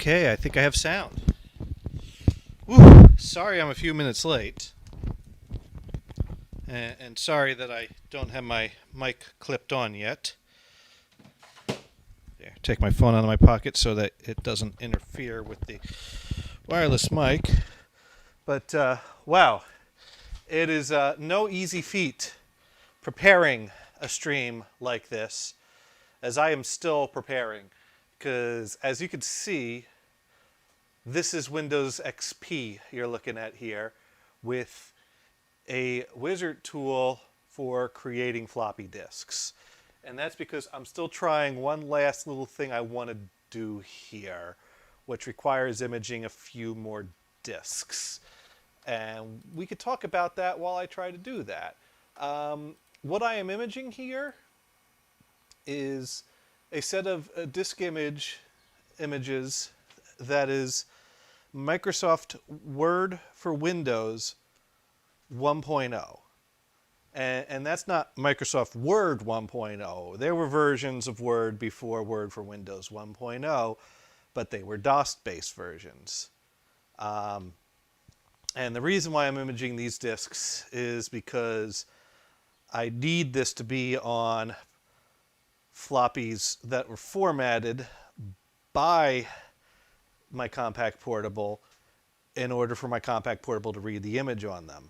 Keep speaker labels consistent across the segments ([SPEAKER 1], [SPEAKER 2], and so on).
[SPEAKER 1] Okay, I think I have sound. Woo! Sorry I'm a few minutes late. And sorry that I don't have my mic clipped on yet. There, take my phone out of my pocket so that it doesn't interfere with the wireless mic. But wow, it is no easy feat preparing a stream like this, as I am still preparing. Because as you can see, this is Windows XP you're looking at here with a wizard tool for creating floppy disks. And that's because I'm still trying one last little thing I want to do here, which requires imaging a few more disks. And we could talk about that while I try to do that. What I am imaging here is a set of disk images that is Microsoft Word for Windows 1.0. And that's not Microsoft Word 1.0. There were versions of Word before Word for Windows 1.0, but they were DOS-based versions. And the reason why I'm imaging these disks is because I need this to be on floppies that were formatted by my Compaq Portable in order for my Compaq Portable to read the image on them.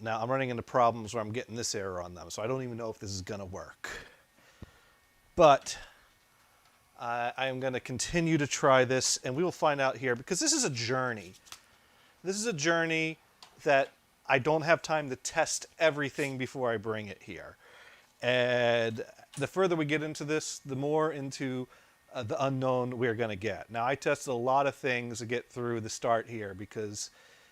[SPEAKER 1] Now I'm running into problems where I'm getting this error on them, so I don't even know if this is going to work. But I am going to continue to try this, and we will find out here, because this is a journey. This is a journey that I don't have time to test everything before I bring it here. And the further we get into this, the more into the unknown we're going to get. Now, I tested a lot of things to get through the start here, because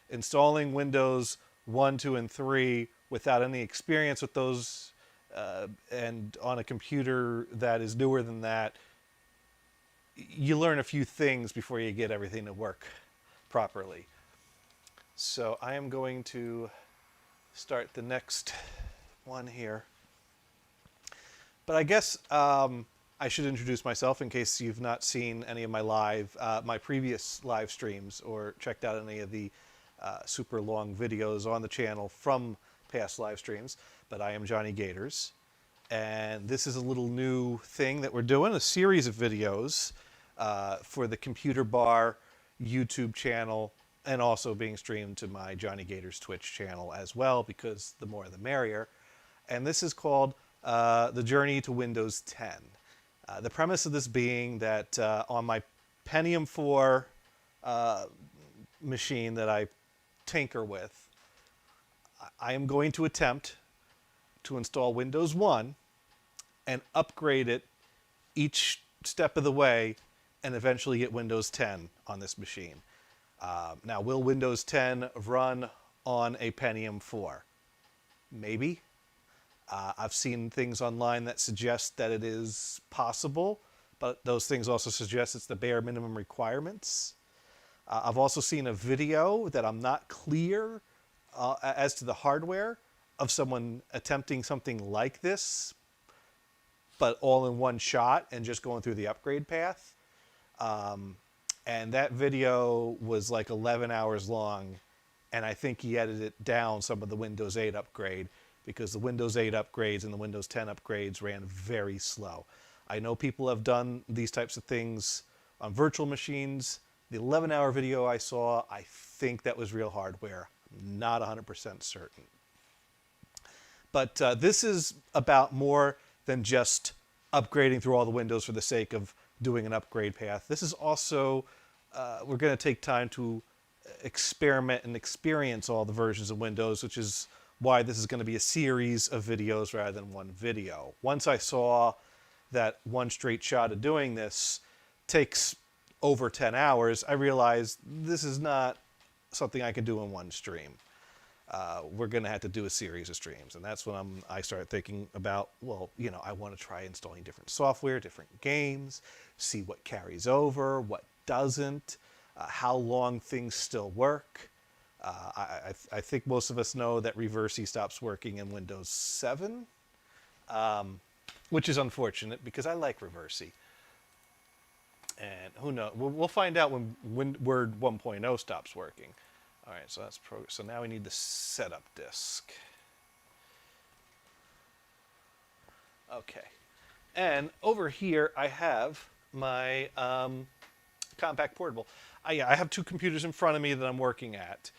[SPEAKER 1] installing Windows 1, 2, and 3 without any experience with those and on a computer that is newer than that, you learn a few things before you get everything to work properly. So I am going to start the next one here. But I guess I should introduce myself in case you've not seen any of my previous live streams or checked out any of the super long videos on the channel from past live streams. But I am Johnny Gators, and this is a little new thing that we're doing, a series of videos for the Computer Bar YouTube channel, and also being streamed to my Johnny Gators Twitch channel as well, because the more the merrier. And this is called The Journey to Windows 10. The premise of this being that on my Pentium 4 machine that I tinker with, I am going to attempt to install Windows 1 and upgrade it each step of the way and eventually get Windows 10 on this machine. Now, will Windows 10 run on a Pentium 4? Maybe. I've seen things online that suggest that it is possible, but those things also suggest it's the bare minimum requirements. I've also seen a video that I'm not clear as to the hardware of someone attempting something like this, but all in one shot and just going through the upgrade path. And that video was like 11 hours long, and I think he edited down some of the Windows 8 upgrade, because the Windows 8 upgrades and the Windows 10 upgrades ran very slow. I know people have done these types of things on virtual machines. The 11-hour video I saw, I think that was real hardware. I'm not 100% certain. But this is about more than just upgrading through all the windows for the sake of doing an upgrade path. This is also, we're going to take time to experiment and experience all the versions of Windows, which is why this is going to be a series of videos rather than one video. Once I saw that one straight shot of doing this takes over 10 hours, I realized this is not something I can do in one stream. We're going to have to do a series of streams. And that's when I started thinking about, well, I want to try installing different software, different games, see what carries over, what doesn't, how long things still work. I think most of us know that Reversi stops working in Windows 7, which is unfortunate because I like Reversi. And who knows? We'll find out when Word 1.0 stops working. All right, so that's so now we need the setup disk. Okay, and over here I have my compact portable. Yeah, I have two computers in front of me that I'm working at.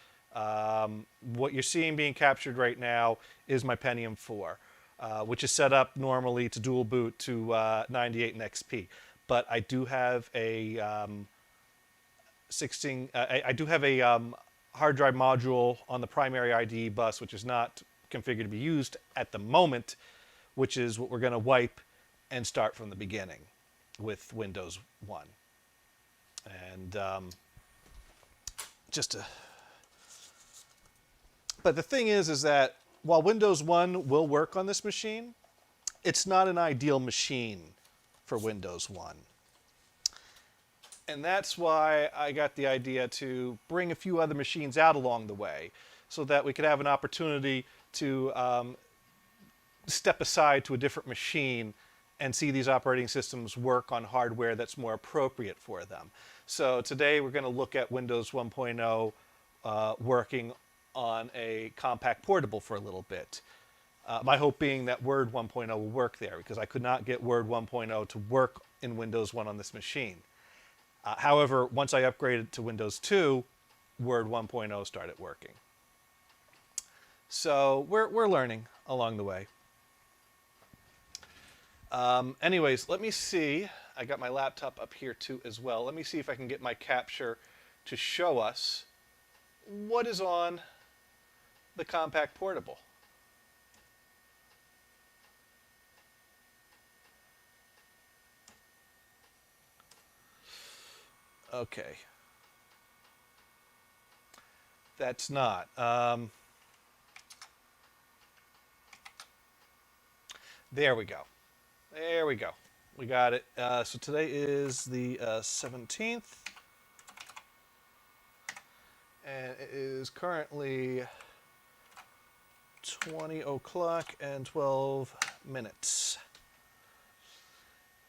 [SPEAKER 1] What you're seeing being captured right now is my Pentium 4, which is set up normally to dual boot to 98 and XP. But I do have a 16. I do have a hard drive module on the primary IDE bus, which is not configured to be used at the moment, which is what we're going to wipe and start from the beginning with Windows 1. And but the thing is that while Windows 1 will work on this machine, it's not an ideal machine for Windows 1. And that's why I got the idea to bring a few other machines out along the way so that we could have an opportunity to step aside to a different machine and see these operating systems work on hardware that's more appropriate for them. So today we're going to look at Windows 1.0 working on a compact portable for a little bit. My hope being that Word 1.0 will work there, because I could not get Word 1.0 to work in Windows 1 on this machine. However, once I upgraded to Windows 2, Word 1.0 started working. So we're learning along the way. Anyways, let me see. I got my laptop up here too as well. Let me see if I can get my capture to show us what is on the compact portable. Okay. That's not. There we go. There we go. We got it. So today is the 17th. And it is currently 20 o'clock and 12 minutes.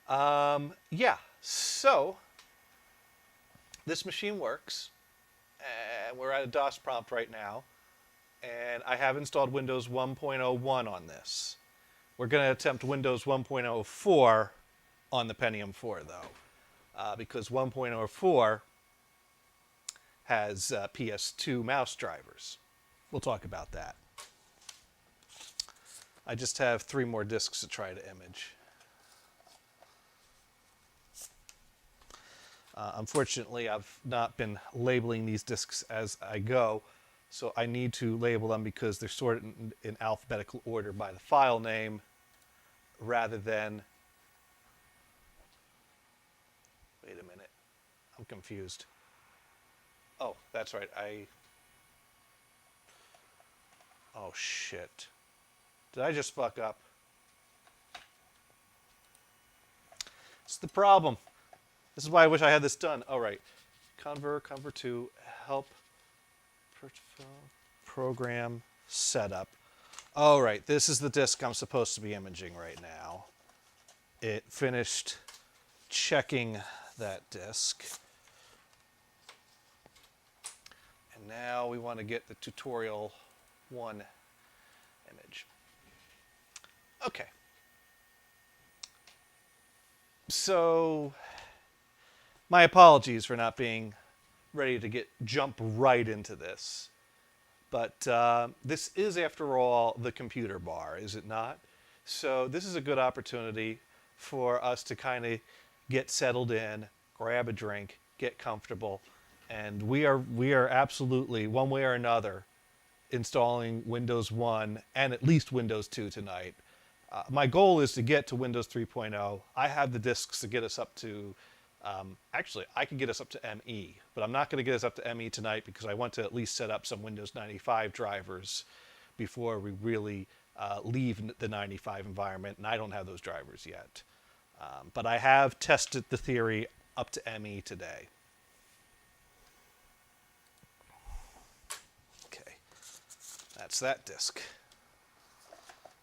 [SPEAKER 1] Yeah, so this machine works. And we're at a DOS prompt right now. And I have installed Windows 1.01 on this. We're going to attempt Windows 1.04 on the Pentium 4, though, because 1.04 has PS2 mouse drivers. We'll talk about that. I just have 3 more disks to try to image. Unfortunately, I've not been labeling these disks as I go, so I need to label them because they're sorted in alphabetical order by the file name rather than... Wait a minute. I'm confused. Oh, that's right. Oh, shit. Did I just fuck up? It's the problem. This is why I wish I had this done. All right. Convert to help program setup. All right. This is the disk I'm supposed to be imaging right now. It finished checking that disk. And now we want to get the tutorial 1 image. Okay. So, my apologies for not being ready to jump right into this. But this is, after all, the computer bar, is it not? So this is a good opportunity for us to kind of get settled in, grab a drink, get comfortable, and we are absolutely, one way or another, installing Windows 1 and at least Windows 2 tonight. My goal is to get to Windows 3.0. I have the disks to get us up to, actually, I can get us up to ME, but I'm not going to get us up to ME tonight because I want to at least set up some Windows 95 drivers before we really leave the 95 environment, and I don't have those drivers yet. But I have tested the theory up to ME today. Okay, that's that disk.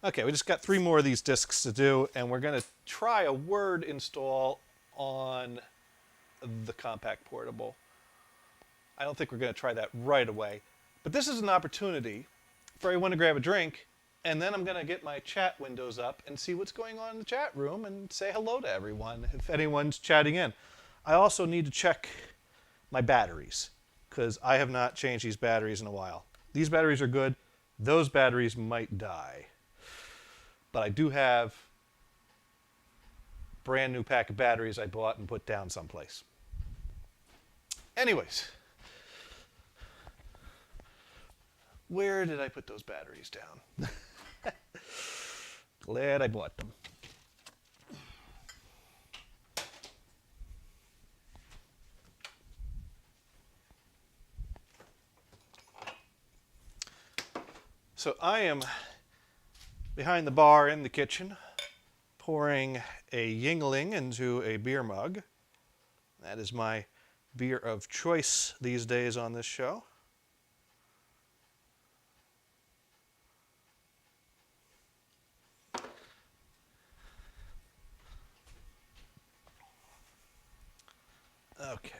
[SPEAKER 1] Okay, we just got 3 more of these disks to do, and we're going to try a Word install on the compact portable. I don't think we're going to try that right away. But this is an opportunity for everyone to grab a drink, and then I'm going to get my chat windows up and see what's going on in the chat room and say hello to everyone if anyone's chatting in. I also need to check my batteries because I have not changed these batteries in a while. These batteries are good. Those batteries might die. But I do have brand new pack of batteries I bought and put down someplace. Anyways, where did I put those batteries down? Glad I bought them. So I am behind the bar in the kitchen, pouring a Yingling into a beer mug. That is my beer of choice these days on this show. Okay.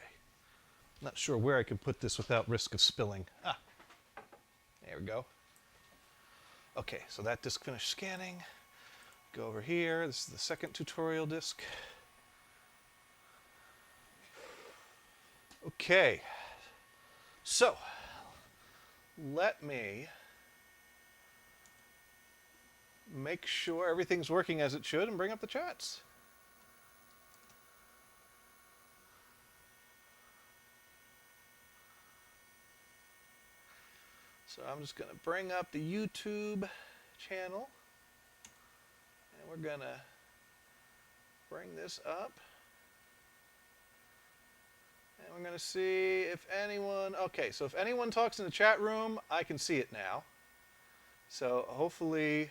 [SPEAKER 1] Not sure where I can put this without risk of spilling. Ah, there we go. Okay, so that disk finished scanning. Go over here. This is the second tutorial disk. Okay, so let me make sure everything's working as it should and bring up the chats. So I'm just going to bring up the YouTube channel, and we're going to bring this up. And we're going to see if anyone, okay, so if anyone talks in the chat room, I can see it now. So hopefully,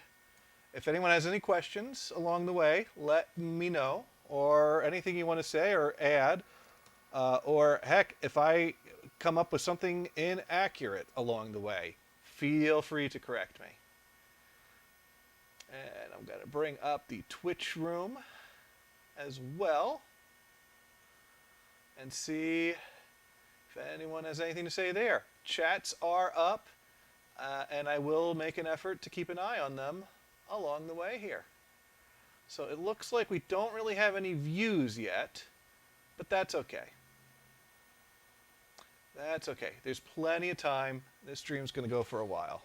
[SPEAKER 1] if anyone has any questions along the way, let me know, or anything you want to say or add, or heck, if I come up with something inaccurate along the way, feel free to correct me. And I'm going to bring up the Twitch room as well and see if anyone has anything to say there. Chats are up, and I will make an effort to keep an eye on them along the way here. So it looks like we don't really have any views yet, but that's okay. That's okay. There's plenty of time. This stream's going to go for a while.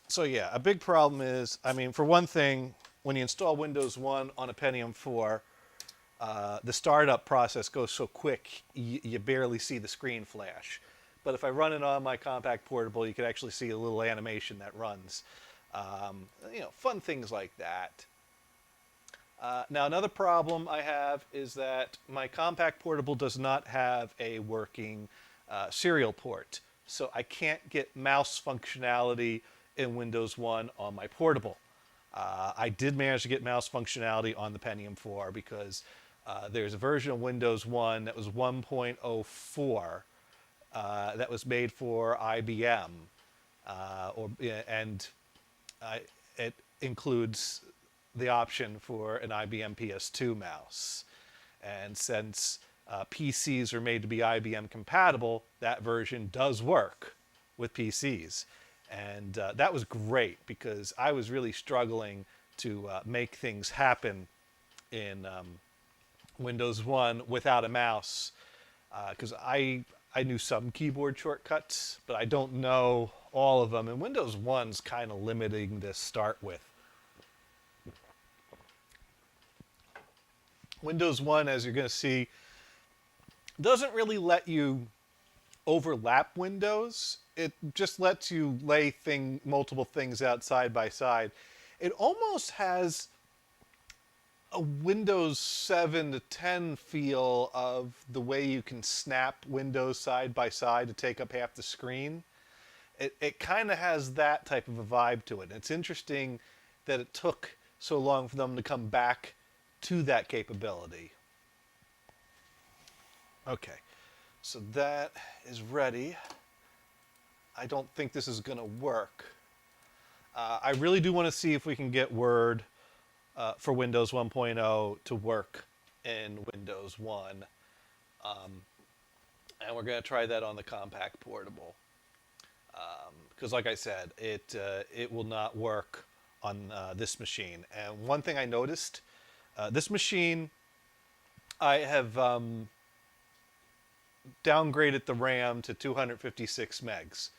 [SPEAKER 1] So yeah, a big problem is, I mean, for one thing, when you install Windows 1 on a Pentium 4, the startup process goes so quick, you barely see the screen flash. But if I run it on my compact portable, you can actually see a little animation that runs. You know, fun things like that. Now, another problem I have is that my compact portable does not have a working serial port. So I can't get mouse functionality in Windows 1 on my portable. I did manage to get mouse functionality on the Pentium 4 because there's a version of Windows 1 that was 1.04 that was made for IBM. It includes the option for an IBM PS2 mouse. And since PCs are made to be IBM compatible, that version does work with PCs. And that was great because I was really struggling to make things happen in Windows 1 without a mouse because I knew some keyboard shortcuts, but I don't know all of them. And Windows 1's kind of limiting to start with. Windows 1, as you're going to see, doesn't really let you overlap windows. It just lets you lay multiple things out side by side. It almost has a Windows 7 to 10 feel of the way you can snap windows side by side to take up half the screen. It kind of has that type of a vibe to it. It's interesting that it took so long for them to come back to that capability. Okay, so that is ready. I don't think this is going to work. I really do want to see if we can get Word for Windows 1.0 to work in Windows 1. And we're going to try that on the Compact Portable. Because like I said, it will not work on this machine. And one thing I noticed, this machine, I have downgraded the RAM to 256 megs,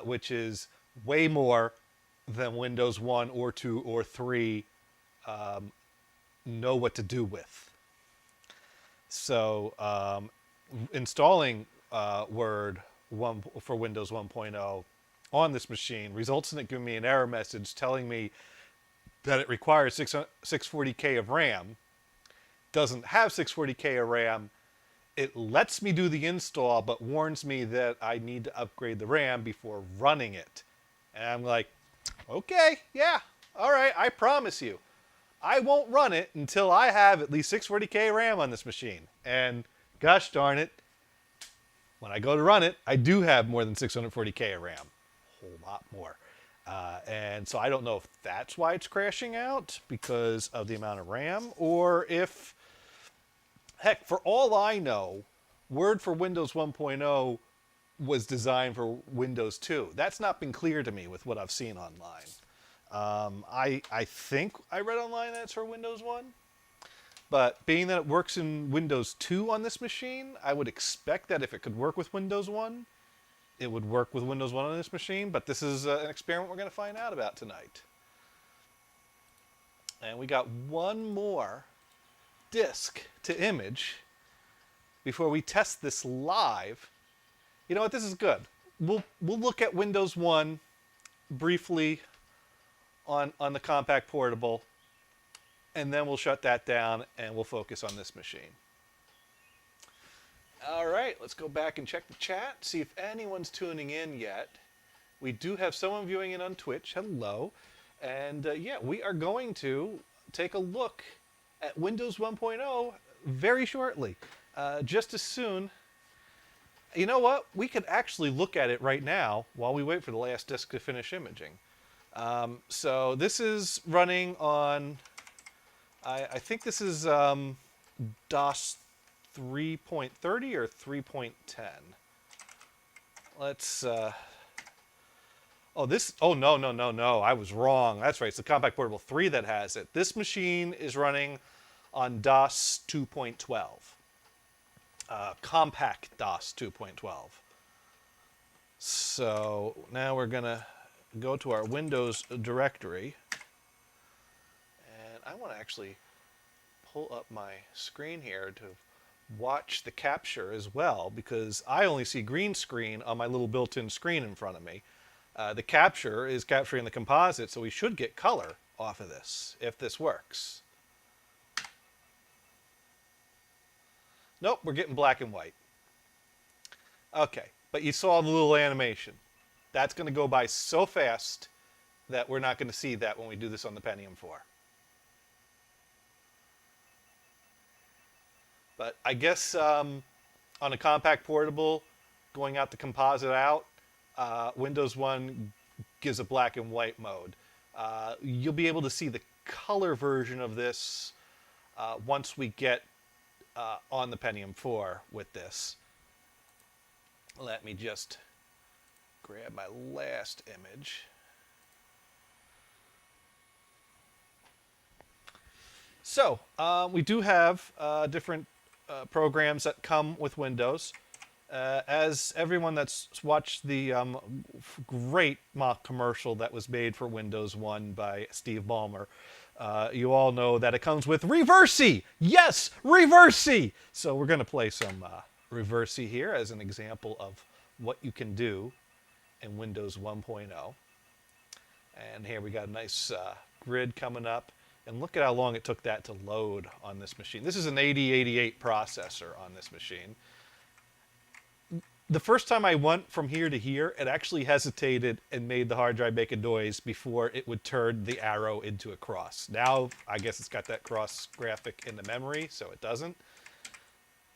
[SPEAKER 1] which is way more than Windows 1 or 2 or 3 know what to do with. So installing Word for Windows 1.0 on this machine results in it giving me an error message telling me that it requires 640K of RAM. Doesn't have 640K of RAM. It lets me do the install, but warns me that I need to upgrade the RAM before running it. And I'm like, okay, yeah, all right, I promise you. I won't run it until I have at least 640K RAM on this machine. And gosh darn it, when I go to run it, I do have more than 640K of RAM. A whole lot more. And so I don't know if that's why it's crashing out, because of the amount of RAM, or if, heck, for all I know, Word for Windows 1.0 was designed for Windows 2. That's not been clear to me with what I've seen online. I think I read online that it's for Windows 1. But being that it works in Windows 2 on this machine, I would expect that if it could work with Windows 1, it would work with Windows 1 on this machine. But this is an experiment we're going to find out about tonight. And we got one more disk to image before we test this live. You know what? This is good. We'll look at Windows 1 briefly on the Compact Portable, and then we'll shut that down and we'll focus on this machine. All right, let's go back and check the chat, see if anyone's tuning in yet. We do have someone viewing in on Twitch. Hello. And yeah, we are going to take a look at Windows 1.0 very shortly. Just as soon. You know what? We could actually look at it right now while we wait for the last disk to finish imaging. So this is running on, I think this is DOS 3.30 or 3.10. Let's, no, I was wrong. That's right, it's the Compact Portable 3 that has it. This machine is running on DOS 2.12. Compact DOS 2.12. So now we're going to go to our Windows directory. And I want to actually pull up my screen here to watch the capture as well, because I only see green screen on my little built-in screen in front of me. The capture is capturing the composite, so we should get color off of this if this works. Nope, we're getting black and white. Okay, but you saw the little animation. That's going to go by so fast that we're not going to see that when we do this on the Pentium 4. But I guess on a Compact Portable, going out the composite out, Windows 1 gives a black and white mode. You'll be able to see the color version of this once we get on the Pentium 4 with this. Let me just grab my last image. So we do have different programs that come with Windows. As everyone that's watched the great mock commercial that was made for Windows 1 by Steve Ballmer, you all know that it comes with Reversi. Yes, Reversi. So we're going to play some Reversi here as an example of what you can do in Windows 1.0. And here we got a nice grid coming up. And look at how long it took that to load on this machine. This is an 8088 processor on this machine. The first time I went from here to here, it actually hesitated and made the hard drive make a noise before it would turn the arrow into a cross. Now, I guess it's got that cross graphic in the memory, so it doesn't.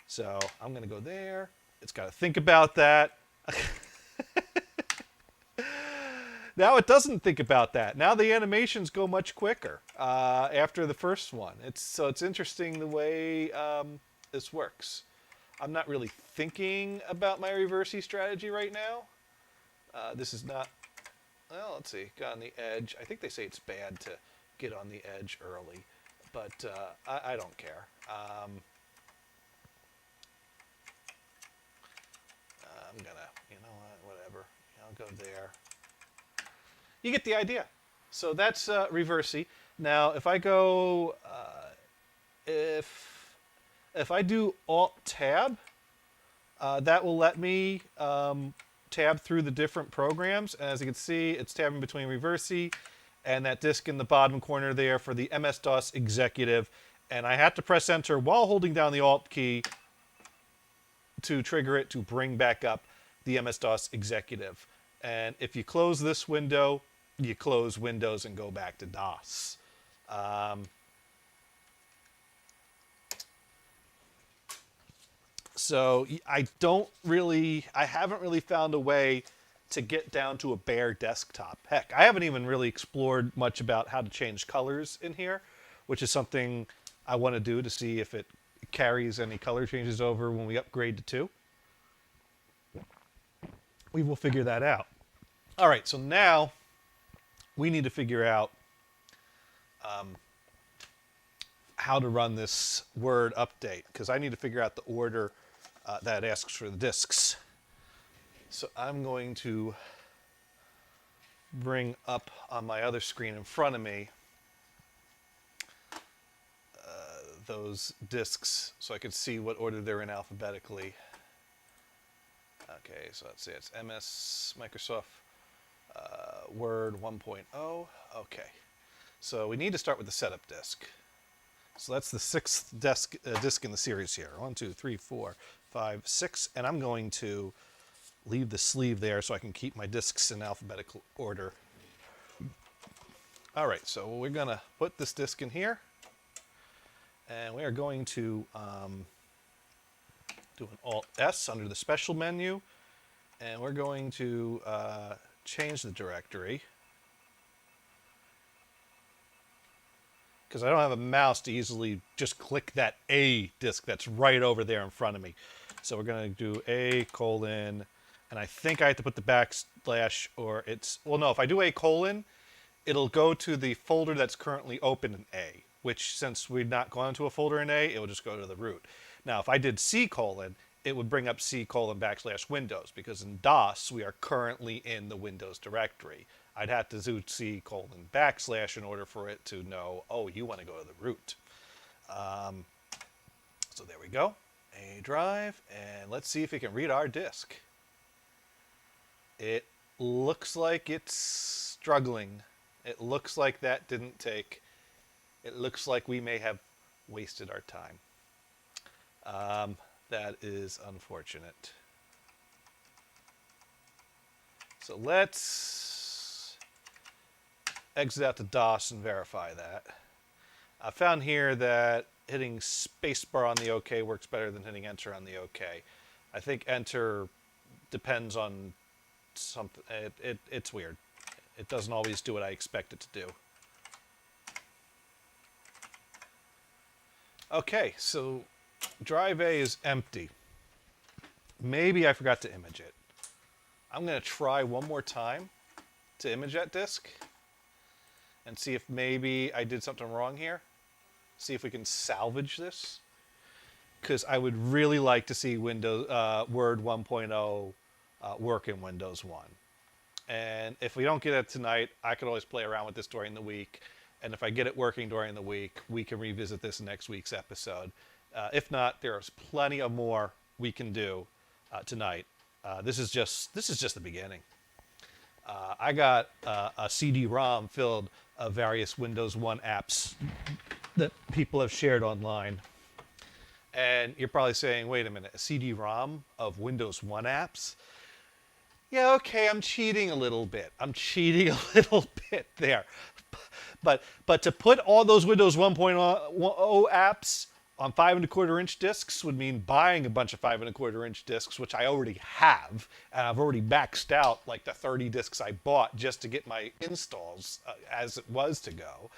[SPEAKER 1] So I'm going to go there. It's got to think about that. Now it doesn't think about that. Now the animations go much quicker after the first one. It's interesting the way this works. I'm not really thinking about my reversey strategy right now. This is not. Well, let's see. Got on the edge. I think they say it's bad to get on the edge early, but I don't care. I'm gonna, you know what, whatever. I'll go there. You get the idea. So that's reversey. Now, if I go, if I do Alt Tab, that will let me tab through the different programs. And as you can see, it's tabbing between reversey and that disk in the bottom corner there for the MS-DOS Executive. And I had to press Enter while holding down the Alt key to trigger it to bring back up the MS-DOS Executive. And if you close this window, you close Windows and go back to DOS. So I haven't really found a way to get down to a bare desktop. Heck, I haven't even really explored much about how to change colors in here, which is something I want to do to see if it carries any color changes over when we upgrade to 2. We will figure that out. All right, so now we need to figure out how to run this Word update, because I need to figure out the order that it asks for the disks. So I'm going to bring up on my other screen in front of me those disks so I can see what order they're in alphabetically. Okay, so let's see, it's MS Microsoft Word 1.0. Okay, so we need to start with the setup disk. So that's the 6th disk in the series here. 1, 2, 3, 4, 5, 6. And I'm going to leave the sleeve there so I can keep my disks in alphabetical order. All right, so we're going to put this disk in here. And we are going to do an Alt-S under the special menu. And we're going to change the directory, because I don't have a mouse to easily just click that A disk that's right over there in front of me. So we're going to do A:, and I think I have to put the backslash, or it's, well, no, if I do A:, it'll go to the folder that's currently open in A, which, since we're not going to a folder in A, it will just go to the root. Now, if I did C:, it would bring up C:\Windows, because in DOS, we are currently in the Windows directory. I'd have to do C:\, in order for it to know, oh, you want to go to the root. So there we go. A drive, and let's see if it can read our disk. It looks like it's struggling. It looks like that didn't take. It looks like we may have wasted our time. That is unfortunate. So let's exit out to DOS and verify that. I found here that hitting spacebar on the OK works better than hitting Enter on the OK. I think Enter depends on something. It's weird. It doesn't always do what I expect it to do. Okay, so drive A is empty. Maybe I forgot to image it. I'm going to try one more time to image that disk and see if maybe I did something wrong here. See if we can salvage this. Because I would really like to see Word 1.0 work in Windows 1. And if we don't get it tonight, I could always play around with this during the week. And if I get it working during the week, we can revisit this in next week's episode. If not, there's plenty of more we can do tonight. This is just the beginning. I got a CD-ROM filled of various Windows 1 apps that people have shared online. And you're probably saying, wait a minute, a CD-ROM of Windows 1 apps? Yeah, okay, I'm cheating a little bit. there. But to put all those Windows 1.0 apps on 5 1/4 inch discs would mean buying a bunch of 5 1/4 inch discs, which I already have, and I've already maxed out like the 30 discs I bought just to get my installs as it was to go.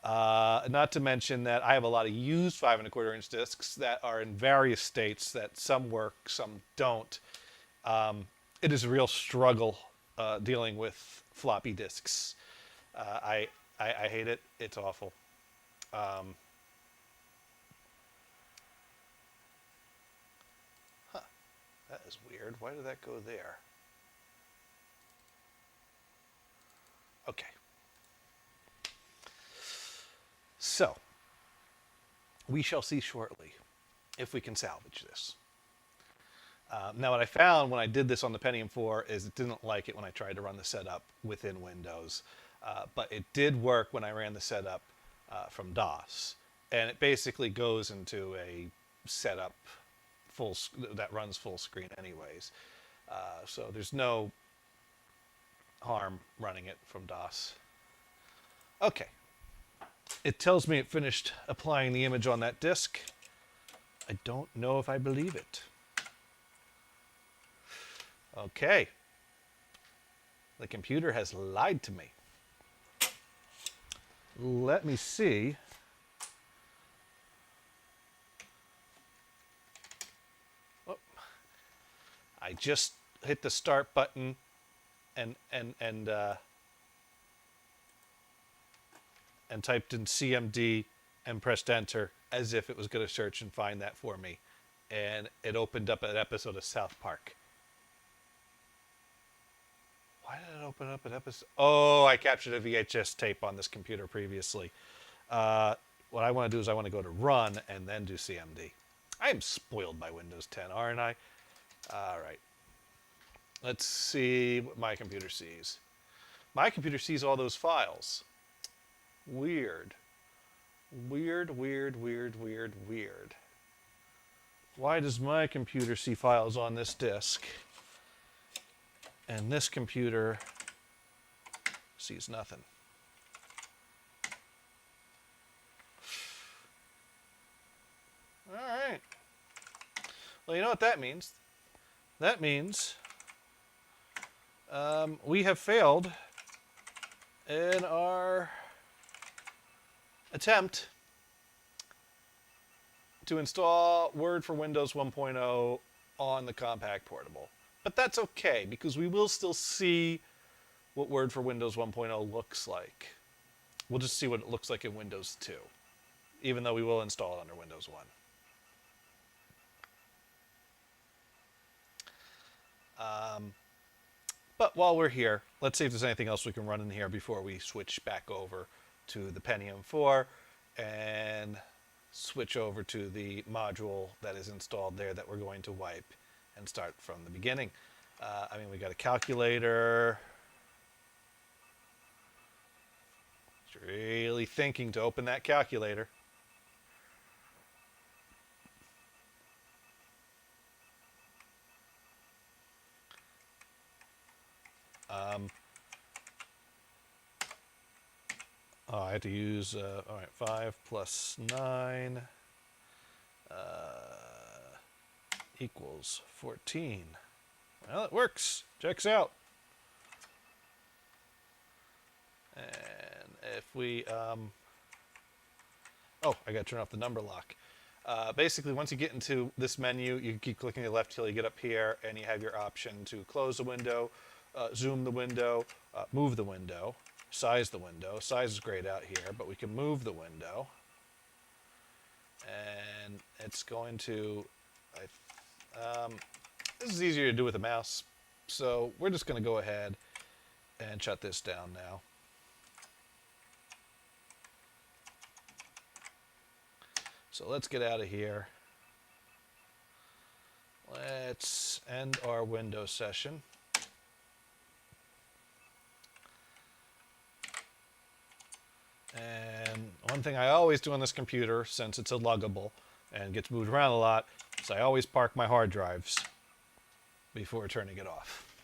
[SPEAKER 1] Not to mention that I have a lot of used 5 1/4 inch discs that are in various states that some work, some don't. It is a real struggle dealing with floppy disks. I hate it. It's awful. Um, that is weird. Why did that go there? Okay. So, we shall see shortly if we can salvage this. Now, what I found when I did this on the Pentium 4 is it didn't like it when I tried to run the setup within Windows. But it did work when I ran the setup from DOS. And it basically goes into a setup that runs full screen anyways. So there's no harm running it from DOS. Okay. It tells me it finished applying the image on that disk. I don't know if I believe it. Okay. The computer has lied to me. Let me see. Oh, I just hit the start button and typed in CMD and pressed enter as if it was going to search and find that for me. And it opened up an episode of South Park. Why did it open up an episode? Oh, I captured a VHS tape on this computer previously. What I want to do is I want to go to Run and then do CMD. I am spoiled by Windows 10, aren't I? All right. Let's see what my computer sees. My computer sees all those files. Weird. Weird, weird, weird, weird, weird. Why does my computer see files on this disk? And this computer sees nothing. All right. Well, you know what that means? That means we have failed in our attempt to install Word for Windows 1.0 on the Compaq Portable. But that's okay, because we will still see what Word for Windows 1.0 looks like. We'll just see what it looks like in Windows 2, even though we will install it under Windows 1. But while we're here, let's see if there's anything else we can run in here before we switch back over to the Pentium 4 and switch over to the module that is installed there that we're going to wipe and start from the beginning. We got a calculator. It's really thinking to open that calculator. I have to use, all right, 5 plus 9 equals 14. Well, it works. Checks out. And if we, I got to turn off the number lock. Basically, once you get into this menu, you keep clicking to the left till you get up here, and you have your option to close the window, zoom the window, move the window, size the window. Size is grayed out here, but we can move the window. And it's going to, this is easier to do with a mouse, so we're just going to go ahead and shut this down now. So let's get out of here. Let's end our Windows session. And one thing I always do on this computer, since it's a luggable and gets moved around a lot, is I always park my hard drives before turning it off.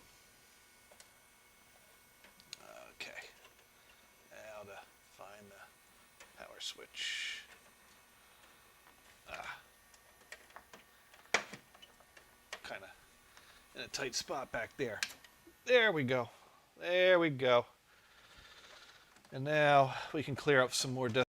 [SPEAKER 1] Okay. Now to find the power switch. kind of in a tight spot back there. There we go. There we go. And now we can clear up some more dust.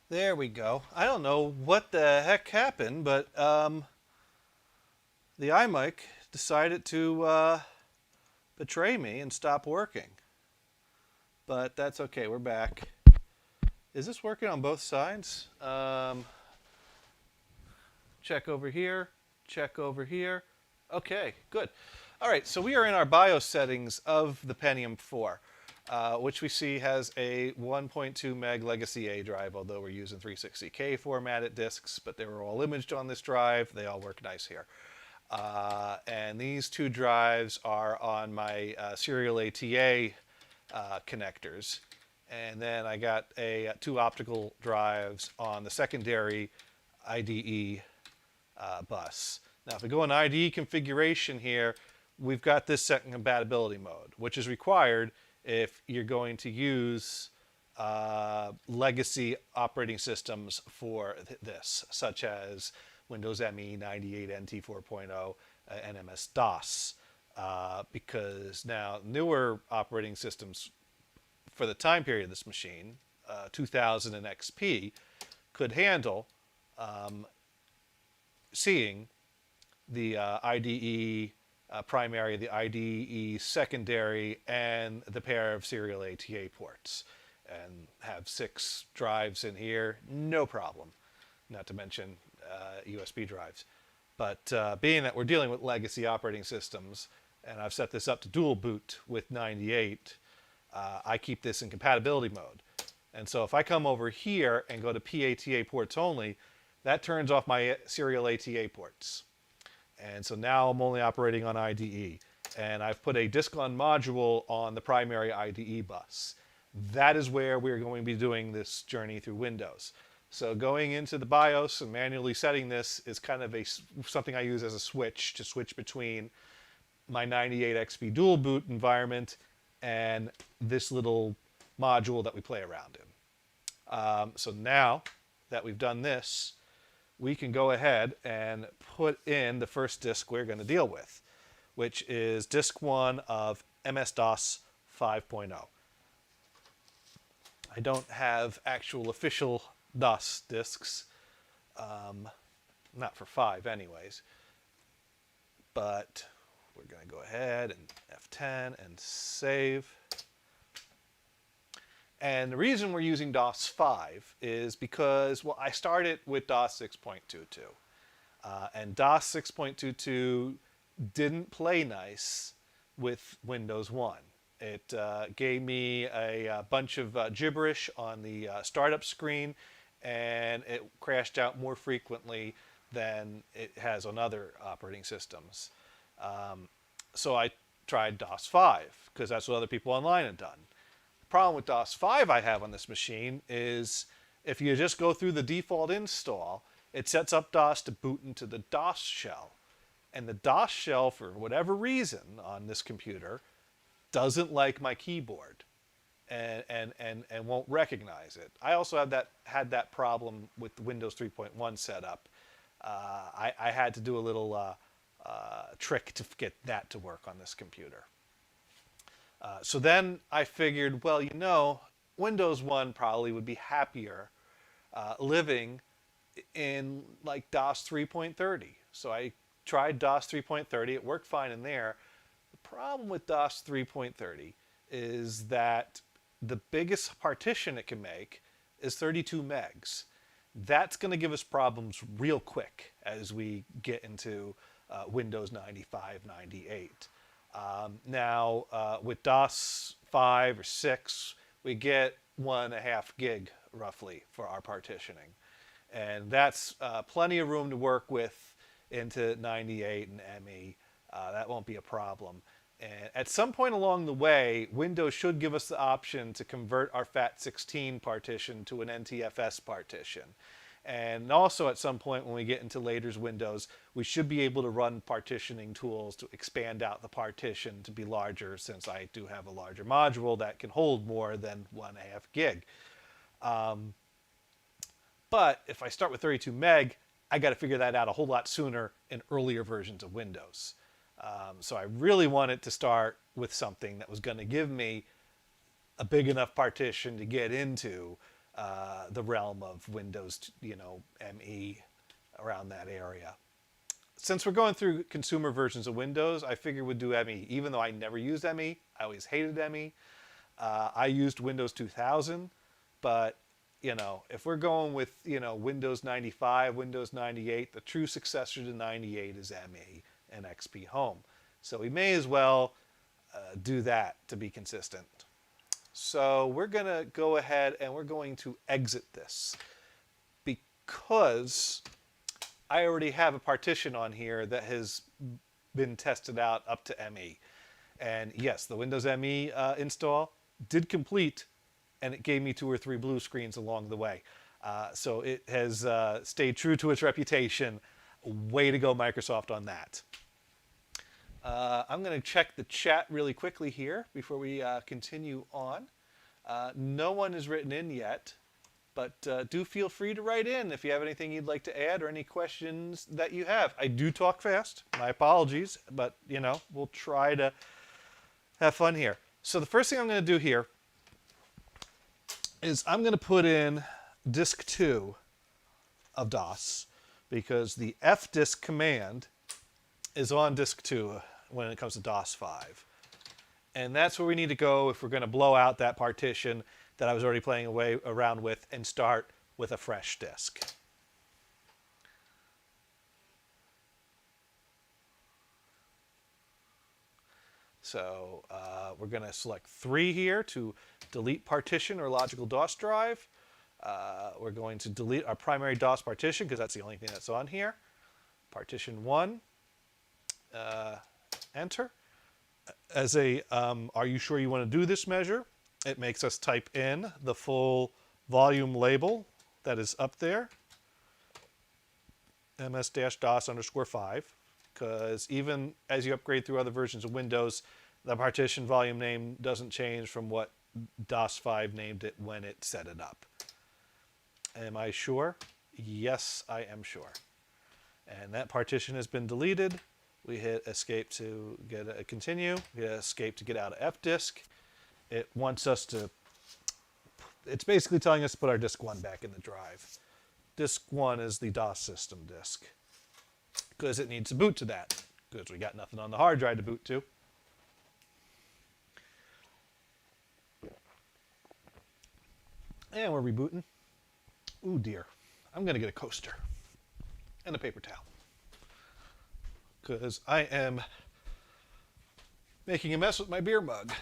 [SPEAKER 1] There we go. I don't know what the heck happened, but the iMic decided to betray me and stop working. But that's okay. We're back. Is this working on both sides? Check over here. Check over here. Okay, good. All right, so we are in our BIOS settings of the Pentium 4, which we see has a 1.2 meg legacy A drive, although we're using 360K formatted disks, but they were all imaged on this drive. They all work nice here. And these two drives are on my serial ATA connectors. And then I got two optical drives on the secondary IDE bus. Now, if we go in IDE configuration here, we've got this set in compatibility mode, which is required if you're going to use legacy operating systems for this, such as Windows ME 98 NT 4.0 and MS-DOS, because now newer operating systems for the time period of this machine, 2000 and XP, could handle seeing the IDE primary, the IDE secondary, and the pair of serial ATA ports, and have 6 drives in here, no problem. Not to mention USB drives. But being that we're dealing with legacy operating systems, and I've set this up to dual boot with 98, I keep this in compatibility mode. And so if I come over here and go to PATA ports only, that turns off my serial ATA ports. And so now I'm only operating on IDE. And I've put a disk-on module on the primary IDE bus. That is where we're going to be doing this journey through Windows. So going into the BIOS and manually setting this is kind of something I use as a switch to switch between my 98 XP dual boot environment and this little module that we play around in. So now that we've done this, we can go ahead and put in the first disk we're going to deal with, which is disk 1 of MS-DOS 5.0. I don't have actual official DOS disks, not for 5 anyways, but we're going to go ahead and F10 and save. And the reason we're using DOS 5 is because, well, I started with DOS 6.22. And DOS 6.22 didn't play nice with Windows 1. It gave me a bunch of gibberish on the startup screen, and it crashed out more frequently than it has on other operating systems. So I tried DOS 5 because that's what other people online had done. The problem with DOS 5 I have on this machine is if you just go through the default install, it sets up DOS to boot into the DOS shell. And the DOS shell, for whatever reason on this computer, doesn't like my keyboard and won't recognize it. I also had that problem with the Windows 3.1 setup. I had to do a little trick to get that to work on this computer. So then I figured, well, Windows 1 probably would be happier living in like DOS 3.30. So I tried DOS 3.30. It worked fine in there. The problem with DOS 3.30 is that the biggest partition it can make is 32 megs. That's going to give us problems real quick as we get into Windows 95, 98. Now, with DOS 5 or 6, we get 1.5 gig roughly for our partitioning. And that's plenty of room to work with into 98 and ME. That won't be a problem. And at some point along the way, Windows should give us the option to convert our FAT16 partition to an NTFS partition. And also at some point when we get into later Windows, we should be able to run partitioning tools to expand out the partition to be larger, since I do have a larger module that can hold more than 1.5 gig. But if I start with 32 meg, I got to figure that out a whole lot sooner in earlier versions of Windows. So I really wanted to start with something that was going to give me a big enough partition to get into the realm of Windows, ME, around that area. Since we're going through consumer versions of Windows, I figured we'd do ME. Even though I never used ME, I always hated ME. I used Windows 2000, but if we're going with Windows 95, Windows 98, the true successor to 98 is ME and XP Home. So we may as well do that to be consistent. So we're going to go ahead and we're going to exit this because I already have a partition on here that has been tested out up to ME. And yes, the Windows ME install did complete, and it gave me 2 or 3 blue screens along the way. So it has stayed true to its reputation. Way to go, Microsoft, on that. I'm going to check the chat really quickly here before we continue on. No one has written in yet, but do feel free to write in if you have anything you'd like to add or any questions that you have. I do talk fast. My apologies, but, we'll try to have fun here. So the first thing I'm going to do here is I'm going to put in disk 2 of DOS because the fdisk command is on disk 2 when it comes to DOS 5. And that's where we need to go if we're going to blow out that partition that I was already playing around with and start with a fresh disk. So we're going to select 3 here to delete partition or logical DOS drive. We're going to delete our primary DOS partition because that's the only thing that's on here. Partition 1. Enter. As a, are you sure you want to do this measure? It makes us type in the full volume label that is up there. ms-DOS_5. Because even as you upgrade through other versions of Windows, the partition volume name doesn't change from what DOS 5 named it when it set it up. Am I sure? Yes, I am sure. And that partition has been deleted. We hit escape to get a continue. We hit escape to get out of fdisk. It wants us to, it's basically telling us to put our disk 1 back in the drive. Disk 1 is the DOS system disk, because it needs to boot to that, because we got nothing on the hard drive to boot to. And we're rebooting. Ooh dear. I'm going to get a coaster and a paper towel, because I am making a mess with my beer mug.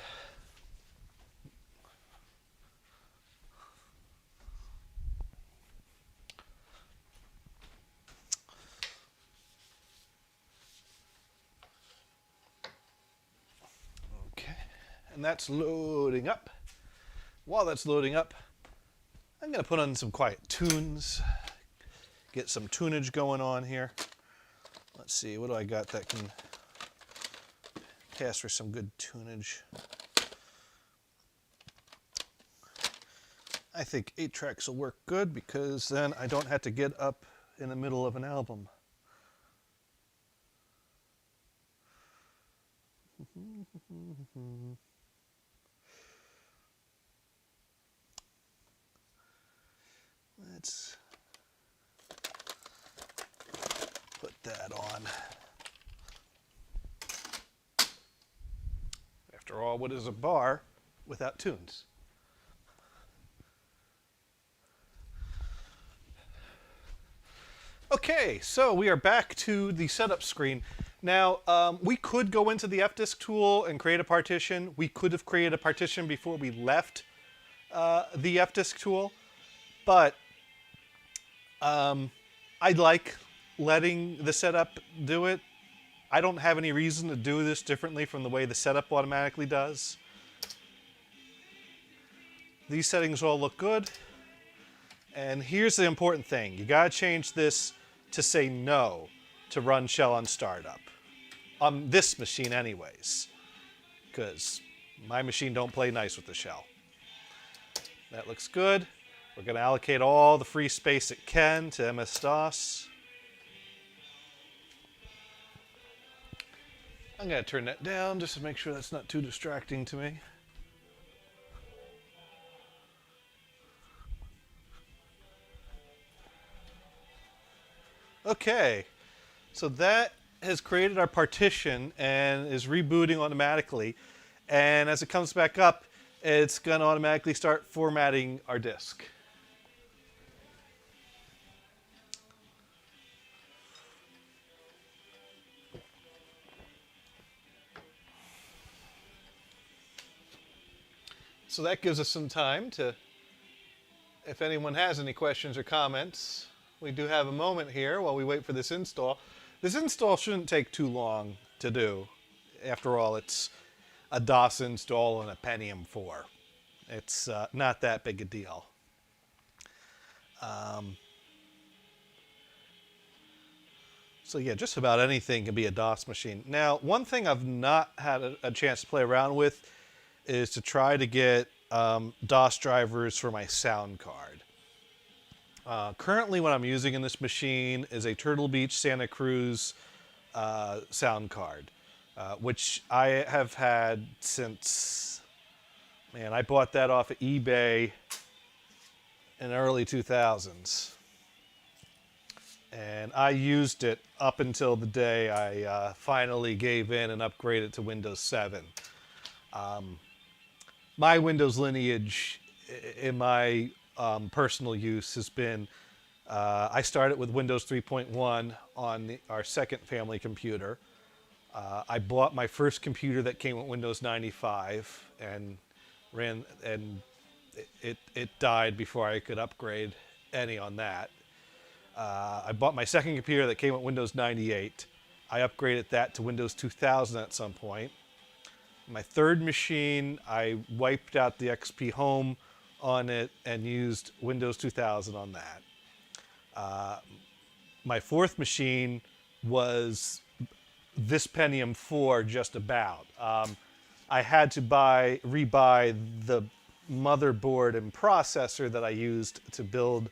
[SPEAKER 1] Okay, and that's loading up. While that's loading up, I'm going to put on some quiet tunes, get some tunage going on here. Let's see, what do I got that can pass for some good tunage? I think 8 tracks will work good, because then I don't have to get up in the middle of an album. Let's put that on. After all, what is a bar without tunes? Okay, so we are back to the setup screen. Now, we could go into the Fdisk tool and create a partition. We could have created a partition before we left the Fdisk tool, but I like letting the setup do it. I don't have any reason to do this differently from the way the setup automatically does. These settings all look good. And here's the important thing. You gotta change this to say no to run shell on startup. On this machine anyways, because my machine don't play nice with the shell. That looks good. We're gonna allocate all the free space it can to MS-DOS. I'm gonna turn that down just to make sure that's not too distracting to me. Okay, so that has created our partition and is rebooting automatically. And as it comes back up, it's going to automatically start formatting our disk. So that gives us some time to, if anyone has any questions or comments. We do have a moment here while we wait for this install. This install shouldn't take too long to do. After all, it's a DOS install on a Pentium 4. It's not that big a deal. So yeah, just about anything can be a DOS machine. Now, one thing I've not had a chance to play around with is to try to get DOS drivers for my sound card. Currently, what I'm using in this machine is a Turtle Beach Santa Cruz sound card, which I have had since, man, I bought that off of eBay in the early 2000s. And I used it up until the day I finally gave in and upgraded to Windows 7. My Windows lineage in my personal use has been, I started with Windows 3.1 on our second family computer. I bought my first computer that came with Windows 95 and it died before I could upgrade any on that. I bought my second computer that came with Windows 98. I upgraded that to Windows 2000 at some point. My third machine, I wiped out the XP Home on it and used Windows 2000 on that. My fourth machine was this Pentium 4 just about. I had to rebuy the motherboard and processor that I used to build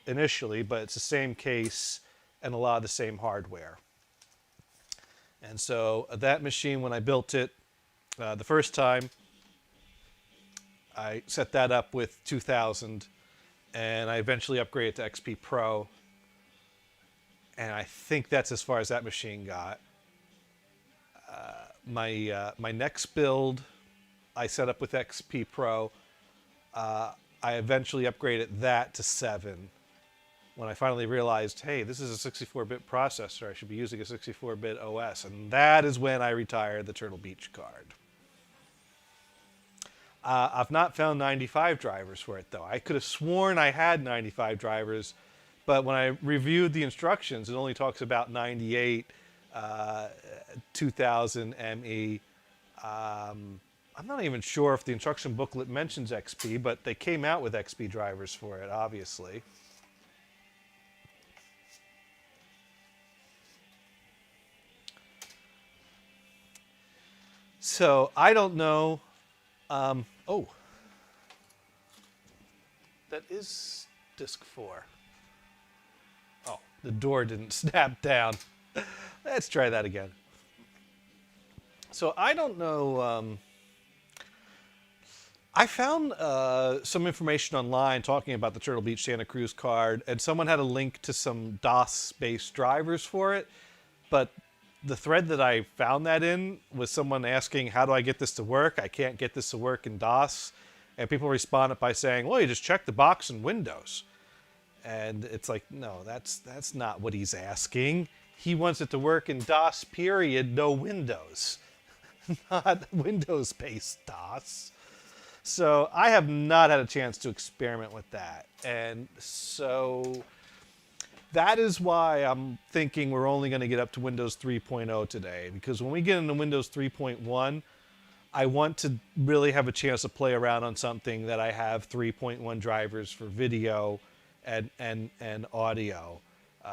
[SPEAKER 1] initially, but it's the same case and a lot of the same hardware. And so that machine, when I built it the first time, I set that up with 2000, and I eventually upgraded to XP Pro, and I think that's as far as that machine got. My next build I set up with XP Pro. I eventually upgraded that to 7 when I finally realized, hey, this is a 64-bit processor. I should be using a 64-bit OS. And that is when I retired the Turtle Beach card. I've not found 95 drivers for it, though. I could have sworn I had 95 drivers, but when I reviewed the instructions, it only talks about 98, 2000 ME. I'm not even sure if the instruction booklet mentions XP, but they came out with XP drivers for it, obviously. So I don't know. Oh, that is disk 4. Oh, the door didn't snap down. Let's try that again. So I don't know. I found some information online talking about the Turtle Beach Santa Cruz card, and someone had a link to some DOS-based drivers for it, but the thread that I found that in was someone asking, how do I get this to work? I can't get this to work in DOS. And people responded by saying, well, you just check the box in Windows. And it's like, no, that's not what he's asking. He wants it to work in DOS, period, no Windows. Not Windows-based DOS. So I have not had a chance to experiment with that. And so that is why I'm thinking we're only going to get up to Windows 3.0 today. Because when we get into Windows 3.1, I want to really have a chance to play around on something that I have 3.1 drivers for video and audio.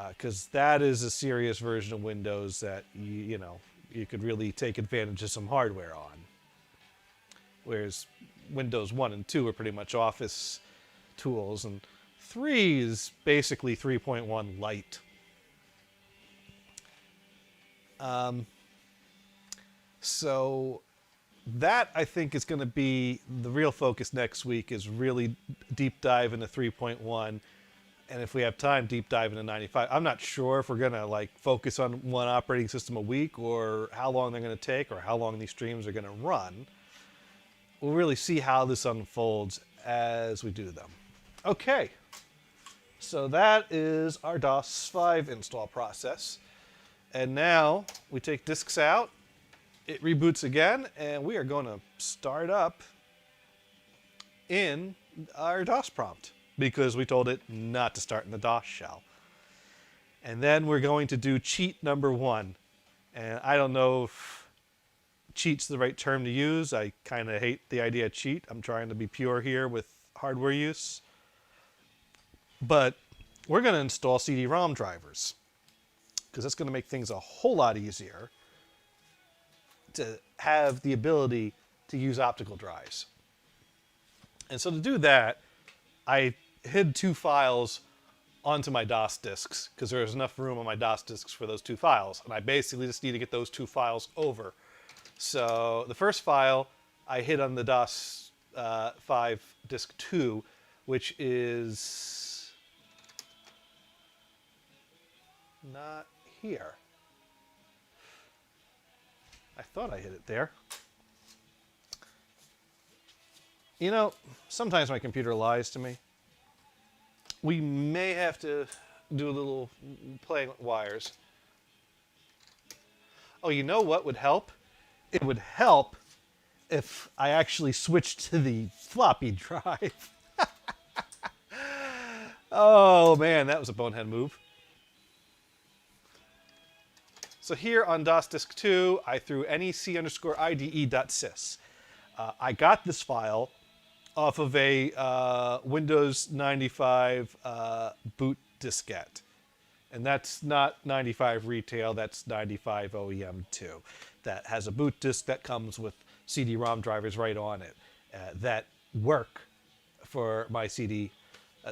[SPEAKER 1] Because that is a serious version of Windows that, you could really take advantage of some hardware on. Whereas Windows 1 and 2 are pretty much Office tools, and 3 is basically 3.1 Lite. So that, I think, is going to be the real focus next week, is really deep dive into 3.1. And if we have time, deep dive into 95. I'm not sure if we're going to focus on one operating system a week, or how long they're going to take, or how long these streams are going to run. We'll really see how this unfolds as we do them. Okay. So that is our DOS 5 install process. And now we take disks out, it reboots again, and we are going to start up in our DOS prompt because we told it not to start in the DOS shell. And then we're going to do cheat number 1. And I don't know if cheat's the right term to use. I kind of hate the idea of cheat. I'm trying to be pure here with hardware use. But we're going to install CD-ROM drivers because that's going to make things a whole lot easier to have the ability to use optical drives. And so to do that, I hid 2 files onto my DOS disks because there was enough room on my DOS disks for those 2 files. And I basically just need to get those 2 files over. So the first file I hid on the DOS 5 disk 2, which is not here. I thought I hid it there. You know, sometimes my computer lies to me. We may have to do a little playing with wires. Oh, you know what would help? It would help if I actually switched to the floppy drive. Oh man, that was a bonehead move. So here on DOS disk 2, I threw nec_ide.sys. I got this file off of a Windows 95 boot diskette. And that's not 95 retail, that's 95 OEM 2. That has a boot disk that comes with CD-ROM drivers right on it that work for my CD.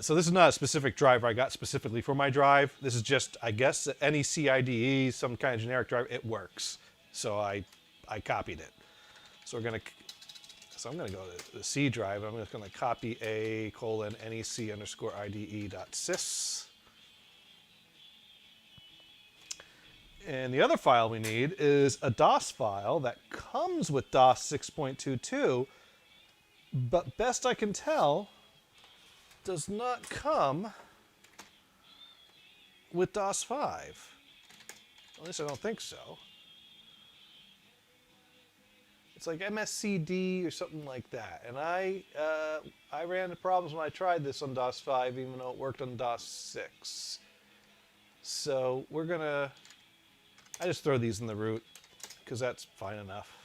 [SPEAKER 1] So this is not a specific driver I got specifically for my drive. This is just, I guess, NECIDE, some kind of generic drive. It works. So I copied it. So I'm going to go to the C drive. I'm just going to copy nec_ide.sys. And the other file we need is a DOS file that comes with DOS 6.22, but best I can tell, does not come with DOS 5. At least I don't think so. It's like MSCD or something like that. And I ran into problems when I tried this on DOS 5, even though it worked on DOS 6. So we're gonna, I just throw these in the root because that's fine enough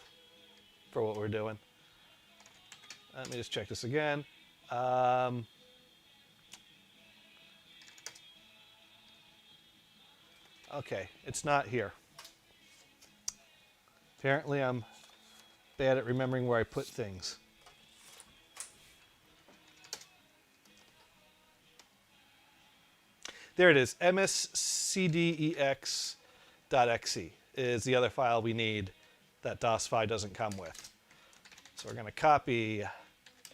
[SPEAKER 1] for what we're doing. Let me just check this again. Okay, it's not here. Apparently I'm bad at remembering where I put things. There it is, mscdex.exe is the other file we need that DOS5 doesn't come with. So we're going to copy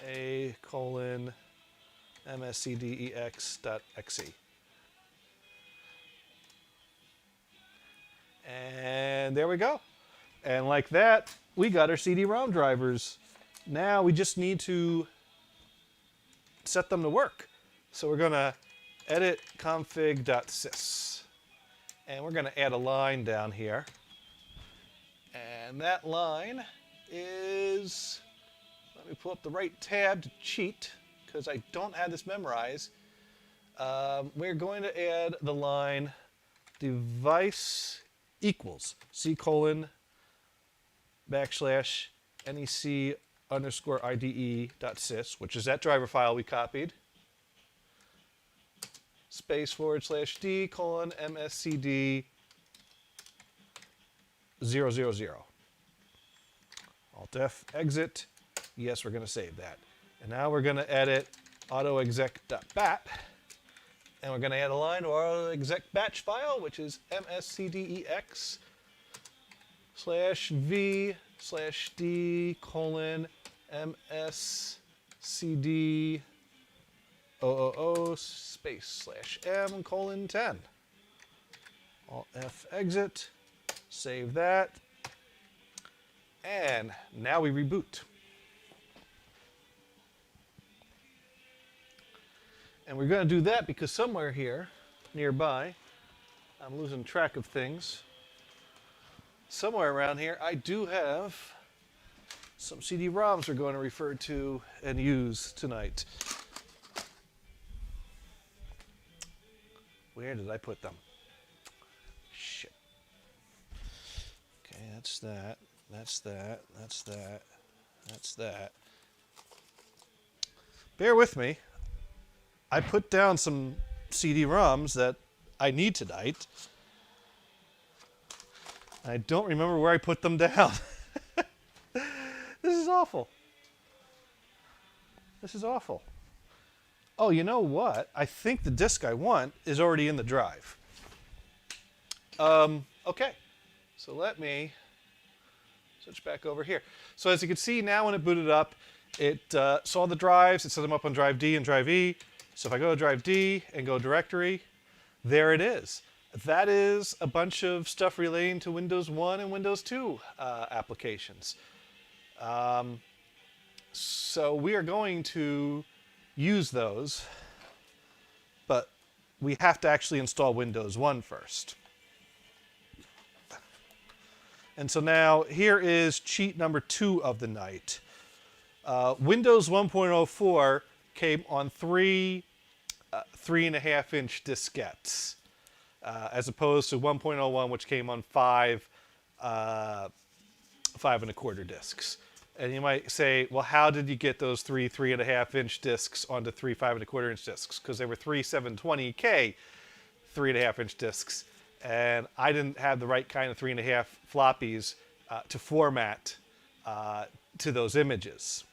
[SPEAKER 1] a:/mscdex.exe. And there we go. And like that, we got our CD-ROM drivers. Now we just need to set them to work. So we're going to edit config.sys. And we're going to add a line down here. And that line is, let me pull up the right tab to cheat, because I don't have this memorized. We're going to add the line device equals c:\nec_ide.sys, which is that driver file we copied, /d:/mscd000. Alt F, exit. Yes, we're going to save that. And now we're going to edit autoexec.bat. And we're going to add a line to our autoexec batch file, which is mscd/v/d:/mscd/000/m:10. Alt F, exit. Save that. And now we reboot. And we're going to do that because somewhere here, nearby, I'm losing track of things. Somewhere around here, I do have some CD-ROMs we're going to refer to and use tonight. Where did I put them? Shit. Okay, that's that. That's that. That's that. That's that. Bear with me. I put down some CD-ROMs that I need tonight. I don't remember where I put them down. This is awful. This is awful. Oh, you know what? I think the disk I want is already in the drive. Okay. So let me switch back over here. So as you can see now when it booted up, it saw the drives, it set them up on drive D and drive E. So if I go to drive D and go directory, there it is. That is a bunch of stuff relating to Windows 1 and Windows 2 applications. So we are going to use those, but we have to actually install Windows 1 first. And so now here is cheat number 2 of the night. Windows 1.04 came on 3.5-inch diskettes, as opposed to 1.01, which came on 5 5.25 discs. And you might say, well, how did you get those 3.5-inch discs onto 3 5.25-inch discs? Because they were 3 720K 3.5-inch discs, and I didn't have the right kind of 3.5 floppies to format to those images.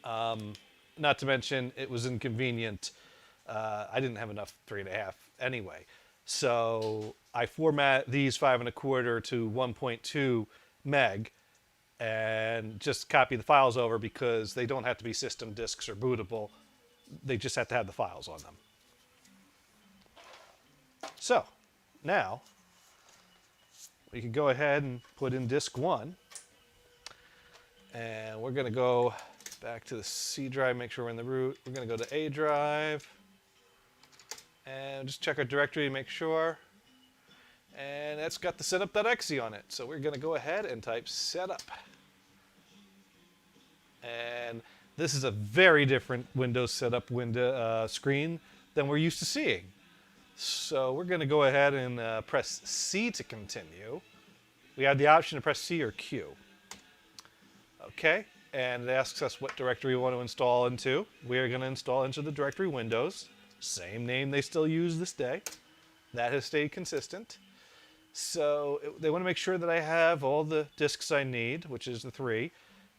[SPEAKER 1] Not to mention, it was inconvenient. I didn't have enough 3.5 anyway. So I format these 5.25 to 1.2 meg and just copy the files over because they don't have to be system disks or bootable. They just have to have the files on them. So now we can go ahead and put in disk 1. And we're going to go Back to the C drive, make sure we're in the root. We're going to go to A drive. And just check our directory to make sure. And that's got the setup.exe on it. So we're going to go ahead and type setup. And this is a very different Windows setup window screen than we're used to seeing. So we're going to go ahead and press C to continue. We have the option to press C or Q. Okay, and it asks us what directory we want to install into. We are going to install into the directory Windows. Same name they still use this day. That has stayed consistent. So they want to make sure that I have all the disks I need, which is the 3.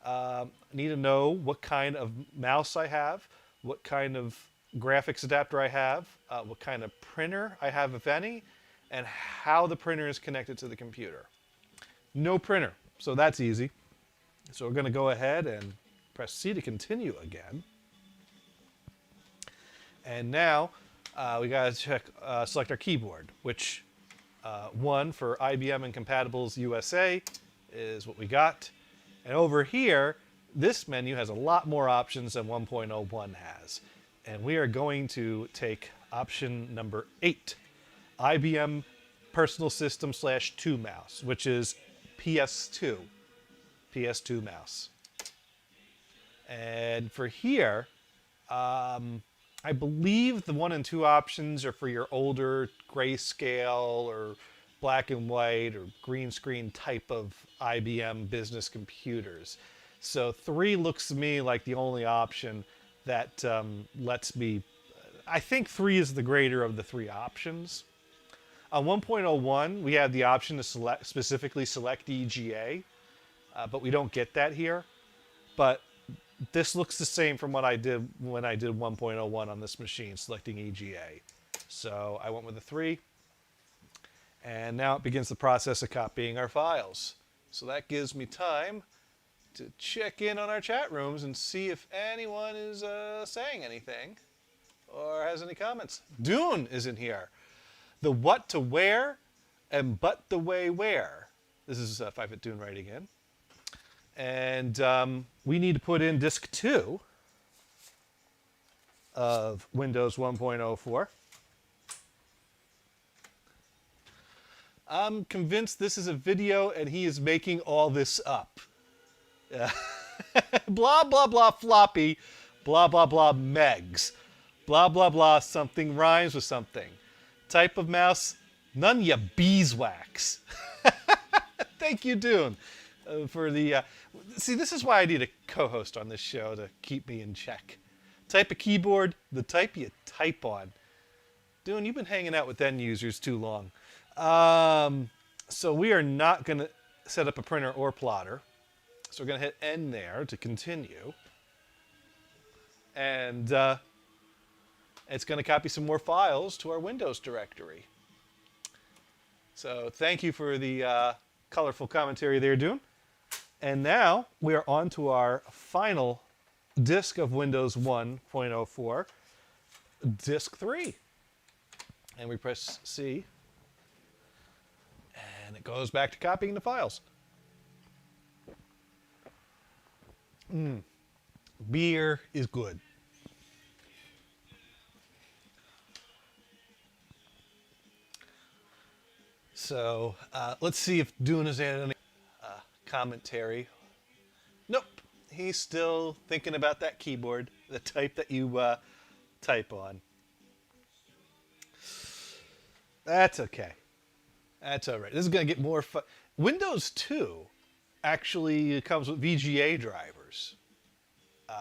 [SPEAKER 1] I need to know what kind of mouse I have, what kind of graphics adapter I have, what kind of printer I have, if any, and how the printer is connected to the computer. No printer, so that's easy. So we're going to go ahead and press C to continue again. And now we got to check, select our keyboard, which one for IBM Incompatibles USA is what we got. And over here, this menu has a lot more options than 1.01 has. And we are going to take option number 8, IBM Personal System /2 mouse, which is PS2 mouse. And for here, I believe the 1 and 2 options are for your older grayscale or black and white or green screen type of IBM business computers. So 3 looks to me like the only option that lets me, I think 3 is the greater of the 3 options. On 1.01, we have the option to specifically select EGA, but we don't get that here. But this looks the same from what I did when I did 1.01 on this machine, selecting EGA. So I went with the 3. And now it begins the process of copying our files. So that gives me time to check in on our chat rooms and see if anyone is saying anything or has any comments. Dune is in here. The what to where and but the way where. This is 5-Bit Dune writing in. And we need to put in disk 2 of Windows 1.04. I'm convinced this is a video and he is making all this up. Blah, blah, blah, floppy. Blah, blah, blah, megs. Blah, blah, blah, something rhymes with something. Type of mouse, none ya beeswax. Thank you, Dune, for the... see, this is why I need a co-host on this show to keep me in check. Type of keyboard, the type you type on. Dune, you've been hanging out with end users too long. So we are not going to set up a printer or plotter. So we're going to hit N there to continue. And it's going to copy some more files to our Windows directory. So thank you for the colorful commentary there, Dune. And now we are on to our final disk of Windows 1.04, disk 3. And we press C. And it goes back to copying the files. Beer is good. So let's see if Dune has added any commentary. Nope. He's still thinking about that keyboard, the type that you type on. That's okay. That's all right. This is going to get more fun. Windows 2 actually comes with VGA drivers.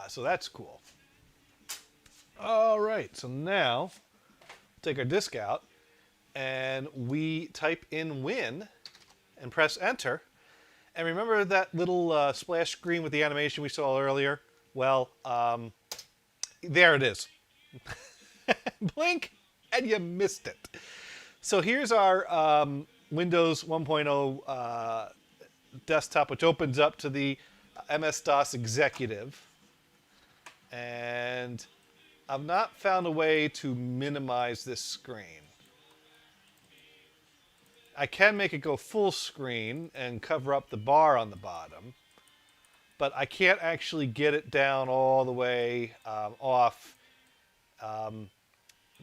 [SPEAKER 1] So that's cool. All right. So now, take our disk out, and we type in Win and press Enter. And remember that little splash screen with the animation we saw earlier? Well, there it is. Blink, and you missed it. So here's our Windows 1.0 desktop, which opens up to the MS-DOS Executive. And I've not found a way to minimize this screen. I can make it go full screen and cover up the bar on the bottom. but I can't actually get it down all the way off.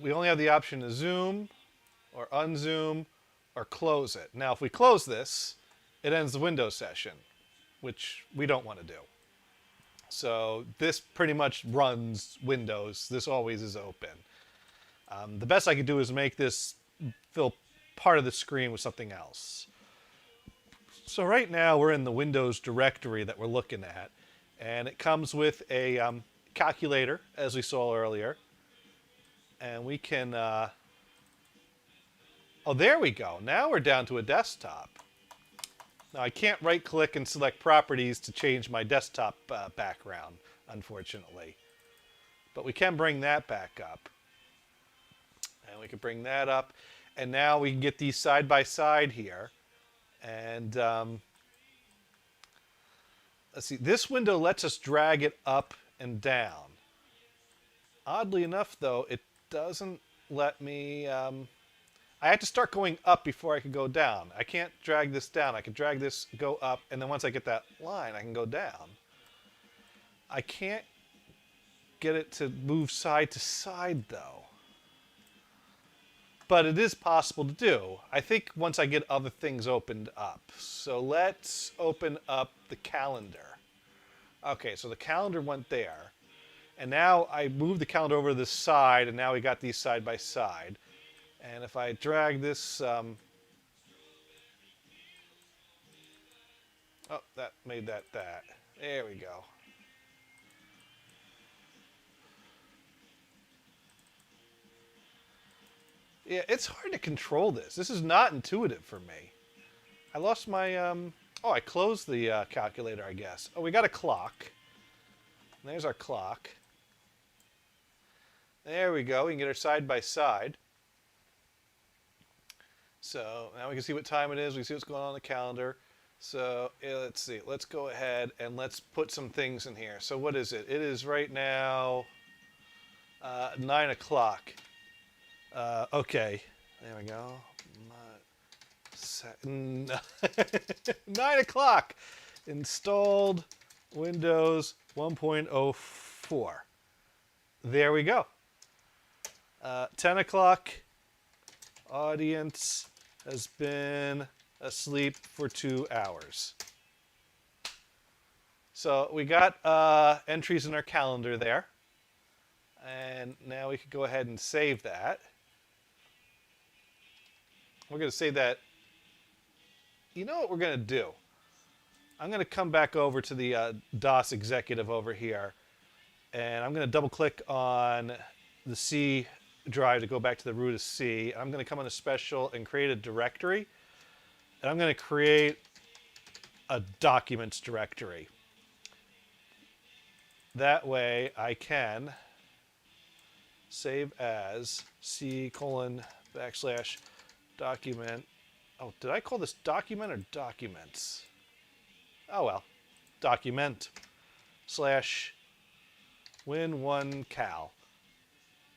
[SPEAKER 1] We only have the option to zoom or unzoom or close it. Now, if we close this, it ends the Windows session, which we don't want to do. So this pretty much runs Windows. This always is open. The best I could do is make this fill part of the screen with something else. So right now we're in the Windows directory that we're looking at, and it comes with a calculator, as we saw earlier. And we can, oh, there we go. Now we're down to a desktop. Now I can't right-click and select properties to change my desktop background, unfortunately. But we can bring that back up. And we can bring that up. And now we can get these side by side here. And let's see, this window lets us drag it up and down. Oddly enough, though, it doesn't let me... I have to start going up before I can go down. I can't drag this down. I can drag this, go up, and then once I get that line, I can go down. I can't get it to move side to side, though. But it is possible to do. I think once I get other things opened up. So let's open up the calendar. Okay, so the calendar went there. And now I moved the calendar over to the side, and now we got these side by side. And if I drag this... oh, that made that. There we go. Yeah, it's hard to control this. This is not intuitive for me. I lost my... oh, I closed the calculator, I guess. Oh, we got a clock. There's our clock. There we go. We can get her side by side. So now we can see what time it is. We can see what's going on the calendar. So yeah, let's see. Let's go ahead and let's put some things in here. So what is it? It is right now 9 o'clock. Okay. There we go. 9 o'clock. Installed Windows 1.04. There we go. 10 o'clock. Audience has been asleep for 2 hours. So we got entries in our calendar there. And now we could go ahead and save that. We're going to save that. You know what we're going to do? I'm going to come back over to the DOS executive over here. And I'm going to double click on the C drive to go back to the root of C. I'm going to come on a special and create a directory. And I'm going to create a documents directory. That way I can save as C:\\document. Oh, did I call this document or documents? Oh well. Document /win1cal.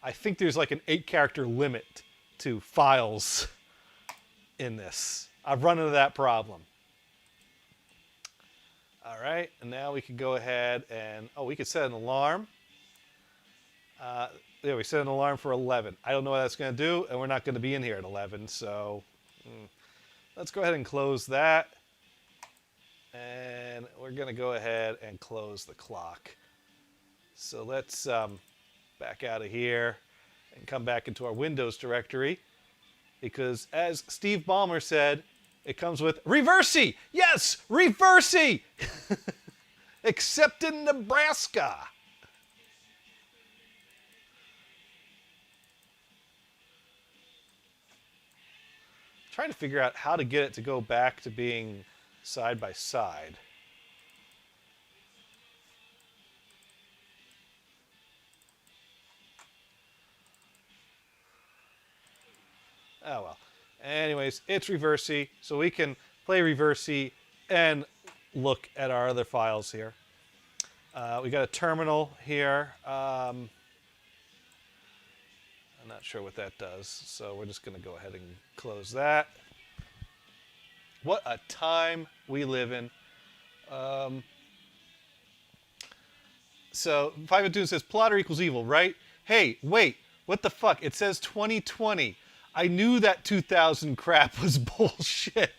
[SPEAKER 1] I think there's like an 8-character limit to files in this. I've run into that problem. All right, and now we can go ahead and, oh, we could set an alarm. Yeah, we set an alarm for 11. I don't know what that's going to do, and we're not going to be in here at 11, so let's go ahead and close that. And we're going to go ahead and close the clock. So let's back out of here and come back into our Windows directory, because as Steve Ballmer said, it comes with Reversi. Yes, Reversi. Except in Nebraska. Trying to figure out how to get it to go back to being side by side. Oh well. Anyways, it's Reversi, so we can play Reversi and look at our other files here. We got a terminal here. I'm not sure what that does, so we're just going to go ahead and close that. What a time we live in. So 502 says plotter equals evil, right? Hey, wait, what the fuck? It says 2020. I knew that 2000 crap was bullshit.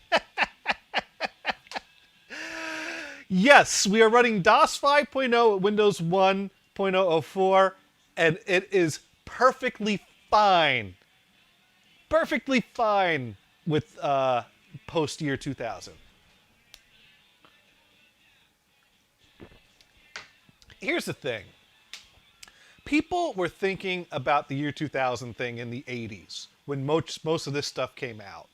[SPEAKER 1] Yes, we are running DOS 5.0 at Windows 1.004, and it is perfectly fine. Perfectly fine with post year 2000. Here's the thing. People were thinking about the year 2000 thing in the 80s when most of this stuff came out.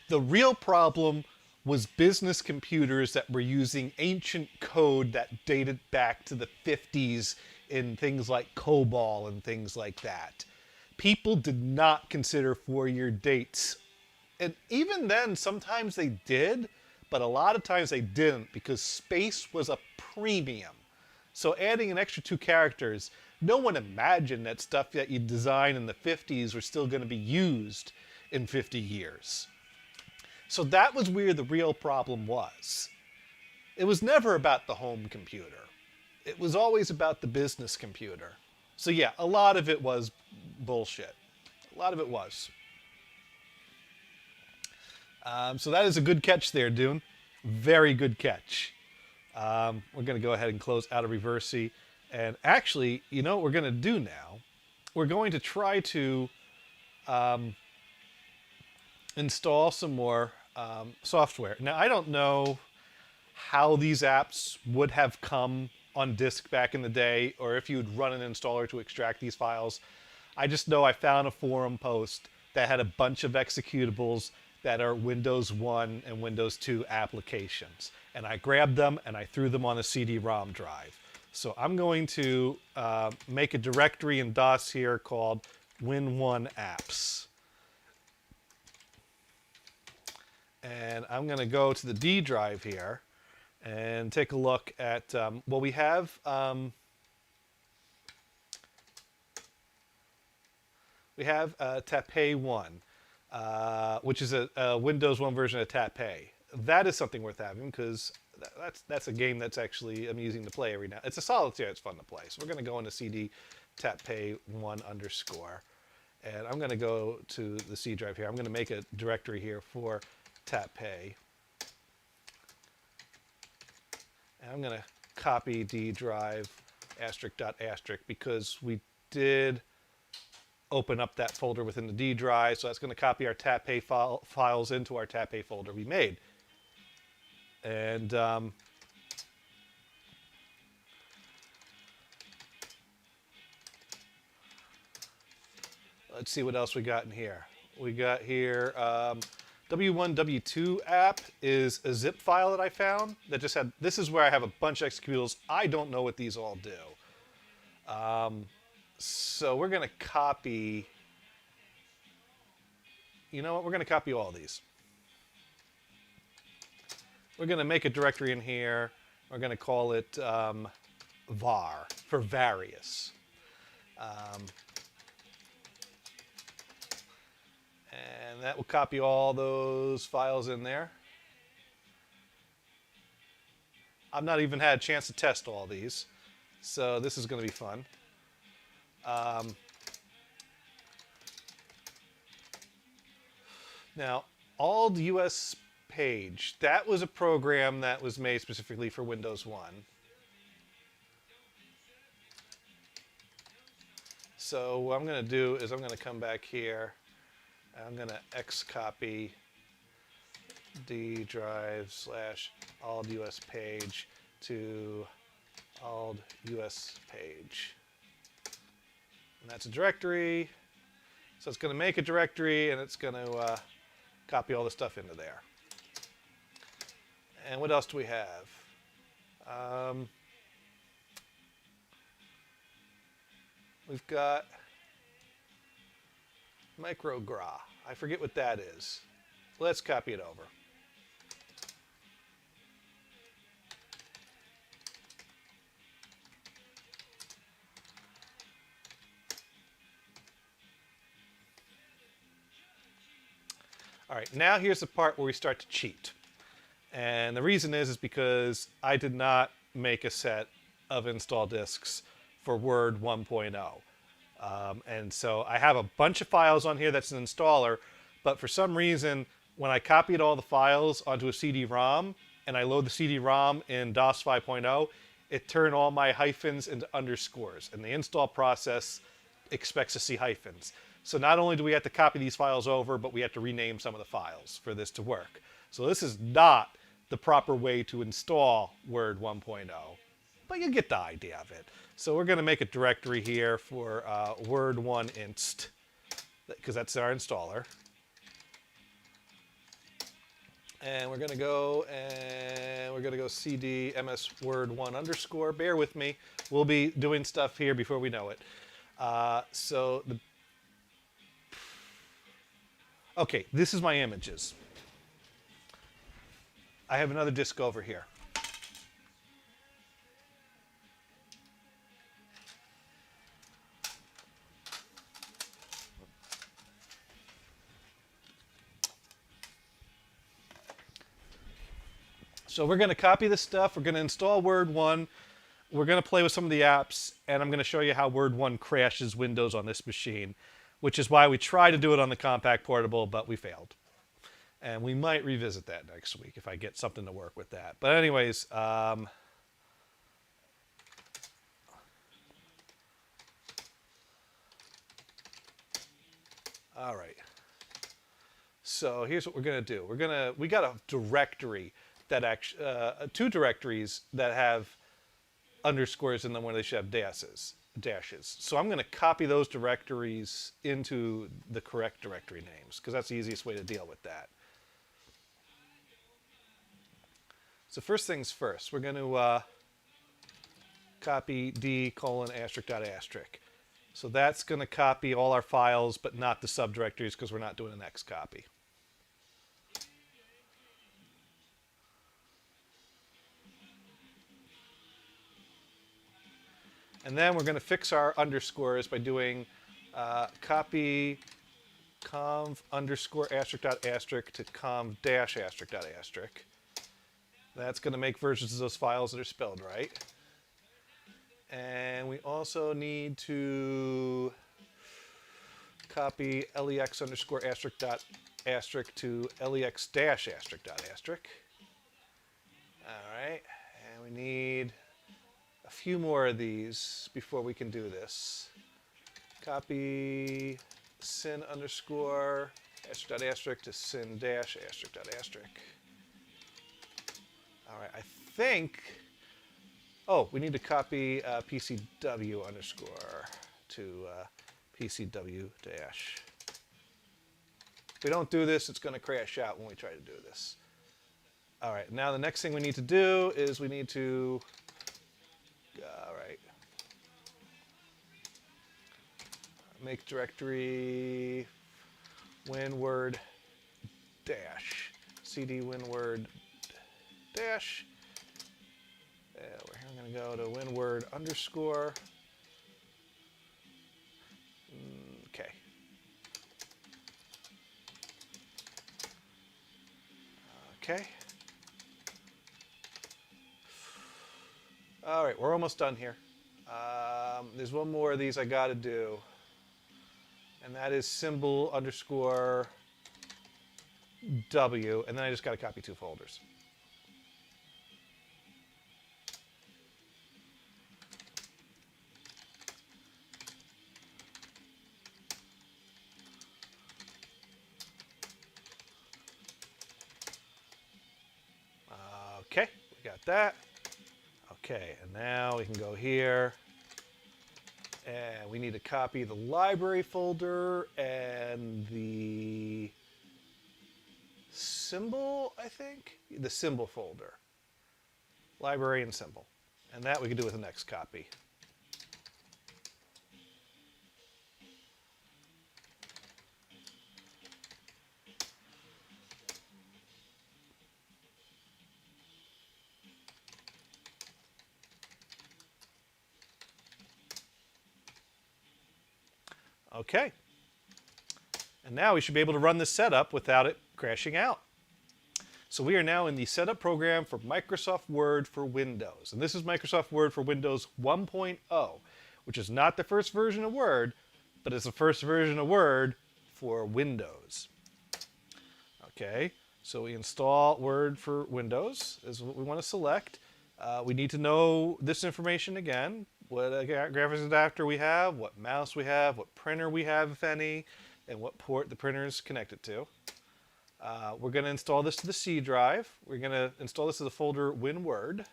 [SPEAKER 1] The real problem was business computers that were using ancient code that dated back to the 50s in things like COBOL and things like that. People did not consider 4-year dates. And even then, sometimes they did, but a lot of times they didn't because space was a premium. So adding an extra 2 characters, no one imagined that stuff that you designed in the 50s were still going to be used in 50 years. So that was where the real problem was. It was never about the home computer. It was always about the business computer. So yeah, a lot of it was bullshit. A lot of it was. So that is a good catch there, Dune. Very good catch. We're going to go ahead and close out of Reversi. And actually, you know what we're going to do now? We're going to try to install some more software. Now, I don't know how these apps would have come on disk back in the day, or if you'd run an installer to extract these files. I just know I found a forum post that had a bunch of executables that are Windows 1 and Windows 2 applications. And I grabbed them and I threw them on a CD-ROM drive. So I'm going to make a directory in DOS here called Win1 Apps. And I'm going to go to the D drive here and take a look at, well, we have Tapé 1, which is a Windows 1 version of Tapé. That is something worth having because that's a game that's actually amusing to play every now. It's a solitaire. It's fun to play. So we're going to go into CD Tapé 1 underscore, and I'm going to go to the C drive here. I'm going to make a directory here for Tapé, and I'm going to copy D drive asterisk dot asterisk because we did open up that folder within the D drive, so that's going to copy our Tapé files into our Tapé folder we made. And let's see what else we got in here. We got here W1 W2 app is a zip file that I found that just had, this is where I have a bunch of executables. I don't know what these all do. So we're going to copy, you know what, we're going to copy all these. We're going to make a directory in here. We're going to call it var for various. And that will copy all those files in there. I've not even had a chance to test all these, so this is going to be fun. Now, Alt US Page, that was a program that was made specifically for Windows 1. So what I'm going to do is I'm going to come back here. I'm going to xcopy D drive / Alt US Page to Alt US Page. And that's a directory. So it's going to make a directory and it's going to copy all the stuff into there. And what else do we have? We've got microgra. I forget what that is. Let's copy it over. All right, now here's the part where we start to cheat. And the reason is because I did not make a set of install disks for Word 1.0. And so I have a bunch of files on here that's an installer, but for some reason, when I copied all the files onto a CD-ROM and I load the CD-ROM in DOS 5.0, it turned all my hyphens into underscores, and the install process expects to see hyphens. So not only do we have to copy these files over, but we have to rename some of the files for this to work. So this is not the proper way to install Word 1.0, but you get the idea of it. So we're going to make a directory here for Word1inst, because that's our installer. And we're going to go cd ms word1 underscore. Bear with me. We'll be doing stuff here before we know it. Okay, this is my images. I have another disk over here. So we're going to copy this stuff. We're going to install Word 1. We're going to play with some of the apps, and I'm going to show you how Word 1 crashes Windows on this machine, which is why we tried to do it on the Compact Portable, but we failed. And we might revisit that next week if I get something to work with that. But anyways, all right. So here's what we're going to do. We got a directory that actually, two directories that have underscores in them where they should have dashes. So I'm going to copy those directories into the correct directory names, because that's the easiest way to deal with that. So first things first, we're going to copy d:***. So that's going to copy all our files, but not the subdirectories, because we're not doing an X copy. And then we're going to fix our underscores by doing copy conv underscore asterisk dot asterisk to conv dash asterisk dot asterisk. That's going to make versions of those files that are spelled right. And we also need to copy lex underscore asterisk dot asterisk to lex dash asterisk dot asterisk. All right, and we need a few more of these before we can do this. Copy sin underscore asterisk dot asterisk to sin dash asterisk dot asterisk. All right, I think, oh, we need to copy PCW underscore to PCW dash. If we don't do this, it's going to crash out when we try to do this. All right, now the next thing we need to do is we need to, all right, make directory winword dash, cd winword dash. We're going to go to winword underscore. Okay. Okay. All right, we're almost done here. There's one more of these I got to do, and that is symbol underscore W, and then I just got to copy two folders. Okay, we got that. Okay, and now we can go here, and we need to copy the library folder and the symbol, I think? The symbol folder. Library and symbol. And that we can do with the next copy. Okay. And now we should be able to run this setup without it crashing out. So we are now in the setup program for Microsoft Word for Windows. And this is Microsoft Word for Windows 1.0, which is not the first version of Word, but it's the first version of Word for Windows. Okay, so we install Word for Windows is what we want to select. We need to know this information again, what graphics adapter we have, what mouse we have, what printer we have, if any, and what port the printer is connected to. We're going to install this to the C drive. We're going to install this to the folder WinWord.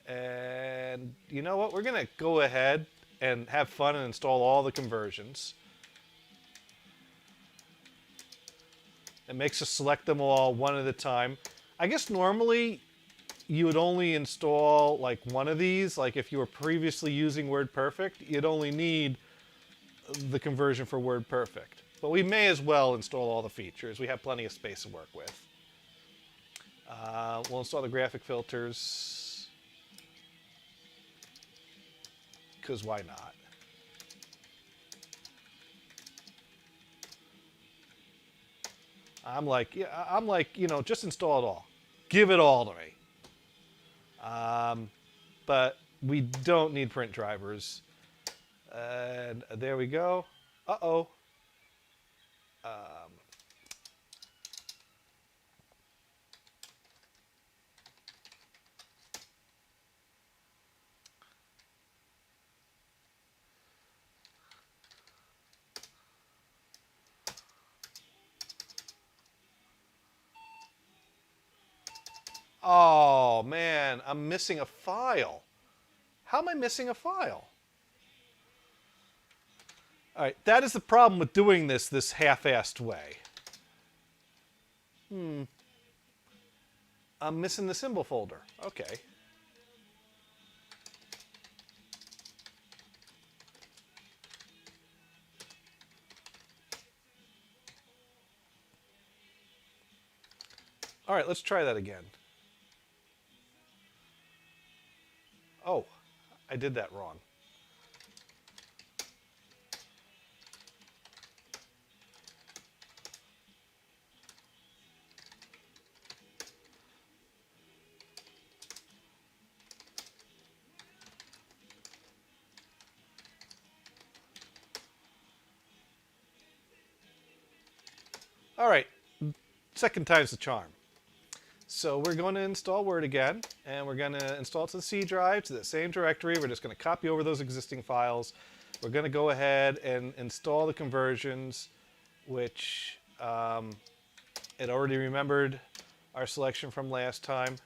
[SPEAKER 1] And you know what? We're going to go ahead and have fun and install all the conversions. It makes us select them all one at a time. I guess normally you would only install like one of these. Like if you were previously using WordPerfect, you'd only need the conversion for WordPerfect. But we may as well install all the features. We have plenty of space to work with. We'll install the graphic filters, because why not? I'm like, you know, just install it all. Give it all to me. But we don't need print drivers. And there we go. Uh-oh. Oh, man, I'm missing a file. How am I missing a file? All right, that is the problem with doing this half-assed way. I'm missing the symbol folder. Okay. All right, let's try that again. Oh, I did that wrong. All right, second time's the charm. So we're going to install Word again, and we're going to install it to the C drive, to the same directory. We're just going to copy over those existing files. We're going to go ahead and install the conversions, which it already remembered our selection from last time.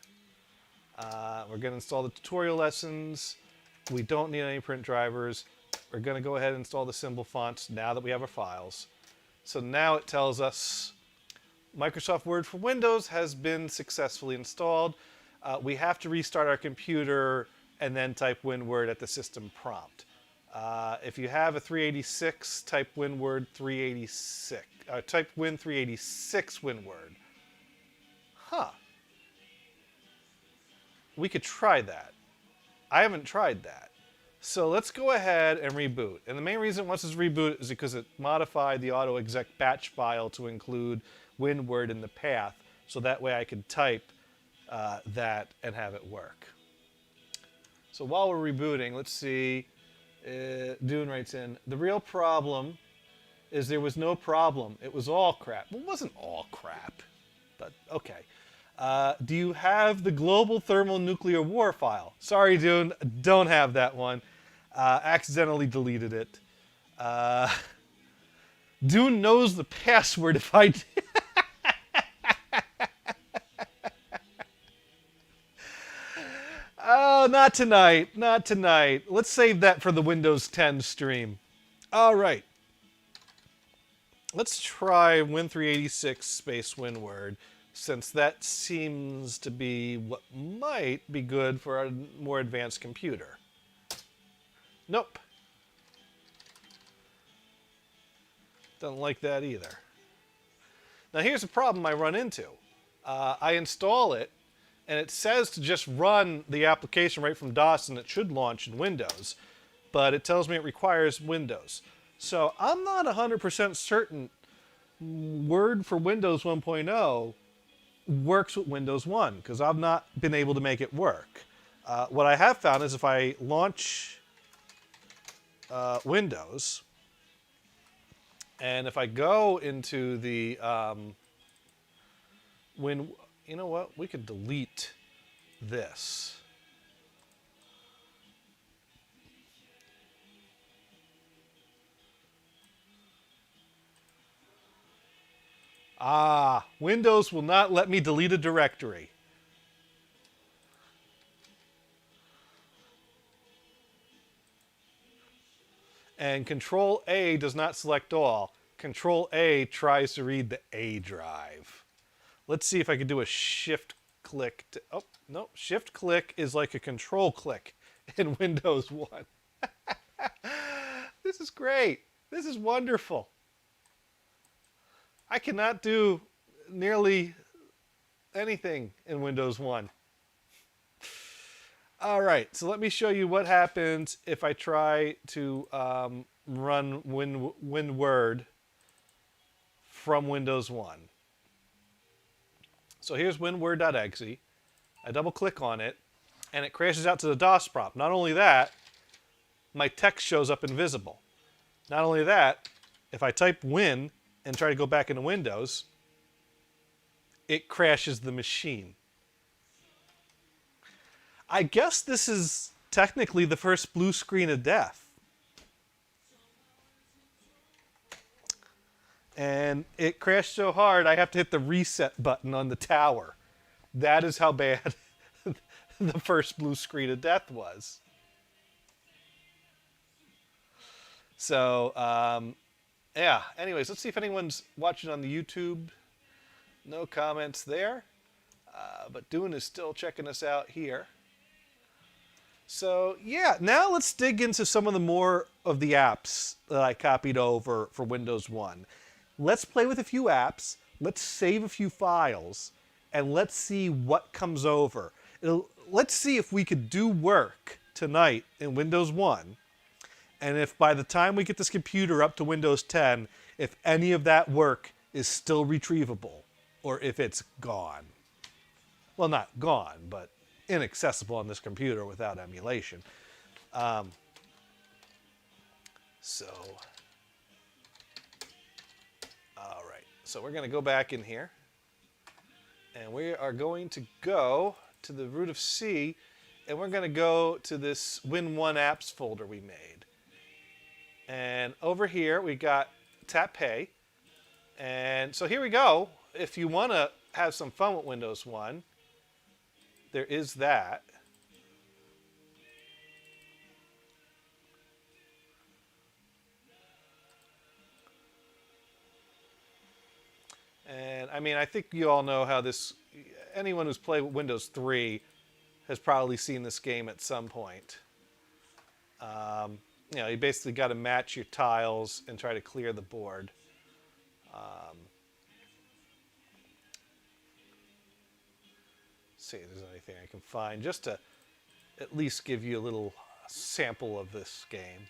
[SPEAKER 1] We're going to install the tutorial lessons. We don't need any print drivers. We're going to go ahead and install the symbol fonts now that we have our files. So now it tells us Microsoft Word for Windows has been successfully installed. We have to restart our computer and then type WinWord at the system prompt. If you have a 386, type WinWord 386. Type Win 386 WinWord. Huh. We could try that. I haven't tried that. So let's go ahead and reboot. And the main reason it wants us to reboot is because it modified the autoexec batch file to include WinWord in the path. So that way I could type that and have it work. So while we're rebooting, let's see. Dune writes in, the real problem is there was no problem. It was all crap. Well, it wasn't all crap, but okay. Do you have the global thermonuclear war file? Sorry, Dune, don't have that one. Accidentally deleted it. Dune knows the password if I did. Oh, not tonight. Not tonight. Let's save that for the Windows 10 stream. All right. Let's try Win386 space WinWord, since that seems to be what might be good for a more advanced computer. Nope. Don't like that either. Now here's a problem I run into. I install it, and it says to just run the application right from DOS, and it should launch in Windows, but it tells me it requires Windows. So I'm not 100% certain Word for Windows 1.0 works with Windows 1 because I've not been able to make it work. What I have found is if I launch Windows, and if I go into the you know what? We could delete this. Windows will not let me delete a directory. And Control A does not select all. Control A tries to read the A drive. Let's see if I can do a shift click. Oh, no. Shift click is like a control click in Windows 1. This is great. This is wonderful. I cannot do nearly anything in Windows 1. All right, so let me show you what happens if I try to run WinWord from Windows 1. So here's winword.exe. I double click on it, and it crashes out to the DOS prompt. Not only that, my text shows up invisible. Not only that, if I type win and try to go back into Windows, it crashes the machine. I guess this is technically the first blue screen of death. And it crashed so hard, I have to hit the reset button on the tower. That is how bad the first blue screen of death was. So, yeah. Anyways, let's see if anyone's watching on the YouTube. No comments there. But Dune is still checking us out here. So, yeah, now let's dig into some of the more of the apps that I copied over for Windows 1. Let's play with a few apps, let's save a few files, and let's see what comes over. Let's see if we could do work tonight in Windows 1, and if by the time we get this computer up to Windows 10, if any of that work is still retrievable, or if it's gone. Well, not gone, but inaccessible on this computer without emulation. All right, so we're going to go back in here, and we are going to go to the root of C, and we're going to go to this Win1 apps folder we made. And over here, we got Tap Pay. And so here we go. If you want to have some fun with Windows 1, there is that. And I mean, I think you all know how this, anyone who's played Windows 3 has probably seen this game at some point. You know, you basically got to match your tiles and try to clear the board. See if there's anything I can find just to at least give you a little sample of this game.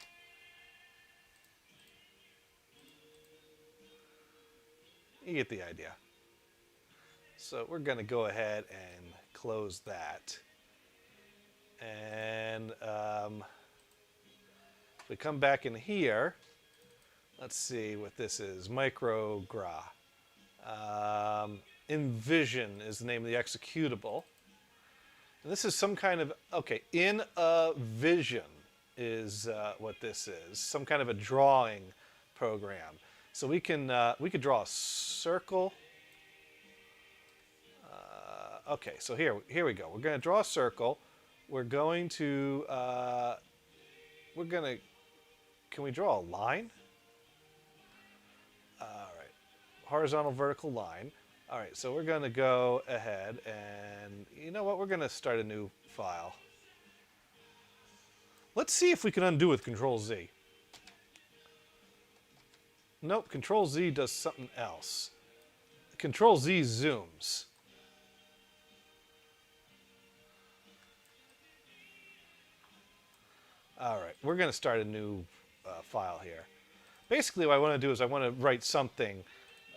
[SPEAKER 1] You get the idea. So we're going to go ahead and close that. And if we come back in here, let's see what this is. Microgra. Envision is the name of the executable. And this is some kind of, okay, in a vision is what this is. Some kind of a drawing program. So we could draw a circle. Okay, so here we go. We're going to draw a circle. We're going to, can we draw a line? All right, horizontal, vertical line. All right, so we're going to go ahead and, you know what, we're going to start a new file. Let's see if we can undo with Control-Z. Nope, Control-Z does something else. Control-Z zooms. All right, we're going to start a new file here. Basically, what I want to do is I want to write something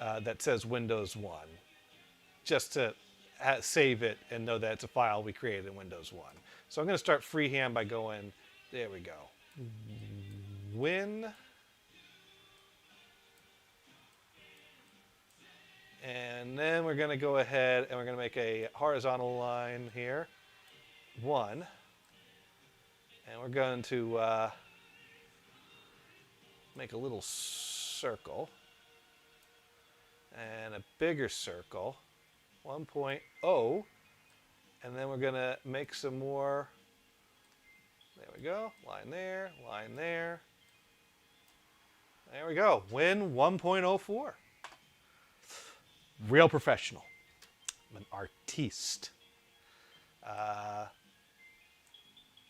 [SPEAKER 1] that says Windows 1, just to save it and know that it's a file we created in Windows 1. So I'm going to start freehand by going, there we go, Win, and then we're going to go ahead and we're going to make a horizontal line here, 1, and we're going to make a little circle and a bigger circle, 1.0, and then we're going to make some more. There we go. Line there, line there. There we go. Win 1.04. Real professional. I'm an artiste.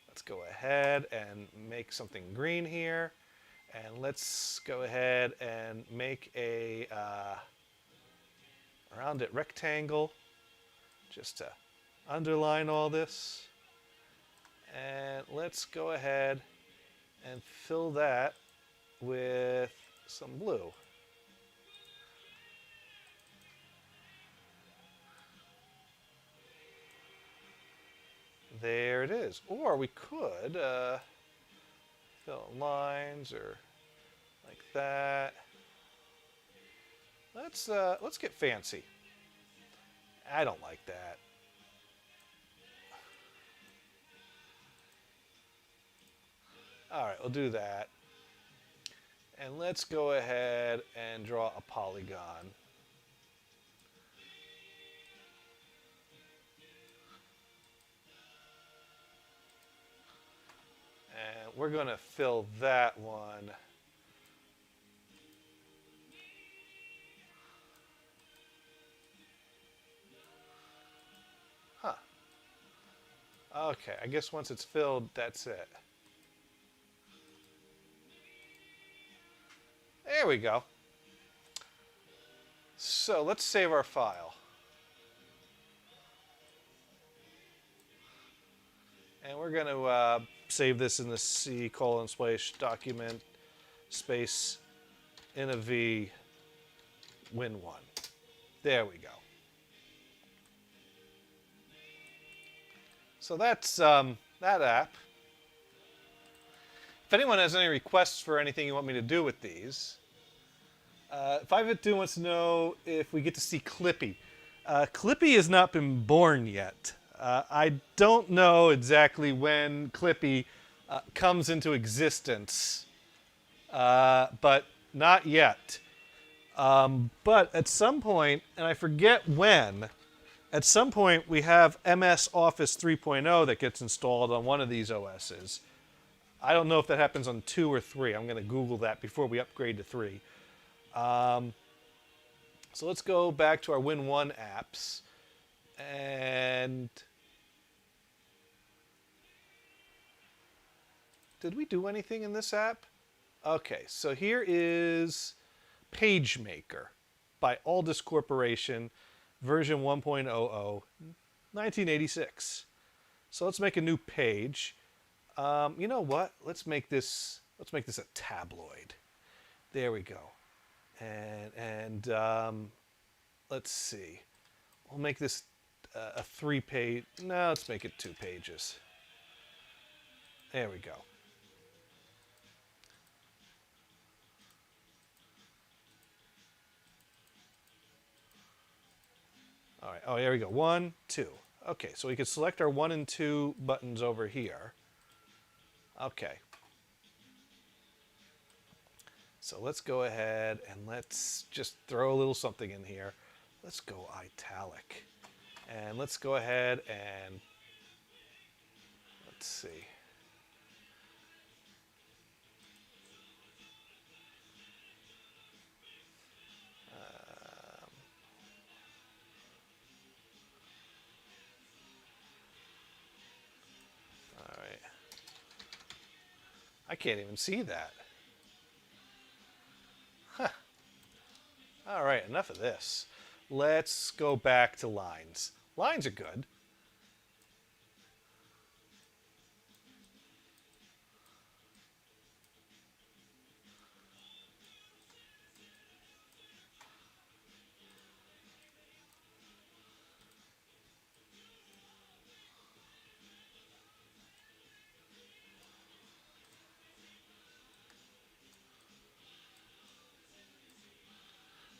[SPEAKER 1] Let's go ahead and make something green here. And let's go ahead and make a rounded rectangle just to underline all this. And let's go ahead and fill that with some blue. There it is. Or we could fill in lines or like that. Let's get fancy. I don't like that. All right, we'll do that. And let's go ahead and draw a polygon. And we're going to fill that one. Huh. Okay, I guess once it's filled, that's it. There we go. So let's save our file. And we're going to save this in the C:/ document space INAV Win1. There we go. So that's that app. If anyone has any requests for anything you want me to do with these, 5bit2 wants to know if we get to see Clippy. Clippy has not been born yet. I don't know exactly when Clippy comes into existence, but not yet. But at some point, and I forget when, at some point we have MS Office 3.0 that gets installed on one of these OSs. I don't know if that happens on 2 or 3. I'm going to Google that before we upgrade to 3. So let's go back to our Win1 apps. And did we do anything in this app? Okay, so here is PageMaker by Aldus Corporation, version 1.00, 1986. So let's make a new page. You know what? Let's make this a tabloid. There we go. And let's see. We'll make this a 3-page. No, let's make it 2 pages. There we go. All right. Oh, there we go. 1, 2. Okay, so we could select our 1 and 2 buttons over here. Okay. So let's go ahead and let's just throw a little something in here. Let's go italic. And let's go ahead and let's see. All right. I can't even see that. Huh. All right, enough of this. Let's go back to lines. Lines are good.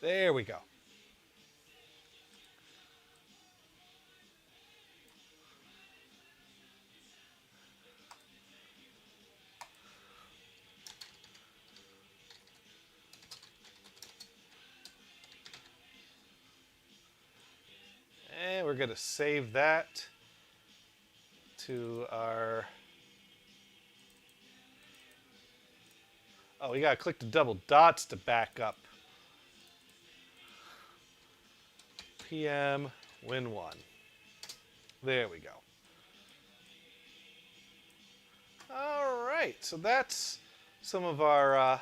[SPEAKER 1] There we go. And we're going to save that to our... Oh, we got to click the double dots to back up. PM win 1. There we go. All right, so that's some of our...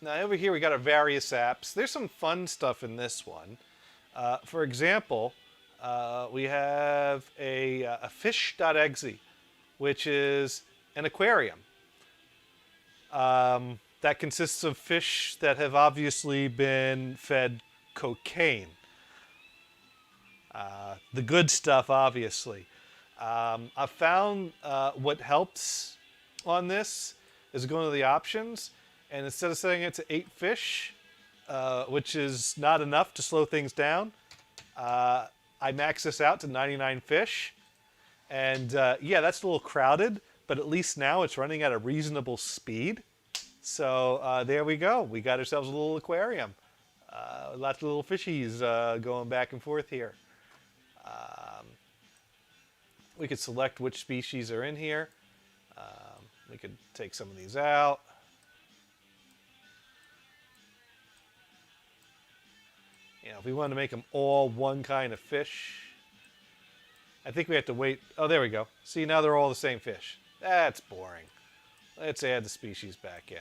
[SPEAKER 1] now over here we got our various apps. There's some fun stuff in this one. For example, we have a fish.exe, which is an aquarium. That consists of fish that have obviously been fed cocaine. The good stuff, obviously. I found what helps on this is going to the options, and instead of setting it to 8 fish, which is not enough to slow things down, I max this out to 99 fish. And yeah, that's a little crowded, but at least now it's running at a reasonable speed. So there we go. We got ourselves a little aquarium. Lots of little fishies going back and forth here. We could select which species are in here. We could take some of these out. You know, if we wanted to make them all one kind of fish, I think we have to wait. Oh, there we go. See, now they're all the same fish. That's boring. Let's add the species back in.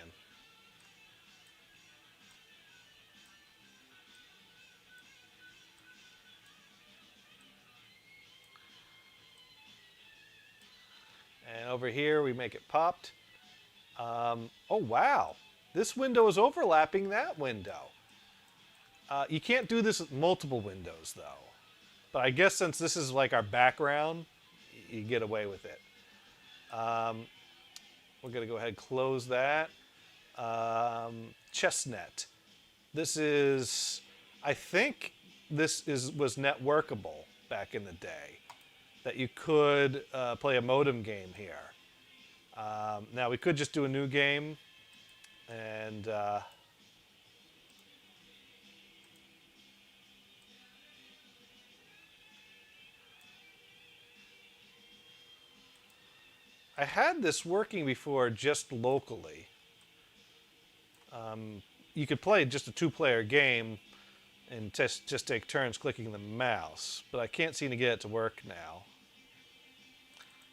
[SPEAKER 1] And over here, we make it popped. Oh, wow. This window is overlapping that window. You can't do this with multiple windows, though. But I guess since this is like our background, you get away with it. We're going to go ahead and close that. Chestnut. This is, I think this was networkable back in the day. That you could play a modem game here. Now we could just do a new game and I had this working before just locally. You could play just a 2-player game and just take turns clicking the mouse, but I can't seem to get it to work now.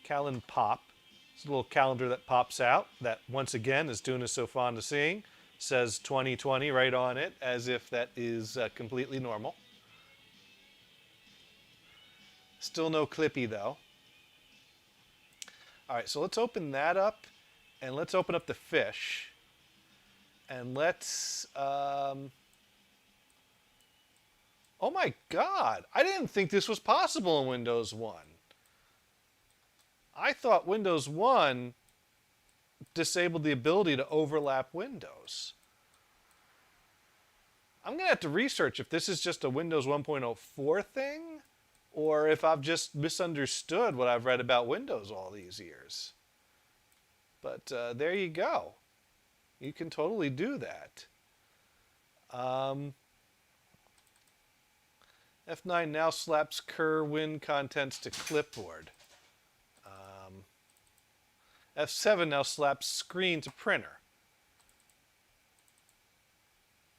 [SPEAKER 1] Calendar Pop. It's a little calendar that pops out that, once again, as Dune is so fond of seeing, says 2020 right on it, as if that is completely normal. Still no Clippy, though. All right, so let's open that up, and let's open up the fish. And let's... oh my God! I didn't think this was possible in Windows 1. I thought Windows 1 disabled the ability to overlap windows. I'm going to have to research if this is just a Windows 1.04 thing, or if I've just misunderstood what I've read about Windows all these years. But there you go. You can totally do that. F9 now slaps Kerwin contents to clipboard. F7 now slaps screen to printer.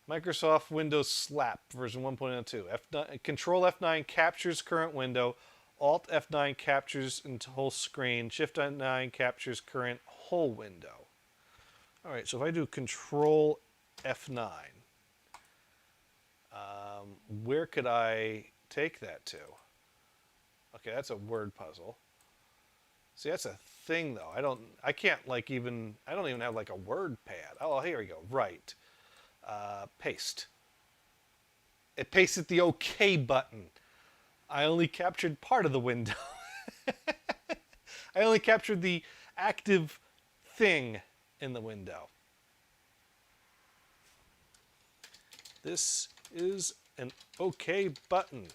[SPEAKER 1] Microsoft Windows Slap version 1.02. F9, Control F9 captures current window. Alt F9 captures into whole screen. Shift F9 captures current whole window. All right, so if I do Control F9, where could I take that to? Okay, that's a word puzzle. See, that's a thing though. I don't even have like a word pad. Oh, here we go. Right. Paste. It pasted the OK button. I only captured part of the window. I only captured the active thing in the window. This is an OK button.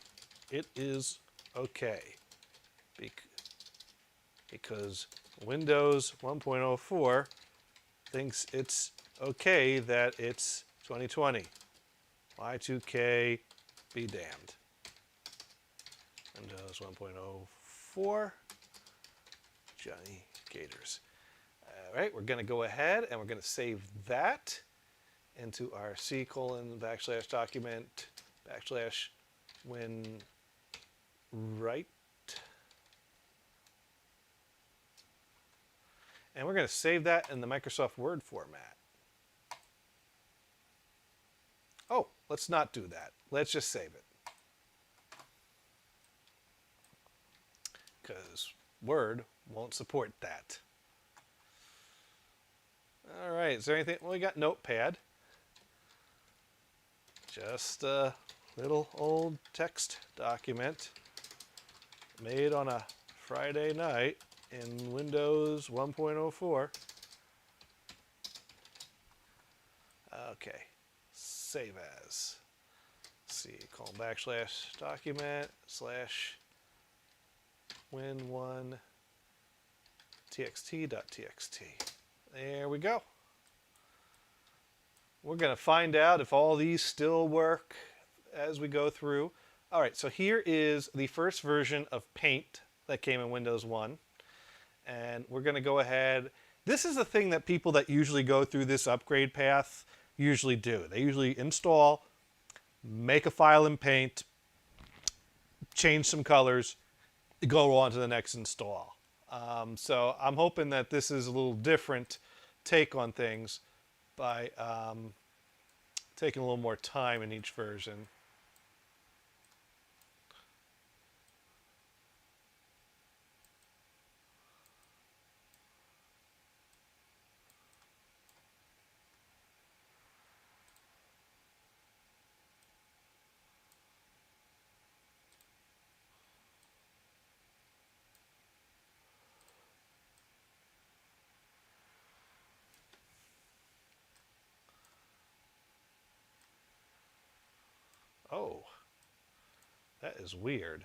[SPEAKER 1] It is OK. Because Windows 1.04 thinks it's OK that it's 2020. Y2K be damned. Windows 1.04, Johnny Gators. All right, we're going to go ahead and we're going to save that into our C:\document /when write. And we're going to save that in the Microsoft Word format. Oh, let's not do that. Let's just save it. Because Word won't support that. All right, is there anything? Well, we got Notepad. Just a little old text document made on a Friday night in Windows 1.04. Okay, save as. Let's see, :document /win1 txt.txt. There we go. We're going to find out if all these still work as we go through. All right, so here is the first version of Paint that came in Windows 1. And we're going to go ahead. This is the thing that people that usually go through this upgrade path usually do. They usually install, make a file in Paint, change some colors, go on to the next install. So I'm hoping that this is a little different take on things by taking a little more time in each version. Oh, that is weird.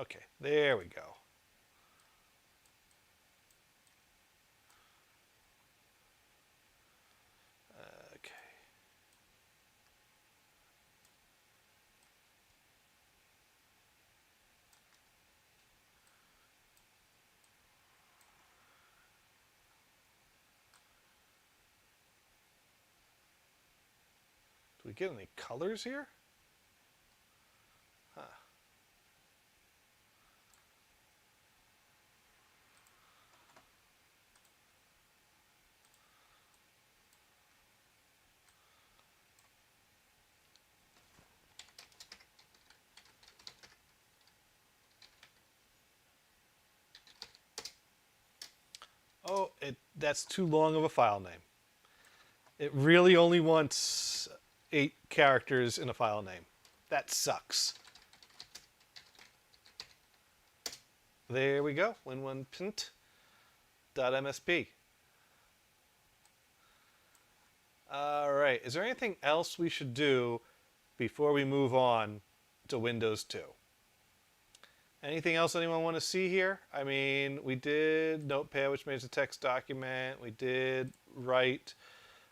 [SPEAKER 1] Okay, there we go. Okay. Do we get any colors here? Huh. Oh, that's too long of a file name. It really only wants 8 characters in a file name. That sucks. There we go. win1pint.msp. All right. Is there anything else we should do before we move on to Windows 2? Anything else anyone want to see here? I mean, we did Notepad, which makes a text document. We did Write.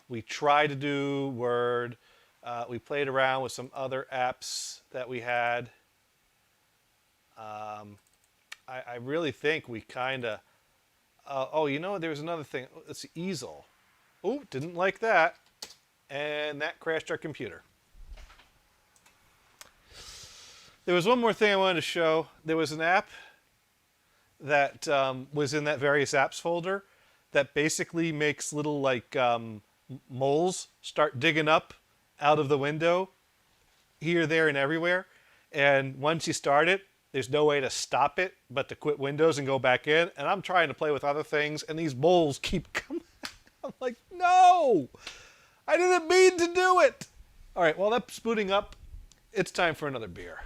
[SPEAKER 1] We tried to do Word. We played around with some other apps that we had. I really think we kind of... oh, you know, there was another thing. It's the easel. Oh, didn't like that. And that crashed our computer. There was one more thing I wanted to show. There was an app that was in that various apps folder that basically makes little like moles start digging up out of the window here, there, and everywhere. And once you start it, there's no way to stop it but to quit Windows and go back in. And I'm trying to play with other things, and these moles keep coming. I'm like, no! I didn't mean to do it! All right, while that's booting up, it's time for another beer.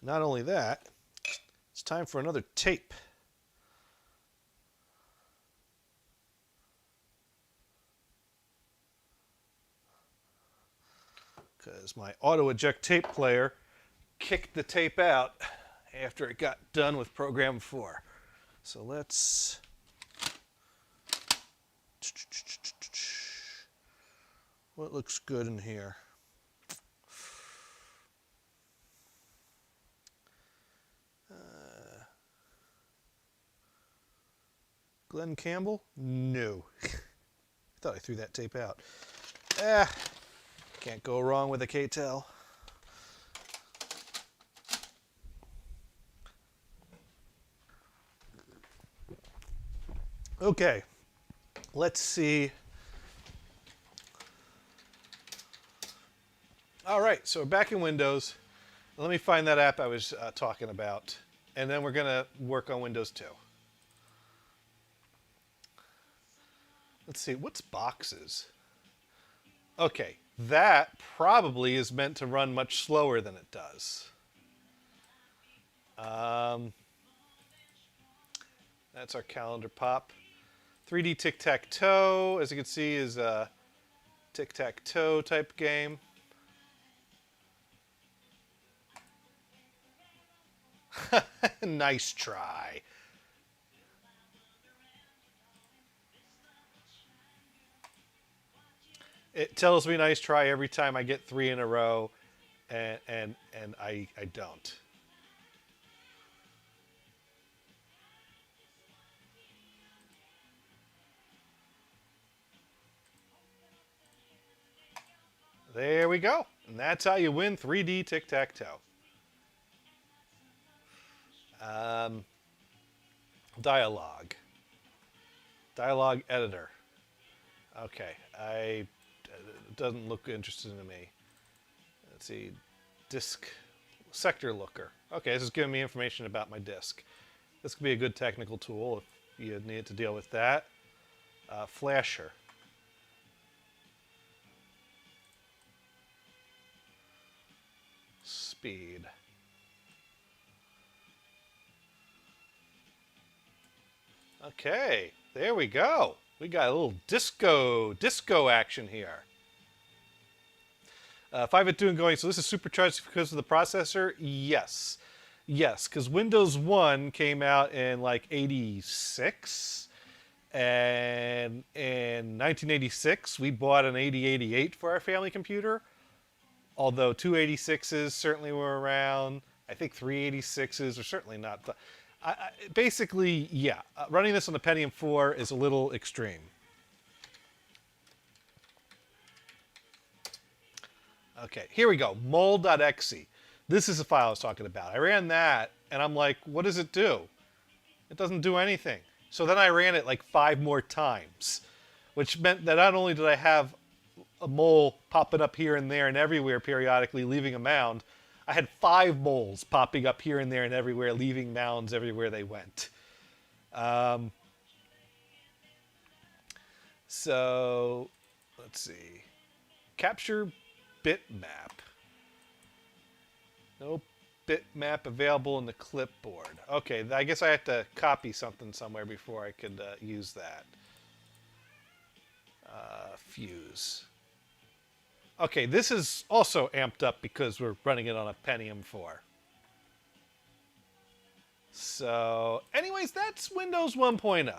[SPEAKER 1] Not only that, it's time for another tape. Because my auto eject tape player kicked the tape out after it got done with program 4. So let's what looks good in here? Glenn Campbell? No. I thought I threw that tape out. Can't go wrong with a K-Tel. Okay, let's see. All right, so we're back in Windows. Let me find that app I was talking about, and then we're going to work on Windows 2. Let's see, what's boxes? Okay, that probably is meant to run much slower than it does. That's our calendar pop. 3D tic-tac-toe, as you can see, is a tic-tac-toe type game. Nice try. It tells me nice try every time I get 3 in a row, and I don't. There we go. And that's how you win 3D tic-tac-toe. Dialogue. Dialogue editor. Okay, it doesn't look interesting to me. Let's see, disk sector looker. Okay, this is giving me information about my disk. This could be a good technical tool if you need to deal with that. Flasher. Speed. Okay, there we go. We got a little disco action here. 5-bit doing going, so this is supercharged because of the processor? Yes. Yes, because Windows 1 came out in like 86. And in 1986, we bought an 8088 for our family computer. Although 286s certainly were around. I think 386s are certainly not. Basically, yeah, running this on the Pentium 4 is a little extreme. Okay, here we go, mol.exe. This is the file I was talking about. I ran that, and I'm like, what does it do? It doesn't do anything. So then I ran it like 5 more times, which meant that not only did I have a mole popping up here and there and everywhere periodically, leaving a mound, I had 5 moles popping up here and there and everywhere, leaving mounds everywhere they went. So, let's see. Capture bitmap. No bitmap available in the clipboard. Okay, I guess I have to copy something somewhere before I could use that. Fuse. Okay, this is also amped up because we're running it on a Pentium 4. So, anyways, that's Windows 1.0.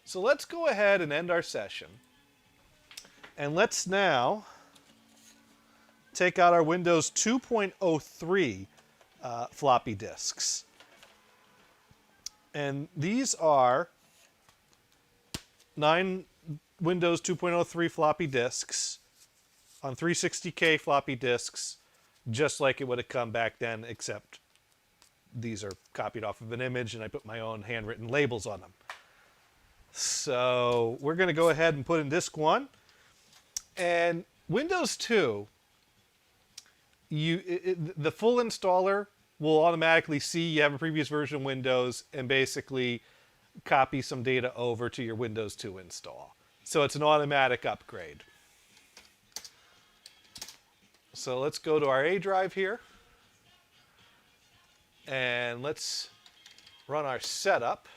[SPEAKER 1] So let's go ahead and end our session. And let's now take out our Windows 2.03 floppy disks. And these are 9 Windows 2.03 floppy disks on 360K floppy disks, just like it would have come back then, except these are copied off of an image and I put my own handwritten labels on them. So we're going to go ahead and put in disk 1. And Windows 2, the full installer will automatically see you have a previous version of Windows and basically copy some data over to your Windows 2 install. So it's an automatic upgrade. So let's go to our A drive here. And let's run our setup.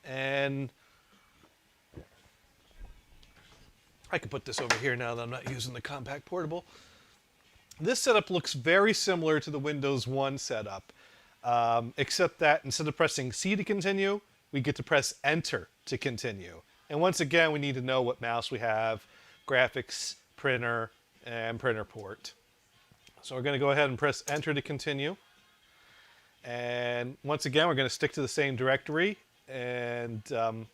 [SPEAKER 1] And I can put this over here now that I'm not using the Compaq Portable. This setup looks very similar to the Windows 1 setup, except that instead of pressing C to continue, we get to press Enter to continue. And once again, we need to know what mouse we have, graphics, printer, and printer port. So we're going to go ahead and press Enter to continue. And once again, we're going to stick to the same directory. And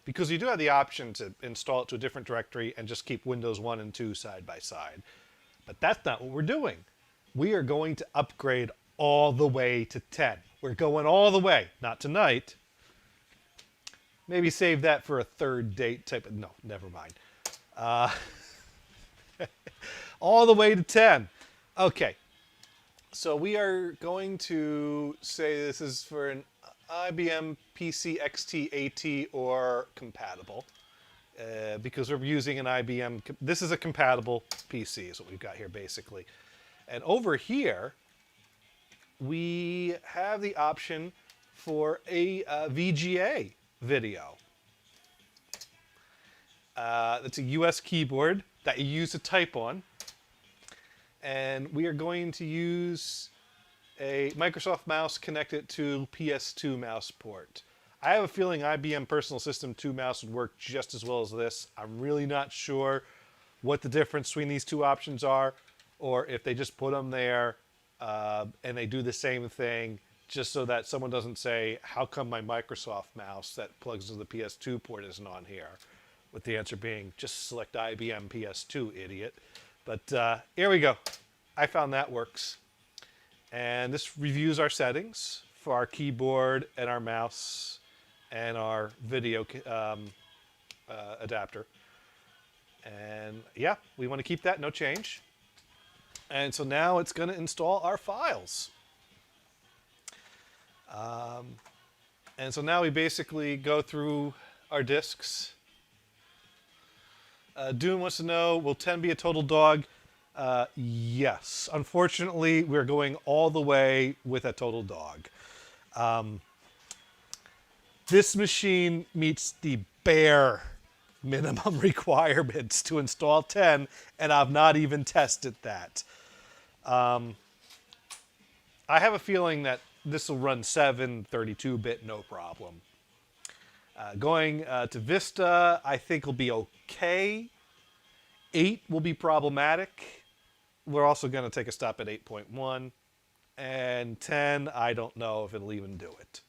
[SPEAKER 1] because you do have the option to install it to a different directory and just keep Windows 1 and 2 side by side. But that's not what we're doing. We are going to upgrade all the way to 10. We're going all the way. Not tonight. Maybe save that for a third date type of... No, never mind. All the way to 10. Okay. So we are going to say this is for an IBM PC XT AT or compatible. Because we're using an IBM... This is a compatible PC is what we've got here, basically. And over here, we have the option for a VGA video. That's a US keyboard that you use to type on. And we are going to use a Microsoft mouse connected to PS2 mouse port. I have a feeling IBM Personal System 2 mouse would work just as well as this. I'm really not sure what the difference between these two options are, or if they just put them there and they do the same thing just so that someone doesn't say, how come my Microsoft mouse that plugs into the PS2 port isn't on here? With the answer being, just select IBM PS2, idiot. But here we go. I found that works. And this reviews our settings for our keyboard and our mouse and our video adapter. And yeah, we want to keep that, no change. And so now it's going to install our files. And so now we basically go through our disks. Dune wants to know, will 10 be a total dog? Yes. Unfortunately, we're going all the way with a total dog. This machine meets the bare minimum requirements to install 10, and I've not even tested that. I have a feeling that this will run 7 32-bit, no problem. Going to Vista, I think will be okay. 8 will be problematic. We're also going to take a stop at 8.1. And 10, I don't know if it'll even do it.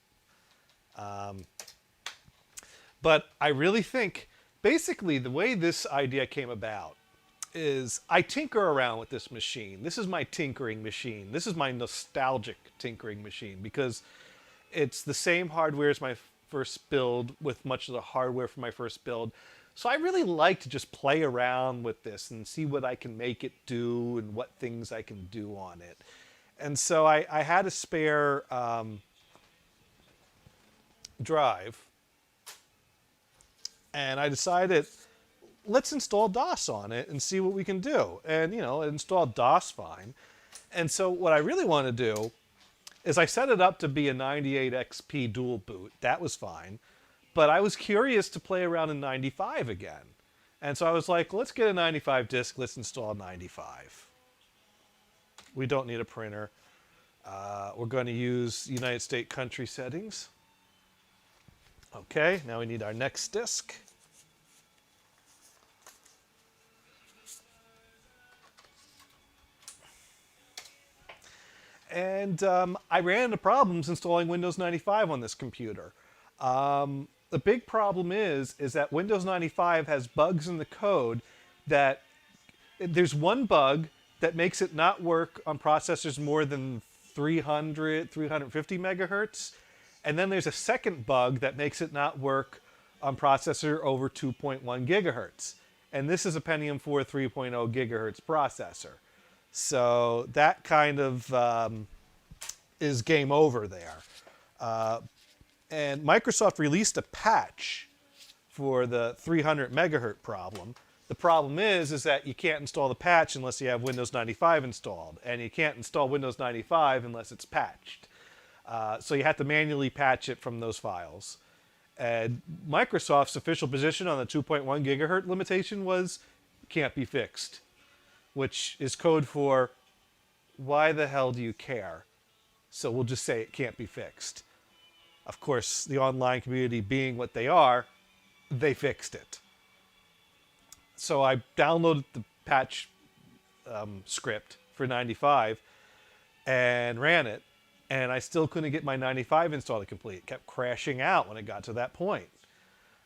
[SPEAKER 1] But I really think, basically, the way this idea came about is I tinker around with this machine. This is my tinkering machine. This is my nostalgic tinkering machine because it's the same hardware as my first build with much of the hardware from my first build. So I really like to just play around with this and see what I can make it do and what things I can do on it. And so I had a spare drive, and I decided, let's install DOS on it and see what we can do. And, you know, it installed DOS fine. And so what I really want to do is I set it up to be a 98 XP dual boot. That was fine. But I was curious to play around in 95 again. And so I was like, let's get a 95 disk. Let's install 95. We don't need a printer. We're going to use United States country settings. Okay, now we need our next disk. And I ran into problems installing Windows 95 on this computer. The big problem is that Windows 95 has bugs in the code that there's one bug that makes it not work on processors more than 300, 350 megahertz. And then there's a second bug that makes it not work on processor over 2.1 gigahertz. And this is a Pentium 4 3.0 gigahertz processor. So that kind of is game over there. And Microsoft released a patch for the 300 megahertz problem The problem is that you can't install the patch unless you have Windows 95 installed, and you can't install Windows 95 unless it's patched. So you have to manually patch it from those files. And Microsoft's official position on the 2.1 gigahertz limitation was can't be fixed, which is code for why the hell do you care? So we'll just say it can't be fixed. Of course, the online community being what they are, they fixed it. So I downloaded the patch script for 95 and ran it, and I still couldn't get my 95 install to complete. It kept crashing out when it got to that point.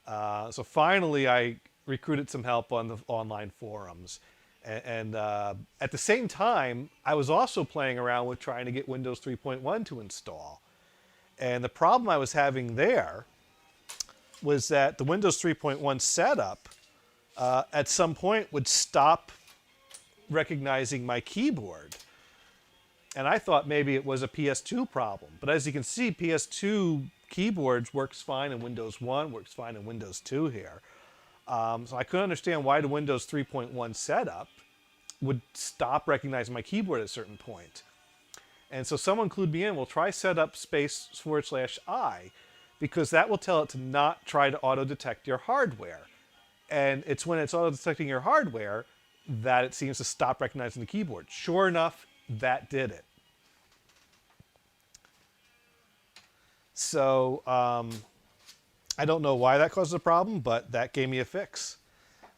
[SPEAKER 1] So finally, I recruited some help on the online forums. And at the same time, I was also playing around with trying to get Windows 3.1 to install. And the problem I was having there was that the Windows 3.1 setup at some point would stop recognizing my keyboard. And I thought maybe it was a PS2 problem. But as you can see, PS2 keyboards works fine in Windows 1, works fine in Windows 2 here. So I couldn't understand why the Windows 3.1 setup would stop recognizing my keyboard at a certain point. And so someone clued me in, well, try setup /I, because that will tell it to not try to auto-detect your hardware. And it's when it's auto-detecting your hardware that it seems to stop recognizing the keyboard. Sure enough, that did it. So I don't know why that caused a problem, but that gave me a fix.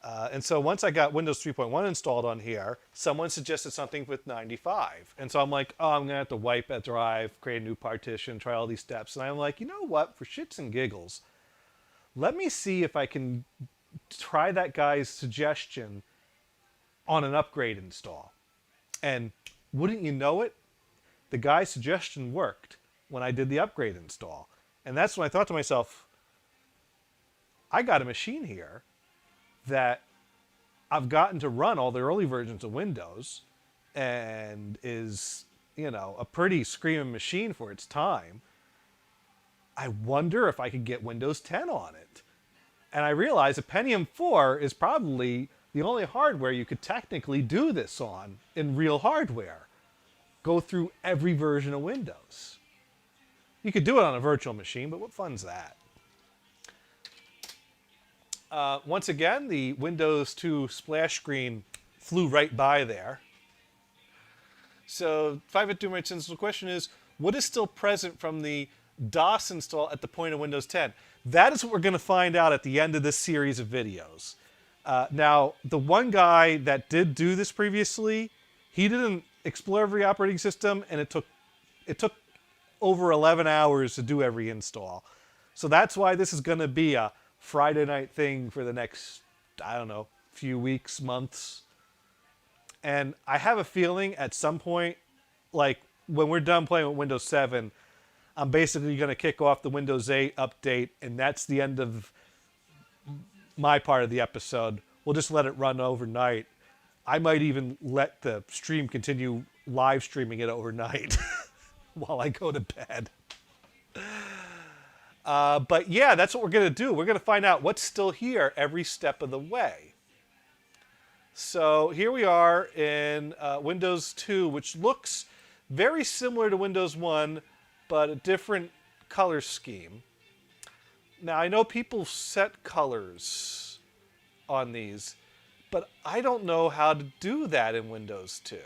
[SPEAKER 1] And so once I got Windows 3.1 installed on here, someone suggested something with 95. And so I'm like, oh, I'm going to have to wipe that drive, create a new partition, try all these steps. And I'm like, you know what? For shits and giggles, let me see if I can try that guy's suggestion on an upgrade install. And wouldn't you know it? The guy's suggestion worked when I did the upgrade install. And that's when I thought to myself, I got a machine here that I've gotten to run all the early versions of Windows and is, you know, a pretty screaming machine for its time. I wonder if I could get Windows 10 on it. And I realized a Pentium 4 is probably the only hardware you could technically do this on in real hardware. Go through every version of Windows. You could do it on a virtual machine, but what fun's that? Once again, the Windows 2 splash screen flew right by there. So 5-bit Doom Right Sense, the question is, what is still present from the DOS install at the point of Windows 10? That is what we're going to find out at the end of this series of videos. Now, the one guy that did do this previously, he didn't explore every operating system, and it took over 11 hours to do every install. So that's why this is going to be a Friday night thing for the next, I don't know, few weeks, months. And I have a feeling at some point, like when we're done playing with Windows 7, I'm basically going to kick off the Windows 8 update, and that's the end of my part of the episode. We'll just let it run overnight. I might even let the stream continue live streaming it overnight while I go to bed. But yeah, that's what we're going to do. We're going to find out what's still here every step of the way. So here we are in Windows 2, which looks very similar to Windows 1, but a different color scheme. Now, I know people set colors on these, but I don't know how to do that in Windows 2.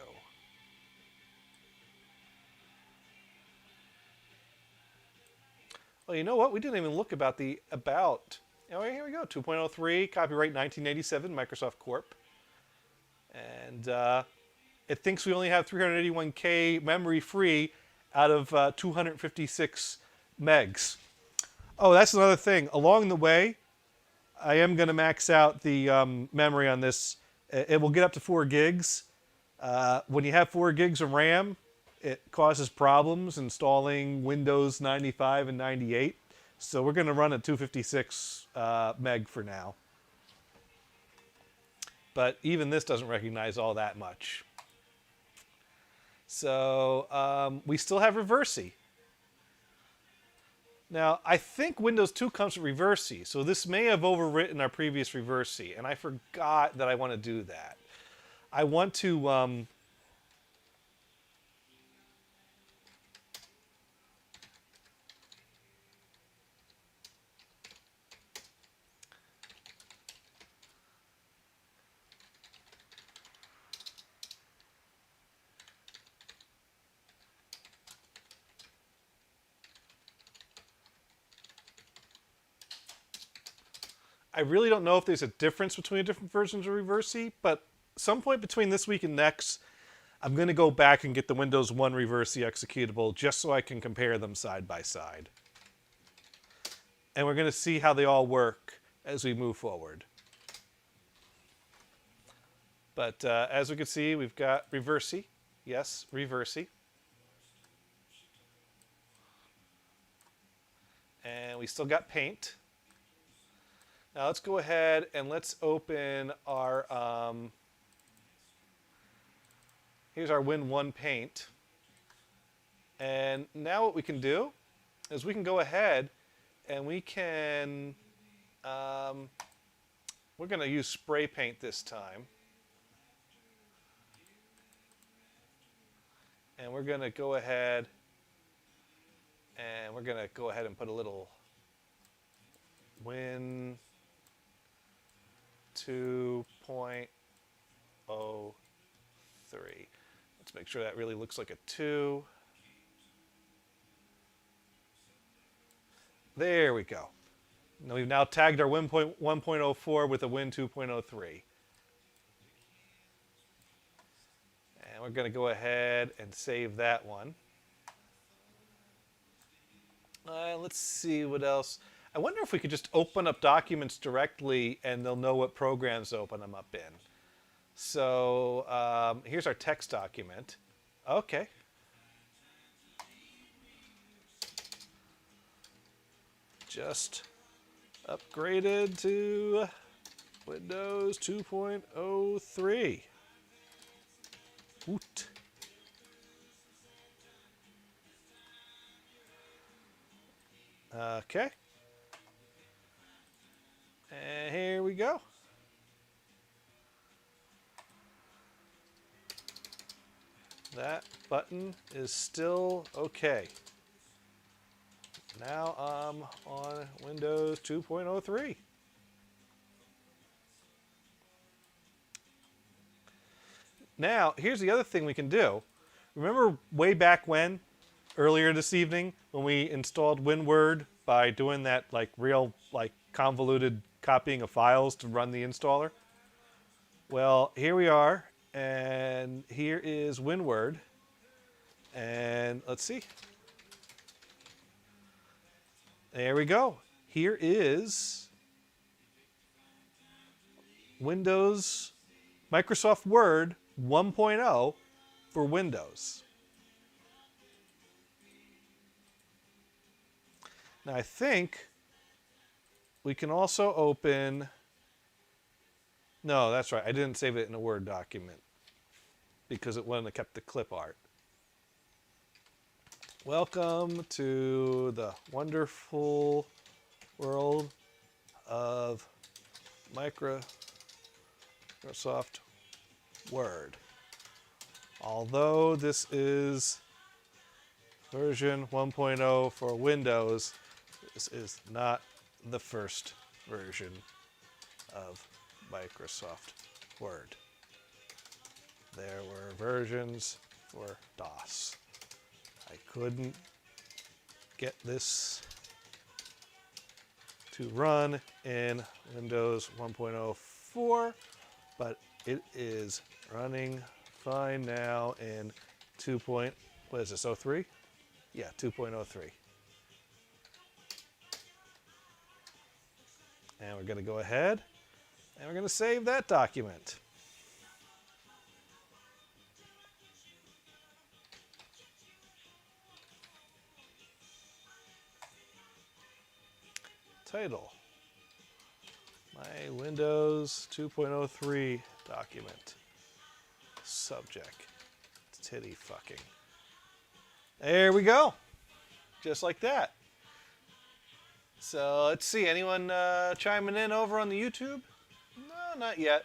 [SPEAKER 1] Well, you know what? We didn't even look about the about. Oh, here we go. 2.03, copyright 1987, Microsoft Corp. And it thinks we only have 381K memory free out of 256 megs. Oh, that's another thing. Along the way, I am going to max out the memory on this. It will get up to 4 gigs. When you have 4 gigs of RAM, it causes problems installing Windows 95 and 98. So we're going to run at 256 meg for now. But even this doesn't recognize all that much. So we still have Reversi. Now, I think Windows 2 comes with Reverse C, so this may have overwritten our previous Reverse C, and I forgot that I want to do that. I want to I really don't know if there's a difference between the different versions of Reverse C, but some point between this week and next, I'm going to go back and get the Windows 1 Reverse C executable just so I can compare them side by side. And we're going to see how they all work as we move forward. But as we can see, we've got Reverse C. Yes, Reverse C. And we still got Paint. Now let's go ahead and let's open our, here's our Win1 Paint. And now what we can do is we can go ahead and we can, we're going to use spray paint this time. And we're going to go ahead and put a little Win 2.03. Let's make sure that really looks like a 2. There we go. Now we've now tagged our Win 1.04 with a Win 2.03. And we're going to go ahead and save that one. Let's see what else. I wonder if we could just open up documents directly and they'll know what programs to open them up in. So here's our text document. Okay. Just upgraded to Windows 2.03. Woot. Okay. And here we go. That button is still okay. Now I'm on Windows 2.03. Now, here's the other thing we can do. Remember way back when, earlier this evening, when we installed WinWord by doing that real convoluted copying of files to run the installer? Well, here we are, and here is WinWord. And let's see. There we go. Here is Microsoft Word 1.0 for Windows. Now I think we can also open, no, that's right, I didn't save it in a Word document because it wouldn't have kept the clip art. Welcome to the wonderful world of Microsoft Word. Although this is version 1.0 for Windows, this is not the first version of Microsoft Word. There were versions for DOS. I couldn't get this to run in Windows 1.04, but it is running fine now in 2. What is this, 03? Yeah, 2.03. And we're going to go ahead and we're going to save that document. Title, my Windows 2.03 document. Subject, titty fucking. There we go. Just like that. So let's see. Anyone chiming in over on the YouTube? No, not yet.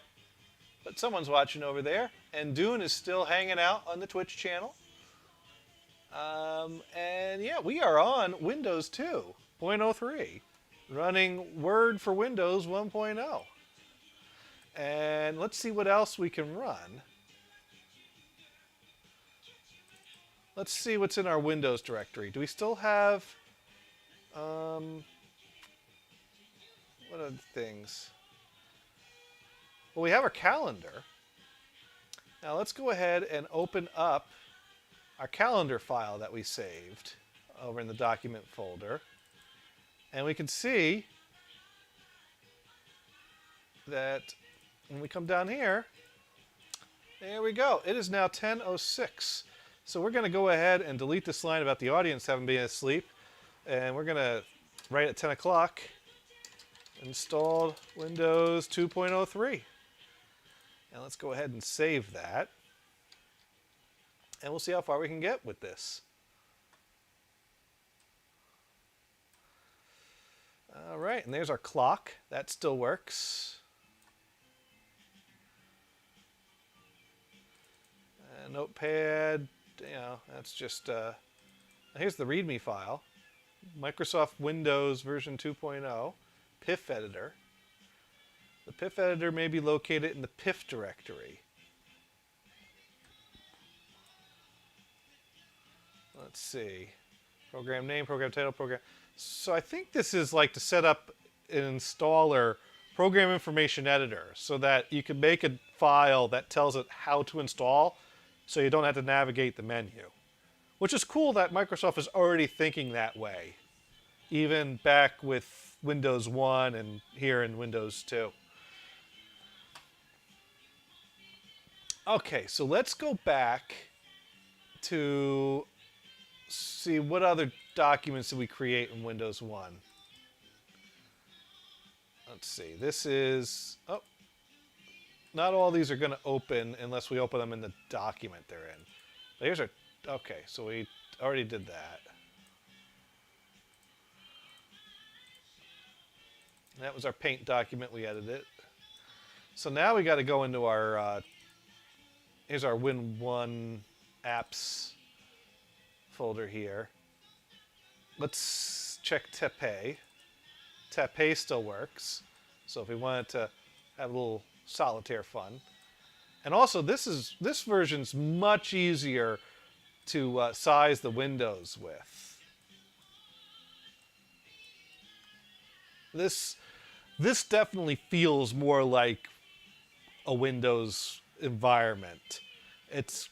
[SPEAKER 1] But someone's watching over there. And Dune is still hanging out on the Twitch channel. And yeah, we are on Windows 2.03, running Word for Windows 1.0. And let's see what else we can run. Let's see what's in our Windows directory. Do we still have... what other things? Well, we have our calendar. Now let's go ahead and open up our calendar file that we saved over in the document folder. And we can see that when we come down here, there we go. It is now 10:06. So we're going to go ahead and delete this line about the audience having been asleep. And we're going to, right at 10 o'clock, install Windows 2.03. And let's go ahead and save that. And we'll see how far we can get with this. All right, and there's our clock. That still works. Notepad, you know, that's just... here's the README file. Microsoft Windows version 2.0. PIF editor. The PIF editor may be located in the PIF directory. Let's see. Program name, program title, program... So I think this is like to set up an installer program information editor so that you can make a file that tells it how to install so you don't have to navigate the menu. Which is cool that Microsoft is already thinking that way. Even back with Windows 1 and here in Windows 2. Okay, so let's go back to see what other documents did we create in Windows 1. Let's see, this is... Oh, not all these are going to open unless we open them in the document they're in. But here's our... Okay, so we already did that. That was our paint document, we edited. So now we got to go into our... here's our Win1 apps folder here. Let's check Tepe. Tepe still works. So if we wanted to have a little solitaire fun. And also this version's much easier to size the windows with. This definitely feels more like a Windows environment. It's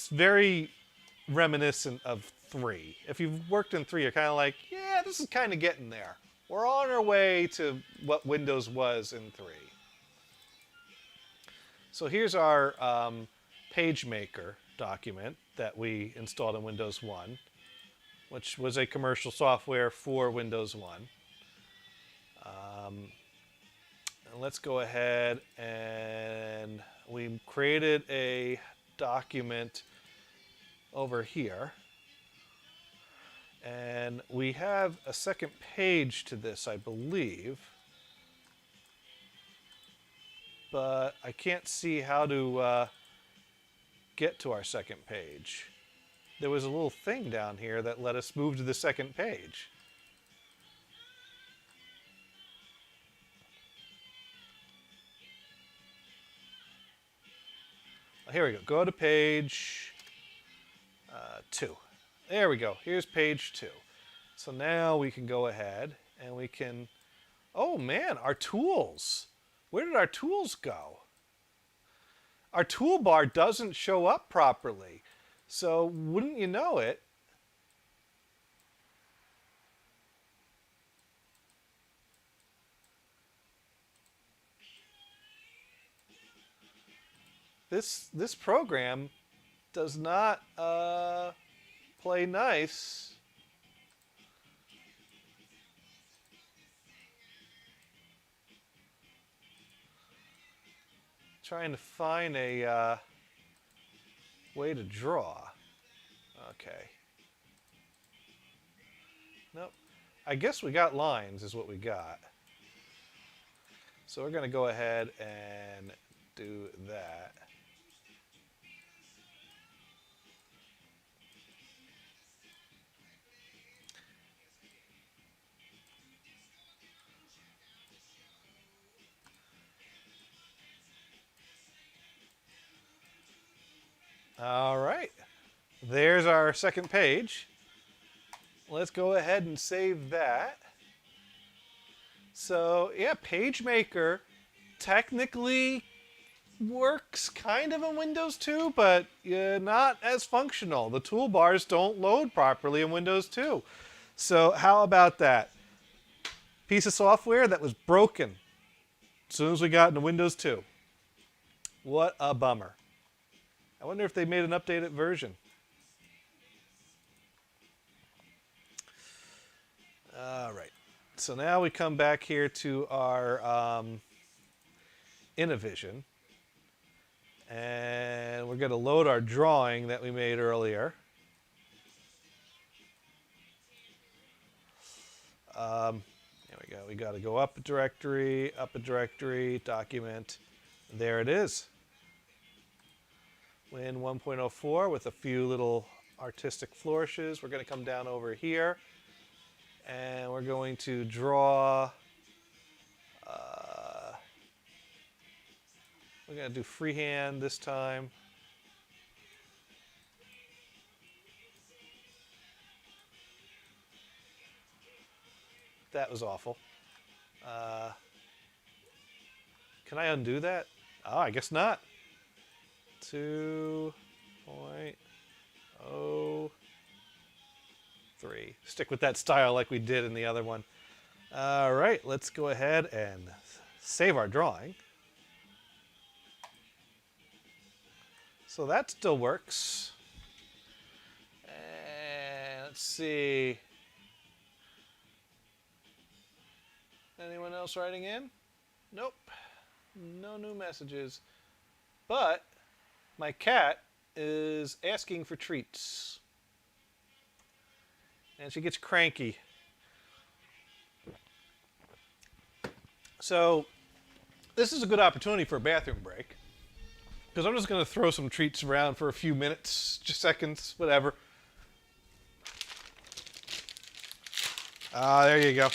[SPEAKER 1] very reminiscent of 3. If you've worked in 3, you're kind of like, yeah, this is kind of getting there. We're on our way to what Windows was in 3. So here's our PageMaker document that we installed in Windows 1, which was a commercial software for Windows 1. And let's go ahead and we created a document over here. And we have a second page to this, I believe. But I can't see how to get to our second page. There was a little thing down here that let us move to the second page. Here we go. Go to page 2. There we go. Here's page 2. So now we can go ahead and we can... Oh man, our tools. Where did our tools go? Our toolbar doesn't show up properly. So wouldn't you know it? This program does not play nice. Trying to find a way to draw. Okay. Nope. I guess we got lines is what we got. So we're going to go ahead and do that. All right. There's our second page. Let's go ahead and save that. So, yeah, PageMaker technically works kind of in Windows 2, but not as functional. The toolbars don't load properly in Windows 2. So how about that? Piece of software that was broken as soon as we got into Windows 2. What a bummer. I wonder if they made an updated version. All right. So now we come back here to our Innovision. And we're going to load our drawing that we made earlier. There we go. We got to go up a directory, document. There it is. Win 1.04 with a few little artistic flourishes. We're going to come down over here. And we're going to draw... we're going to do freehand this time. That was awful. Can I undo that? Oh, I guess not. 2.03. Stick with that style like we did in the other one. All right, let's go ahead and save our drawing. So that still works. And let's see. Anyone else writing in? Nope. No new messages. But my cat is asking for treats. And she gets cranky. So this is a good opportunity for a bathroom break. Because I'm just going to throw some treats around for a few minutes, just seconds, whatever. There you go.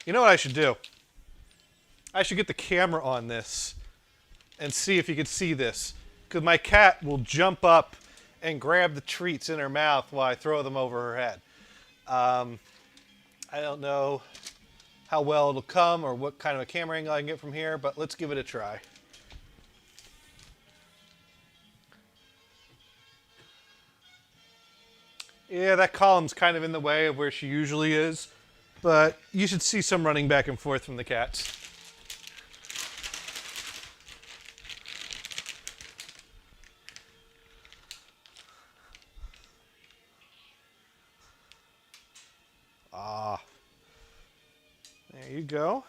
[SPEAKER 1] You know what I should do? I should get the camera on this and see if you can see this. Because my cat will jump up and grab the treats in her mouth while I throw them over her head. I don't know how well it'll come or what kind of a camera angle I can get from here, but let's give it a try. Yeah, that column's kind of in the way of where she usually is, but you should see some running back and forth from the cats. Ah, there you go.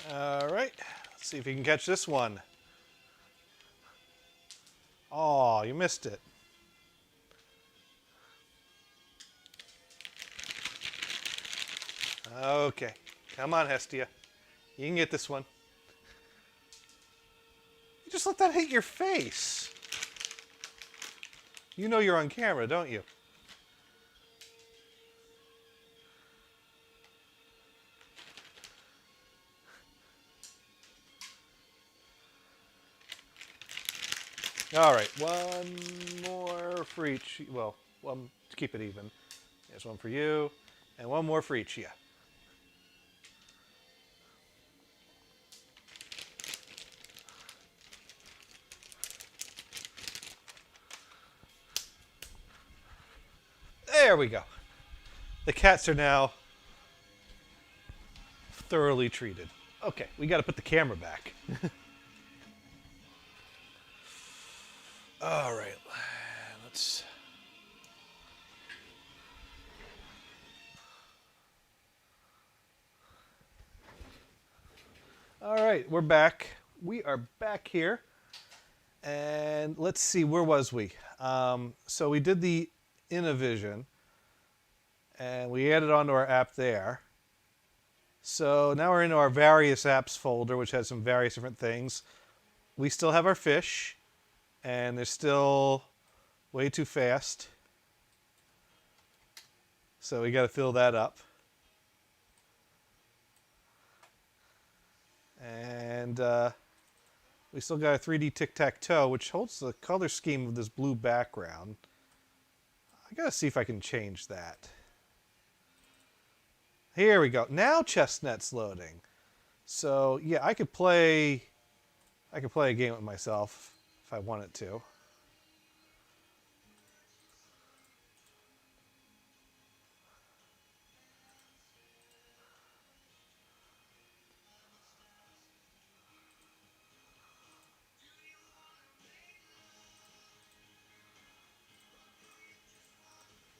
[SPEAKER 1] All right, let's see if you can catch this one. Oh, you missed it. Okay, come on, Hestia. You can get this one. You just let that hit your face. You know you're on camera, don't you? All right, one more for each. Well, one to keep it even. There's one for you, and one more for each. Yeah. There we go. The cats are now thoroughly treated. Okay, we got to put the camera back. All right. right, we're back. We are back here. And let's see, where was we? So we did the Innovision, and we added onto our app there. So now we're in our various apps folder, which has some various different things. We still have our fish, and they're still way too fast. So we got to fill that up. And we still got a 3D tic-tac-toe, which holds the color scheme of this blue background. I got to see if I can change that. Here we go. Now Chestnut's loading. So yeah, I could play a game with myself if I wanted to.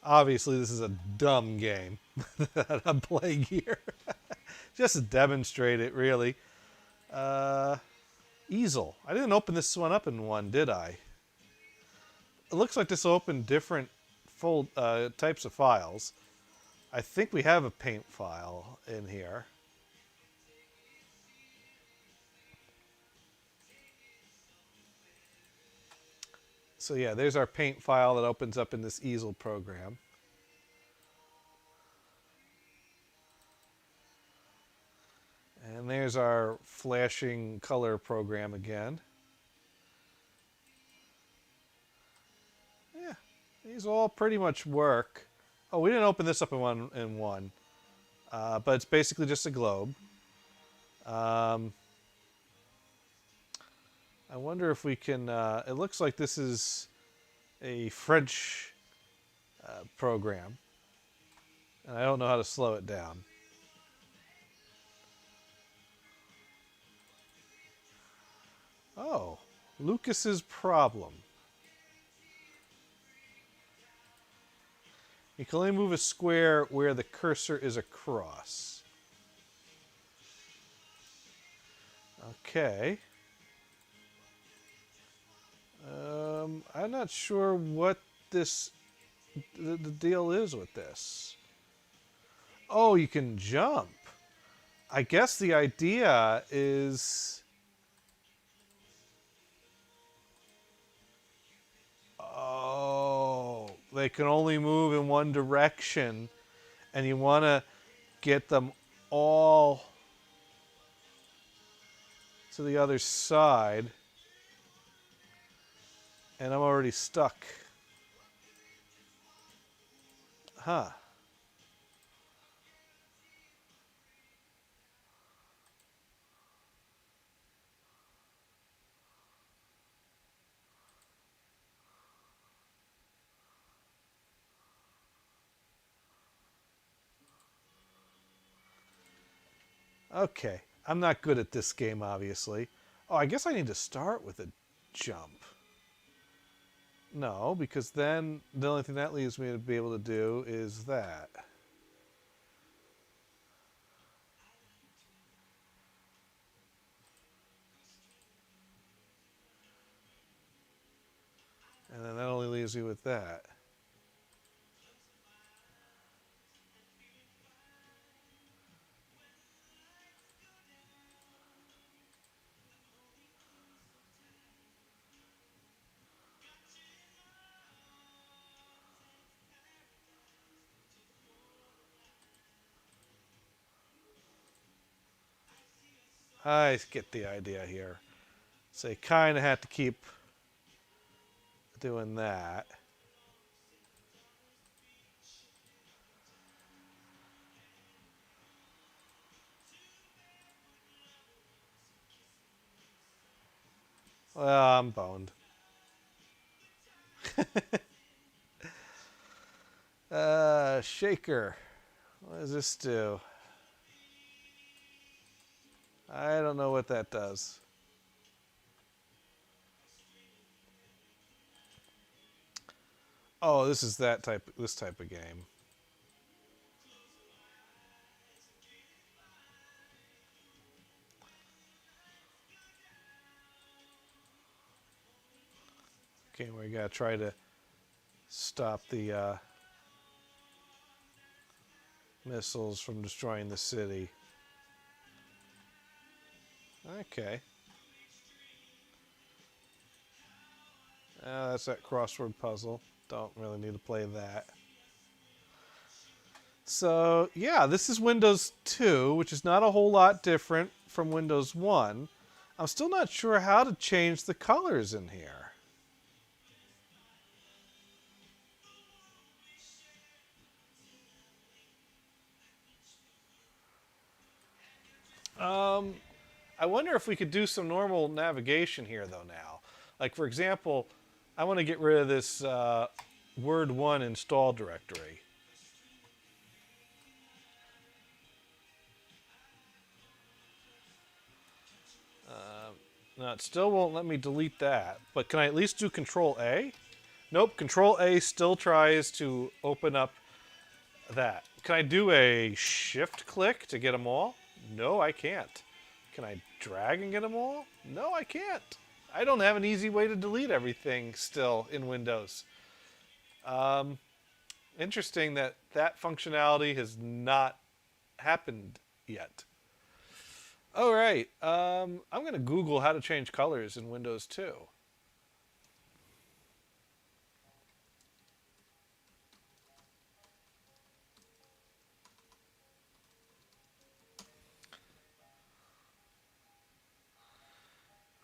[SPEAKER 1] Obviously, this is a dumb game that I'm playing here. Just to demonstrate it, really. Easel. I didn't open this one up in one, did I? It looks like this will open different types of files. I think we have a paint file in here. So yeah, there's our paint file that opens up in this easel program. And there's our flashing color program again. Yeah, these all pretty much work. Oh, we didn't open this up in one. But it's basically just a globe. I wonder if we can... it looks like this is a French program. And I don't know how to slow it down. Oh, Lucas's problem. You can only move a square where the cursor is across. Okay. I'm not sure what the deal is with this. Oh, you can jump. I guess the idea is... Oh, they can only move in one direction, and you want to get them all to the other side. And I'm already stuck. Huh. Okay. I'm not good at this game, obviously. Oh, I guess I need to start with a jump. No, because then the only thing that leaves me to be able to do is that. And then that only leaves me with that. I get the idea here. So you kind of have to keep doing that. Well, I'm boned. Shaker. What does this do? I don't know what that does. Oh, this is this type of game. Okay, we gotta try to stop the missiles from destroying the city. Okay. That's that crossword puzzle. Don't really need to play that. So, yeah, this is Windows 2, which is not a whole lot different from Windows 1. I'm still not sure how to change the colors in here. I wonder if we could do some normal navigation here, though, now. Like, for example, I want to get rid of this Word1 install directory. No, it still won't let me delete that. But can I at least do Control A? Nope, Control A still tries to open up that. Can I do a Shift click to get them all? No, I can't. Can I drag and get them all? No, I can't. I don't have an easy way to delete everything still in Windows. Interesting that that functionality has not happened yet. All right, I'm going to Google how to change colors in Windows 2.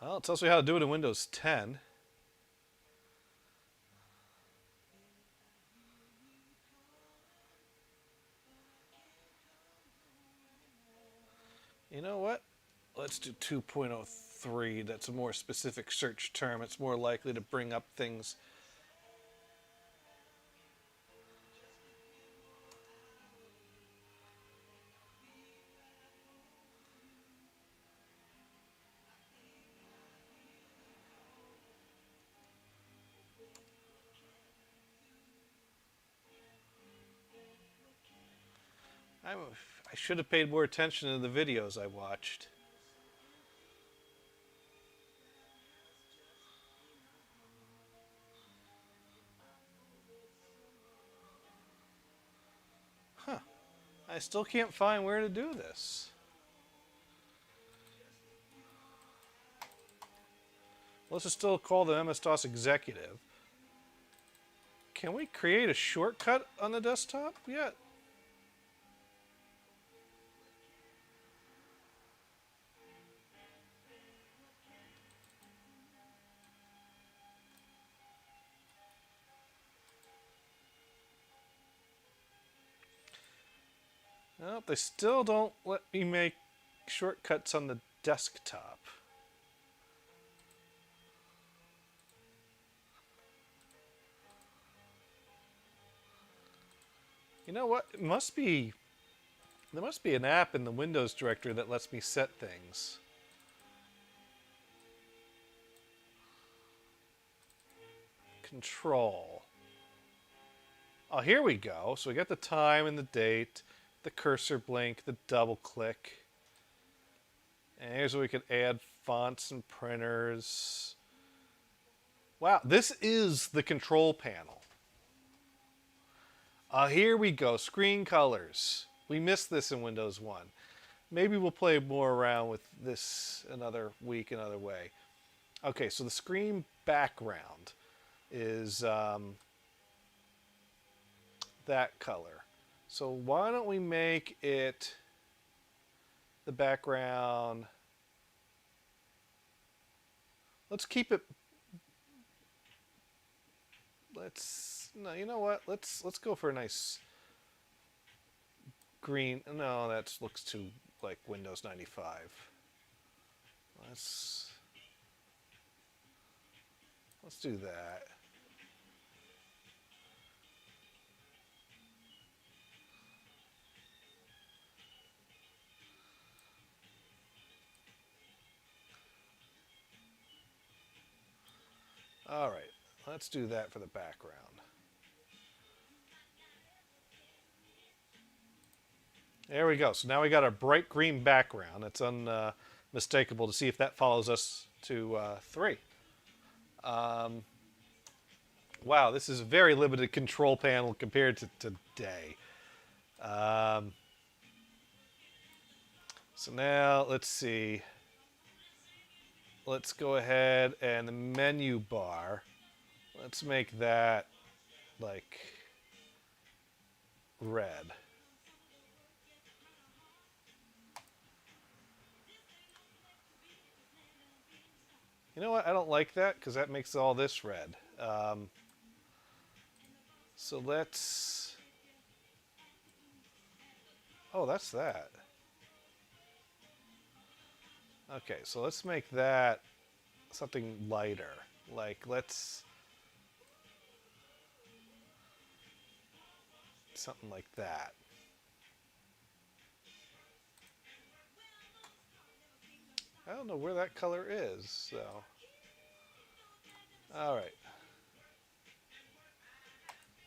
[SPEAKER 1] Well, it tells me how to do it in Windows 10. You know what? Let's do 2.03. That's a more specific search term. It's more likely to bring up things. I should have paid more attention to the videos I watched. Huh. I still can't find where to do this. Let's just still call the MS-DOS executive. Can we create a shortcut on the desktop yet? Nope, they still don't let me make shortcuts on the desktop. You know what? There must be an app in the Windows directory that lets me set things. Control. Oh, here we go. So we got the time and the date, the cursor blink, the double click. And here's where we could add fonts and printers. Wow, this is the control panel. Here we go, screen colors. We missed this in Windows 1. Maybe we'll play more around with this another week, another way. Okay, so the screen background is that color. So why don't we make it the background? Let's keep it. No, you know what? Let's go for a nice green. No, that looks too like Windows 95. Let's do that. All right, let's do that for the background. There we go. So now we got a bright green background. It's unmistakable to see if that follows us to 3. Wow, this is a very limited control panel compared to today. Um, so now, let's see. Let's go ahead and the menu bar. Let's make that like red. You know what? I don't like that because that makes all this red. So let's... Oh, that's that. Okay, so let's make that something lighter. Like, let's... Something like that. I don't know where that color is, so... Alright.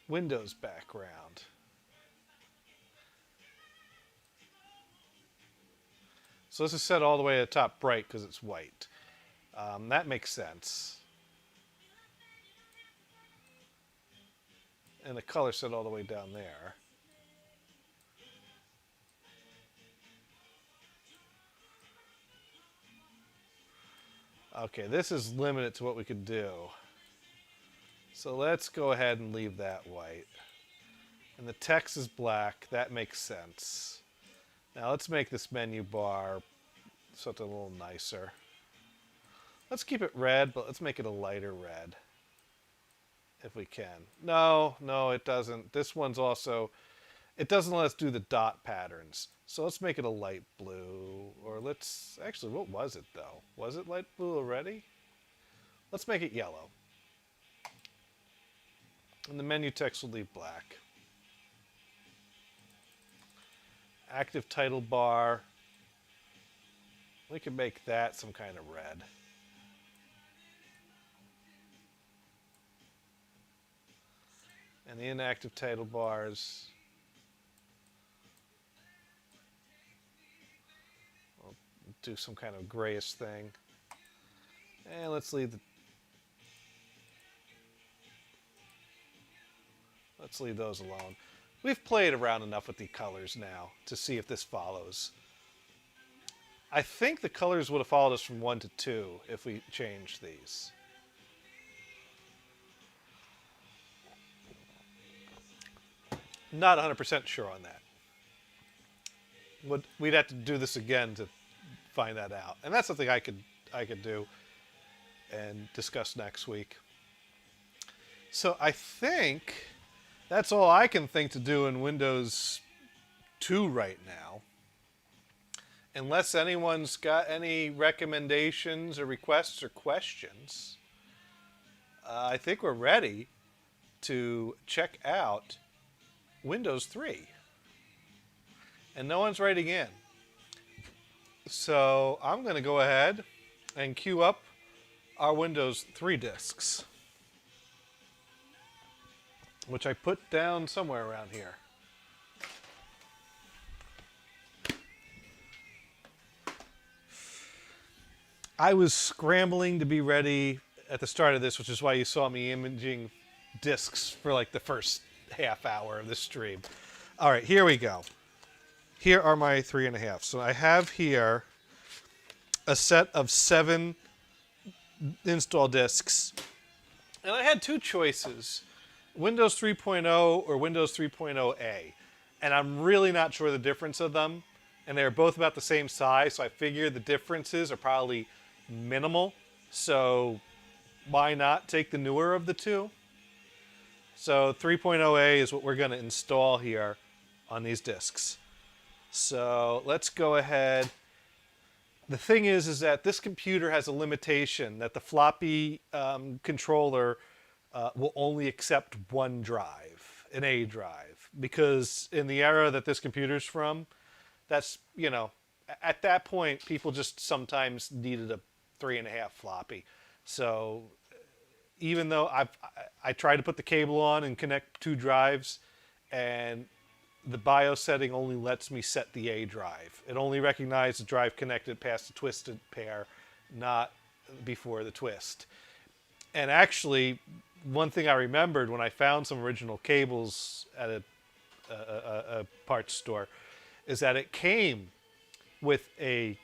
[SPEAKER 1] Windows background. So this is set all the way to the top bright because it's white. That makes sense. And the color set all the way down there. Okay, this is limited to what we could do. So let's go ahead and leave that white. And the text is black. That makes sense. Now let's make this menu bar something a little nicer. Let's keep it red, but let's make it a lighter red. If we can. No, it doesn't. This one's also... It doesn't let us do the dot patterns. So let's make it a light blue. Or let's... Actually, what was it, though? Was it light blue already? Let's make it yellow. And the menu text will leave black. Active title bar. We can make that some kind of red. And the inactive title bars... We'll do some kind of grayish thing. And let's leave the... Let's leave those alone. We've played around enough with the colors now to see if this follows. I think the colors would have followed us from 1 to 2 if we changed these. Not 100% sure on that. We'd have to do this again to find that out. And that's something I could do and discuss next week. So I think that's all I can think to do in Windows 2 right now. Unless anyone's got any recommendations or requests or questions, I think we're ready to check out Windows 3. And no one's writing in. So I'm going to go ahead and queue up our Windows 3 disks, which I put down somewhere around here. I was scrambling to be ready at the start of this, which is why you saw me imaging disks for like the first half hour of the stream. All right, here we go. Here are my 3.5. So I have here a set of 7 install disks. And I had 2 choices, Windows 3.0 or Windows 3.0A. And I'm really not sure the difference of them. And they're both about the same size, so I figure the differences are probably minimal. So why not take the newer of the 2? So 3.0A is what we're going to install here on these disks. So let's go ahead. The thing is that this computer has a limitation that the floppy controller will only accept one drive, an A drive. Because in the era that this computer's from, that's, you know, at that point, people just sometimes needed a 3.5 floppy. So even though I tried to put the cable on and connect 2 drives, and the BIOS setting only lets me set the A drive. It only recognizes the drive connected past the twisted pair, not before the twist. And actually, one thing I remembered when I found some original cables at a parts store is that it came with a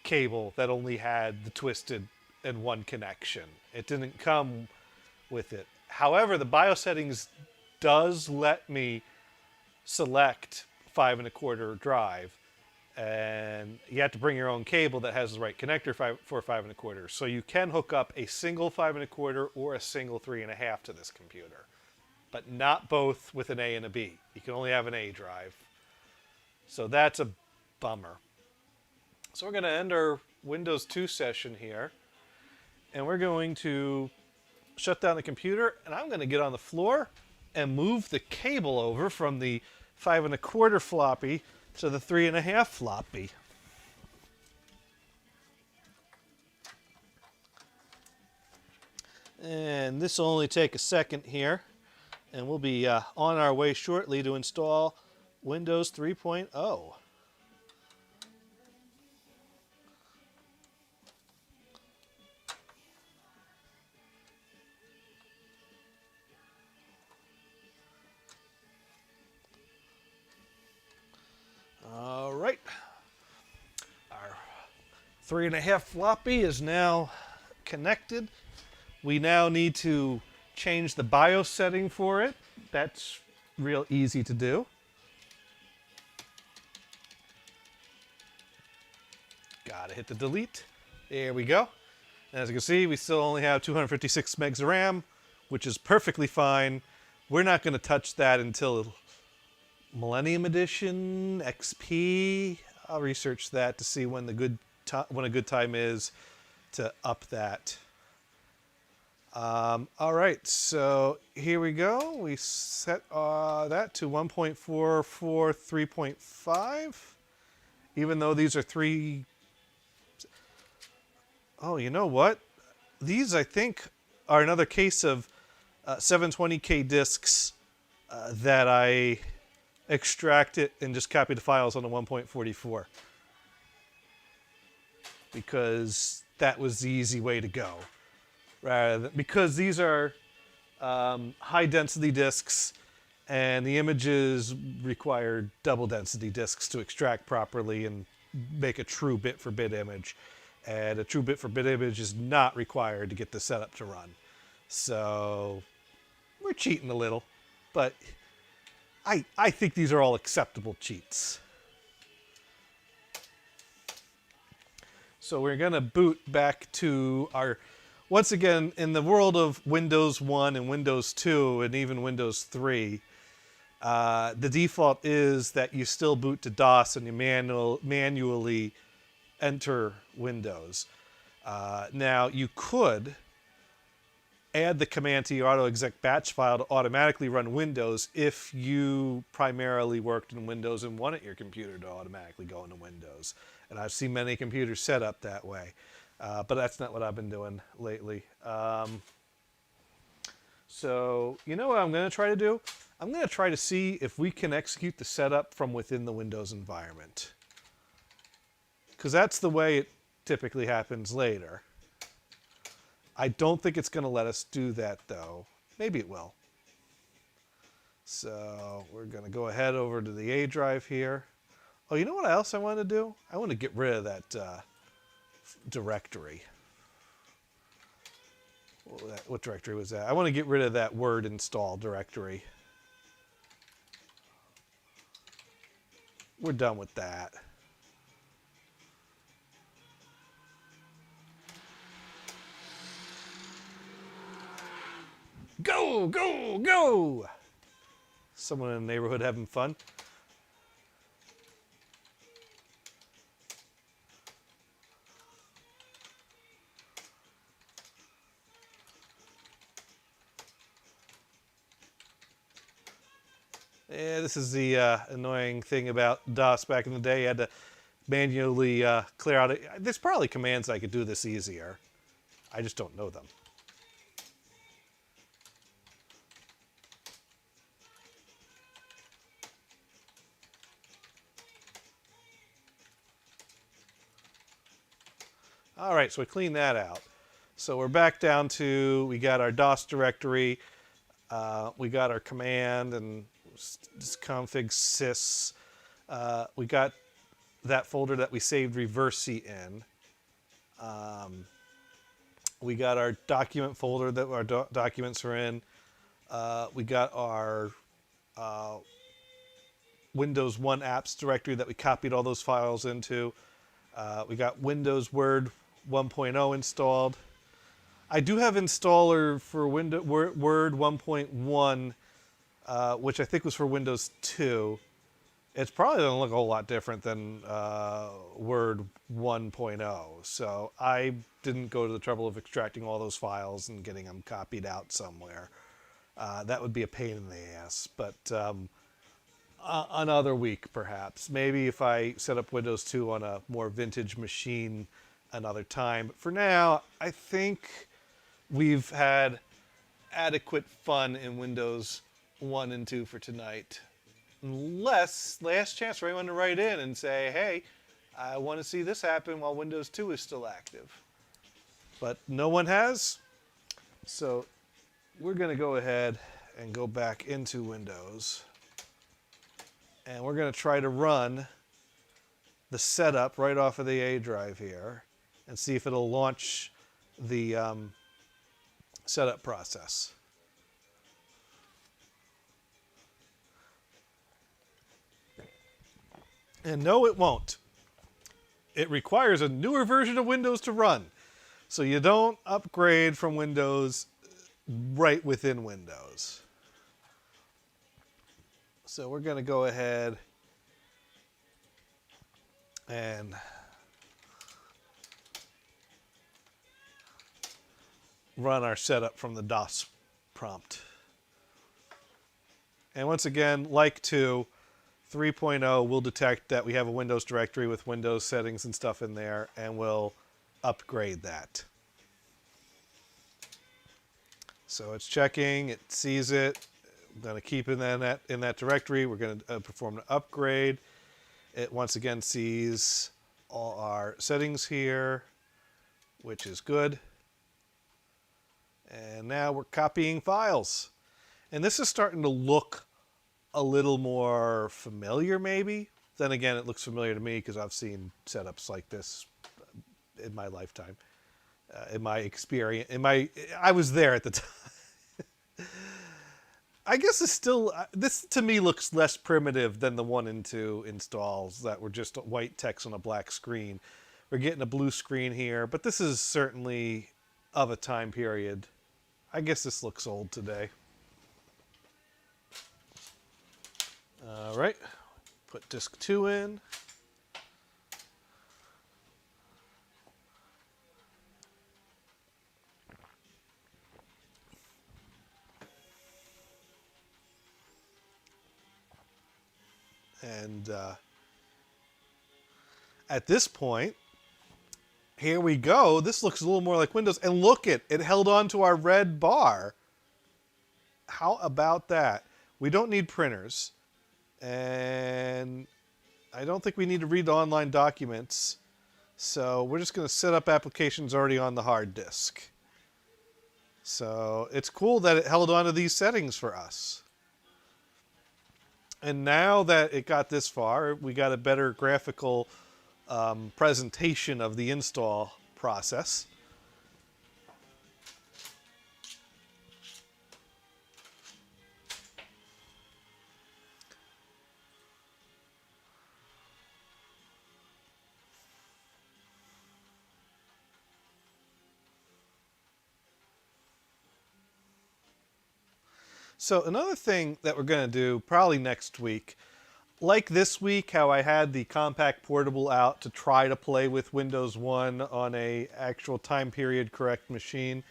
[SPEAKER 1] cable that only had the twisted and one connection. It didn't come with it. However, the BIOS settings does let me select 5 1/4 drive, and you have to bring your own cable that has the right connector for 5 1/4. So you can hook up a single 5 1/4 or a single 3.5 to this computer, but not both with an A and a B. You can only have an A drive. So that's a bummer. So we're going to end our Windows 2 session here, and we're going to shut down the computer, and I'm going to get on the floor and move the cable over from the 5 1/4 floppy to the 3.5 floppy. And this will only take a second here, and we'll be on our way shortly to install Windows 3.0. All right. Our 3.5 floppy is now connected. We now need to change the BIOS setting for it. That's real easy to do. Gotta hit the delete. There we go. And as you can see, we still only have 256 megs of RAM, which is perfectly fine. We're not going to touch that until Millennium Edition, XP. I'll research that to see when a good time is to up that. All right, so here we go. We set that to 1.44 3.5. Even though these are three. Oh, you know what? These, I think, are another case of 720K discs that I extract it and just copy the files on the 1.44, because that was the easy way to go, rather than, because these are high density disks and the images require double density disks to extract properly and make a true bit for bit image, and a true bit for bit image is not required to get the setup to run. So we're cheating a little, but I think these are all acceptable cheats. So we're going to boot back to our, once again, in the world of Windows 1 and Windows 2 and even Windows 3, the default is that you still boot to DOS and you manually enter Windows. Now, you could add the command to your autoexec batch file to automatically run Windows if you primarily worked in Windows and wanted your computer to automatically go into Windows. And I've seen many computers set up that way. But that's not what I've been doing lately. So you know what I'm going to try to do? I'm going to try to see if we can execute the setup from within the Windows environment, because that's the way it typically happens later. I don't think it's going to let us do that, though. Maybe it will. So we're going to go ahead over to the A drive here. Oh, you know what else I want to do? I want to get rid of that directory. What directory was that? I want to get rid of that Word install directory. We're done with that. Go, go, go! Someone in the neighborhood having fun. Yeah, this is the annoying thing about DOS back in the day. You had to manually clear out. There's probably commands I could do this easier. I just don't know them. All right, so we clean that out. So we're back down to, we got our DOS directory, we got our command and config sys. We got that folder that we saved reverse-C in. We got our document folder that our documents are in. We got our Windows 1 apps directory that we copied all those files into. We got Windows Word 1.0 installed. I do have installer for Word 1.1, which I think was for Windows 2. It's probably going to look a whole lot different than Word 1.0. So I didn't go to the trouble of extracting all those files and getting them copied out somewhere. That would be a pain in the ass. But another week, perhaps. Maybe if I set up Windows 2 on a more vintage machine another time. But for now, I think we've had adequate fun in Windows 1 and 2 for tonight. Unless, last chance for anyone to write in and say, hey, I want to see this happen while Windows 2 is still active. But no one has. So we're going to go ahead and go back into Windows. And we're going to try to run the setup right off of the A drive here and see if it'll launch the setup process. And no, it won't. It requires a newer version of Windows to run. So you don't upgrade from Windows right within Windows. So we're going to go ahead and run our setup from the DOS prompt. And once again, like 2, 3.0 will detect that we have a Windows directory with Windows settings and stuff in there, and we'll upgrade that. So it's checking, it sees it. I'm going to keep it in that directory. We're going to perform an upgrade. It once again sees all our settings here, which is good. And now we're copying files. And this is starting to look a little more familiar, maybe. Then again, it looks familiar to me because I've seen setups like this in my lifetime. In my experience, I was there at the time. I guess it's still, this to me looks less primitive than the 1 and 2 installs that were just white text on a black screen. We're getting a blue screen here, but this is certainly of a time period. I guess this looks old today. All right, put disk 2 in. And at this point, here we go. This looks a little more like Windows. And look it held on to our red bar. How about that? We don't need printers. And I don't think we need to read the online documents. So we're just going to set up applications already on the hard disk. So it's cool that it held on to these settings for us. And now that it got this far, we got a better graphical presentation of the install process. So another thing that we're going to do probably next week, like this week, how I had the Compaq Portable out to try to play with Windows 1 on a actual time period correct machine.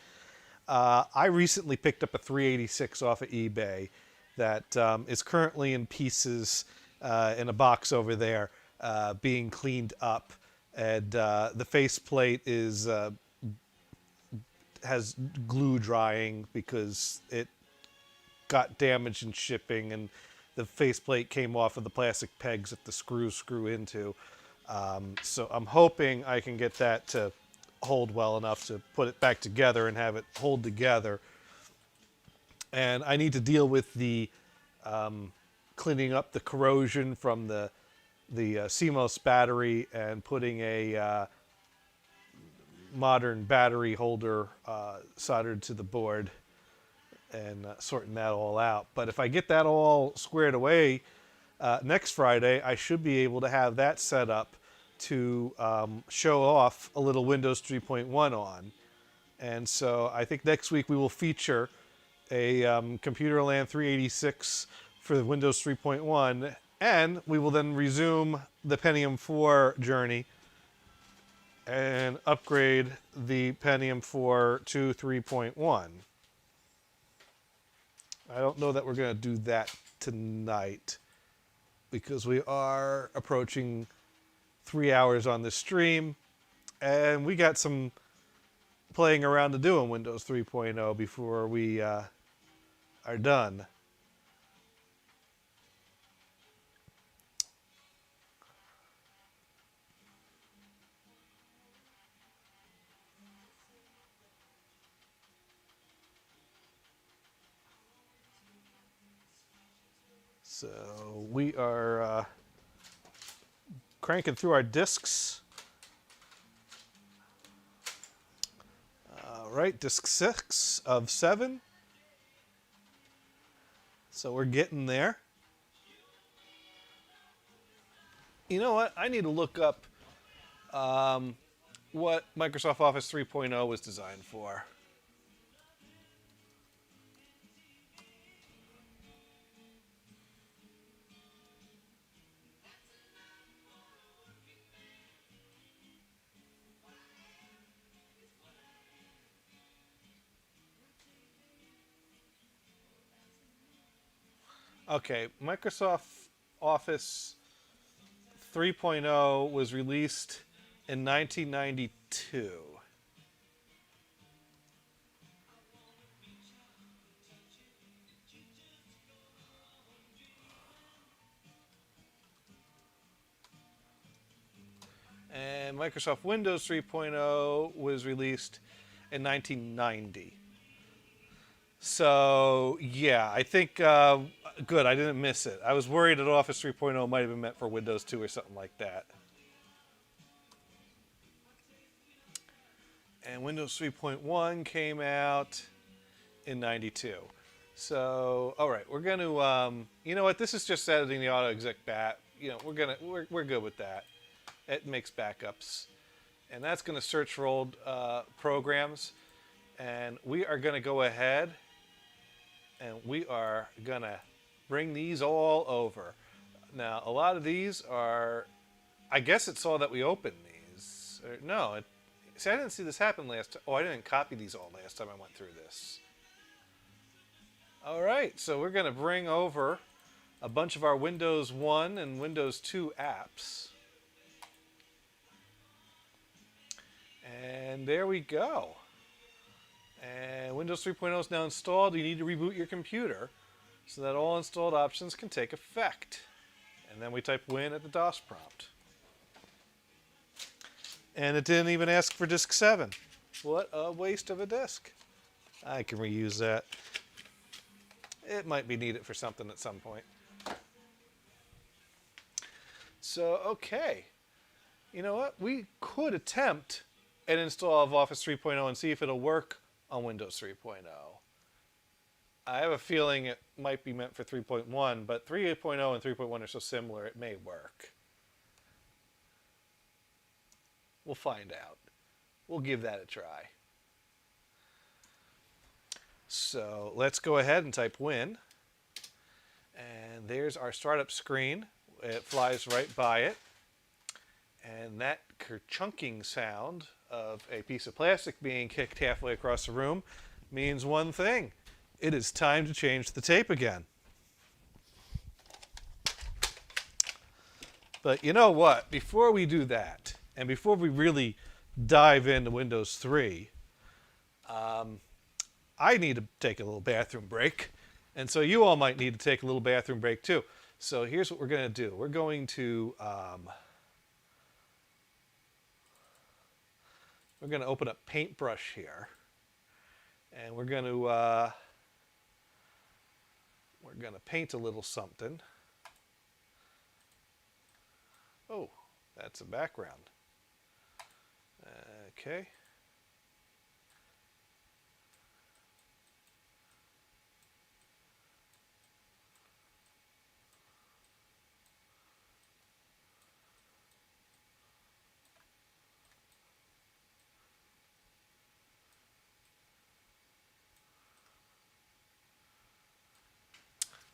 [SPEAKER 1] I recently picked up a 386 off of eBay that is currently in pieces in a box over there being cleaned up. And the faceplate is has glue drying because it got damaged in shipping, and the faceplate came off of the plastic pegs that the screws screw into. So I'm hoping I can get that to hold well enough to put it back together and have it hold together. And I need to deal with the cleaning up the corrosion from the CMOS battery and putting a modern battery holder soldered to the board and sorting that all out. But if I get that all squared away next Friday, I should be able to have that set up to show off a little Windows 3.1 on. And so I think next week we will feature a Computerland 386 for the Windows 3.1, and we will then resume the Pentium 4 journey and upgrade the Pentium 4 to 3.1. I don't know that we're going to do that tonight because we are approaching 3 hours on the stream, and we got some playing around to do in Windows 3.0 before we are done. So we are cranking through our discs. All right, disc 6 of 7. So we're getting there. You know what? I need to look up what Microsoft Office 3.0 was designed for. Okay, Microsoft Office 3.0 was released in 1992. And Microsoft Windows 3.0 was released in 1990. So, yeah, I think, good, I didn't miss it. I was worried that Office 3.0 might have been meant for Windows 2 or something like that. And Windows 3.1 came out in 92. So, all right, we're going to, you know what, this is just editing the auto exec bat. You know, we're good with that. It makes backups. And that's going to search for old programs. And we are going to go ahead and we are going to bring these all over. Now, a lot of these are, I guess it saw that we opened these. Or, no, see, I didn't see this happen last time. Oh, I didn't copy these all last time I went through this. All right, so we're going to bring over a bunch of our Windows 1 and Windows 2 apps. And there we go. And Windows 3.0 is now installed. You need to reboot your computer so that all installed options can take effect. And then we type win at the DOS prompt. And it didn't even ask for disk 7. What a waste of a disk. I can reuse that. It might be needed for something at some point. So, okay. You know what? We could attempt an install of Office 3.0 and see if it'll work on Windows 3.0. I have a feeling it might be meant for 3.1, but 3.0 and 3.1 are so similar it may work. We'll find out. We'll give that a try. So let's go ahead and type win. And there's our startup screen. It flies right by it. And that kerchunking sound of a piece of plastic being kicked halfway across the room means one thing. It is time to change the tape again. But you know what? Before we do that, and before we really dive into Windows 3, I need to take a little bathroom break. And so you all might need to take a little bathroom break too. So here's what we're going to do. We're going to we're going to open up Paintbrush here, and we're going to paint a little something. Oh, that's a background. Okay.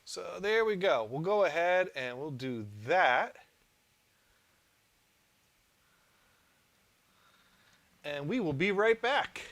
[SPEAKER 1] So there we go. We'll go ahead and we'll do that. And we will be right back.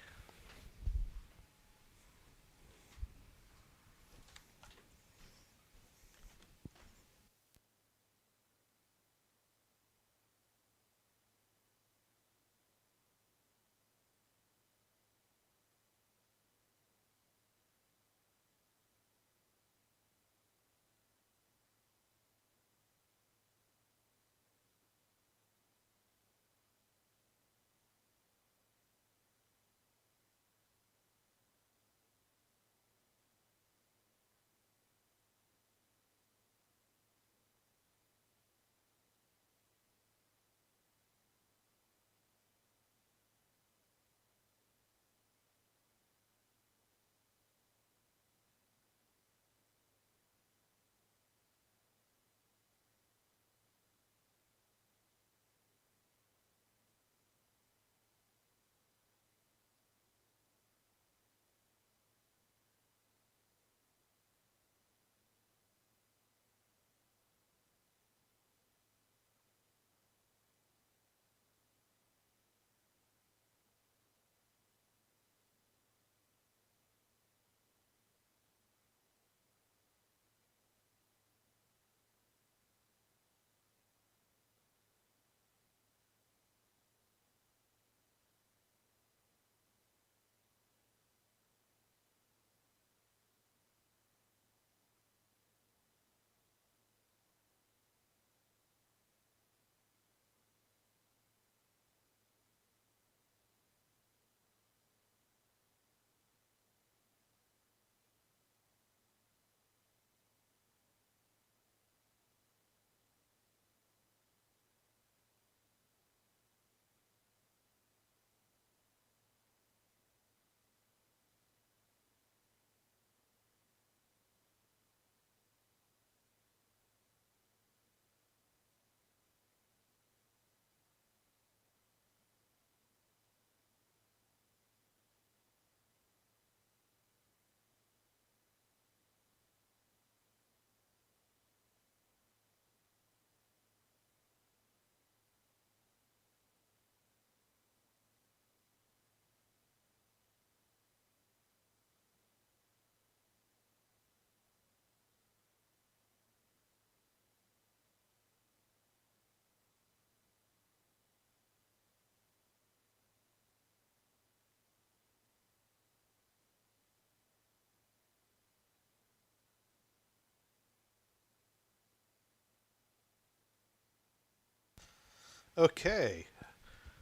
[SPEAKER 1] Okay,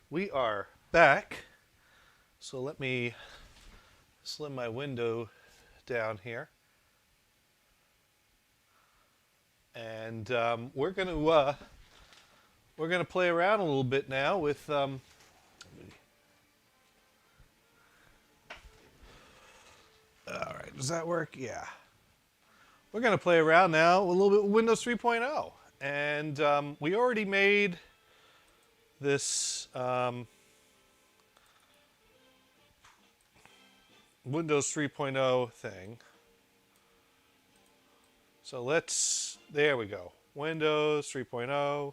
[SPEAKER 1] we are back. So let me slim my window down here. And we're gonna play around a little bit now with all right, does that work? Yeah. We're gonna play around now a little bit with Windows 3.0, and we already made this Windows 3.0 thing. So there we go. Windows 3.0.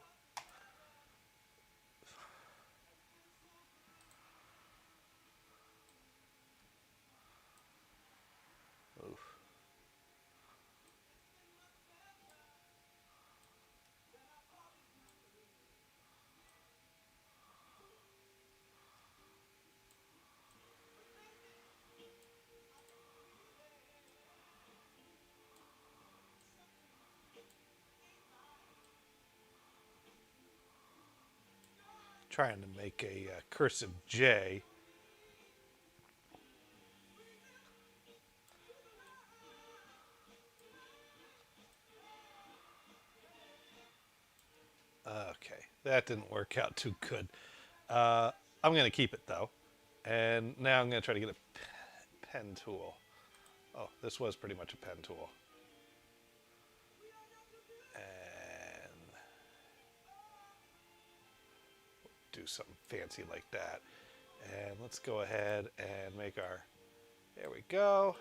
[SPEAKER 1] Trying to make a cursive J. Okay, that didn't work out too good. I'm going to keep it though. And now I'm going to try to get a pen tool. Oh, this was pretty much a pen tool. And do something fancy like that. And let's go ahead and make our, there we go.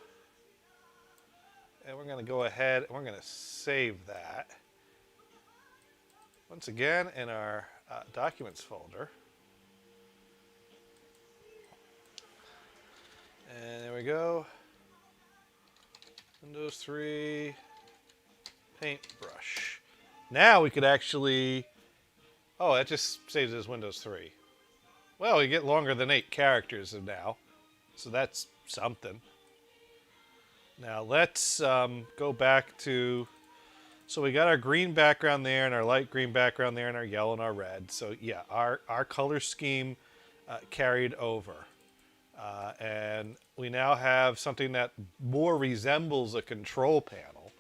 [SPEAKER 1] And we're going to go ahead and we're going to save that. Once again in our documents folder. And there we go. Windows 3 paintbrush. Now we could actually, oh, that just saves as Windows 3. Well, we get longer than 8 characters now, so that's something. Now let's go back to, so we got our green background there and our light green background there and our yellow and our red. So yeah, our color scheme carried over. And we now have something that more resembles a control panel.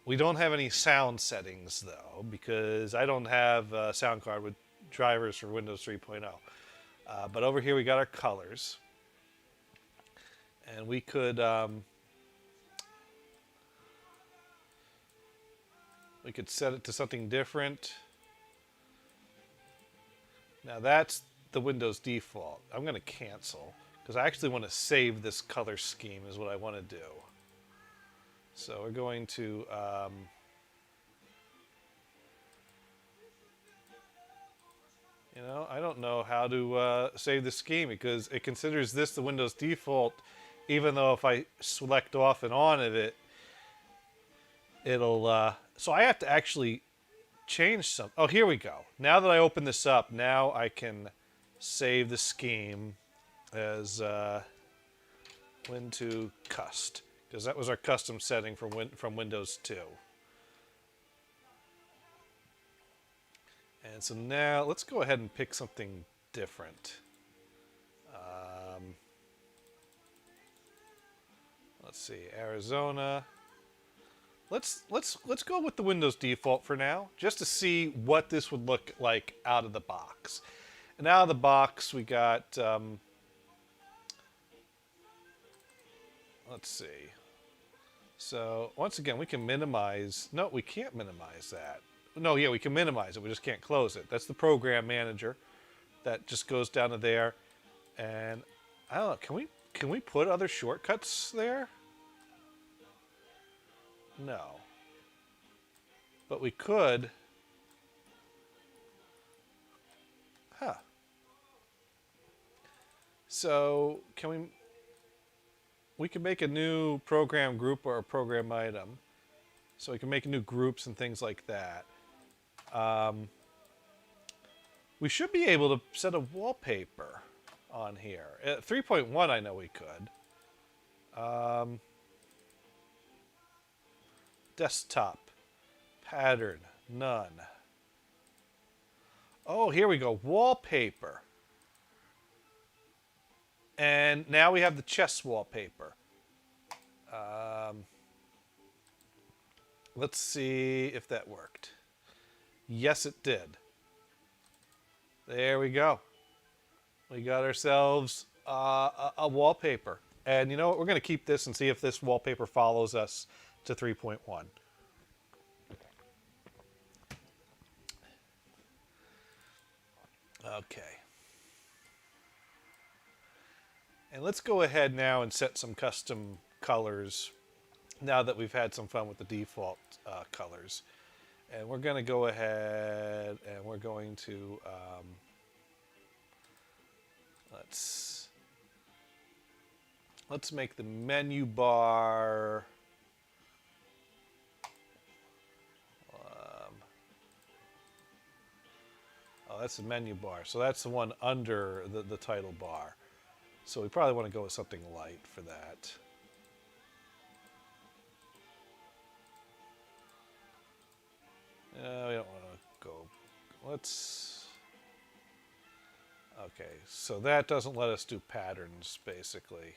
[SPEAKER 1] We don't have any sound settings though, because I don't have a sound card with drivers for Windows 3.0. But over here we got our colors. And we could set it to something different. Now that's the Windows default. I'm going to cancel because I actually want to save this color scheme is what I want to do. So we're going to you know, I don't know how to save the scheme because it considers this the Windows default, even though if I select off and on of it, it'll so I have to actually change some. Oh, here we go. Now that I open this up, now I can save the scheme as Win2 Cust, because that was our custom setting from Windows 2. And so now let's go ahead and pick something different. Let's see, Arizona. Let's go with the Windows default for now, just to see what this would look like out of the box. And out of the box, we got, let's see. So once again, we can minimize. No, we can't minimize that. No, yeah, we can minimize it. We just can't close it. That's the program manager. That just goes down to there. And I don't know. Can we put other shortcuts there? No. But we could. Huh. So can we can make a new program group or a program item. So we can make new groups and things like that. We should be able to set a wallpaper on here. At 3.1 I know we could. Desktop. Pattern. None. Oh, here we go. Wallpaper. And now we have the chess wallpaper. Let's see if that worked. Yes, it did. There we go. We got ourselves a wallpaper. And you know what? We're going to keep this and see if this wallpaper follows us to 3.1. Okay. And let's go ahead now and set some custom colors now that we've had some fun with the default colors. And we're going to go ahead and we're going to, let's make the menu bar, oh, that's the menu bar. So that's the one under the title bar. So we probably want to go with something light for that. We don't want to go. Let's. Okay, so that doesn't let us do patterns, basically.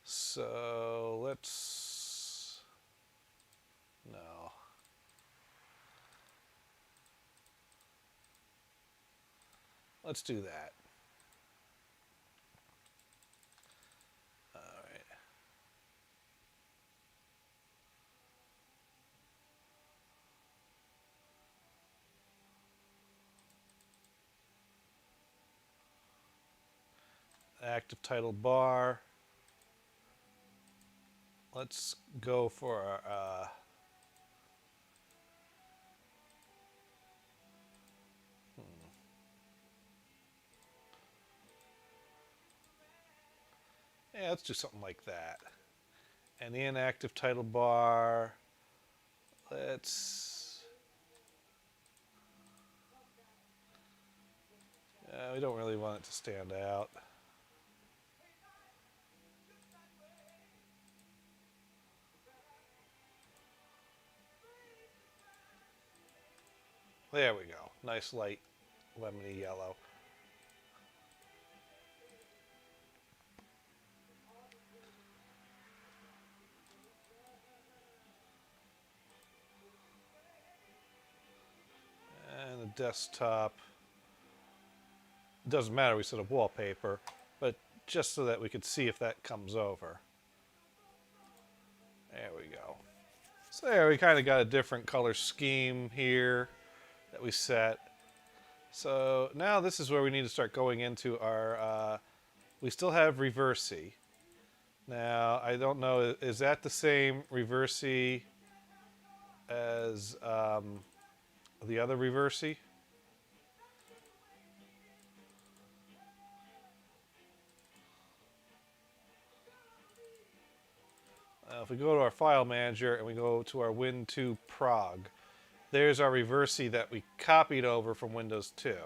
[SPEAKER 1] So let's. let's do that. All right. Active title bar. Let's go for our, yeah, let's do something like that. And the inactive title bar, let's, we don't really want it to stand out. There we go. Nice light lemony yellow. And the desktop, it doesn't matter, we set up wallpaper, but just so that we could see if that comes over. There we go. So there, we kind of got a different color scheme here that we set. So now this is where we need to start going into our, we still have Reversi. Now, I don't know, is that the same Reversi as the other Reversi? If we go to our file manager and we go to our Win2 Prog, there's our Reversi that we copied over from Windows 2.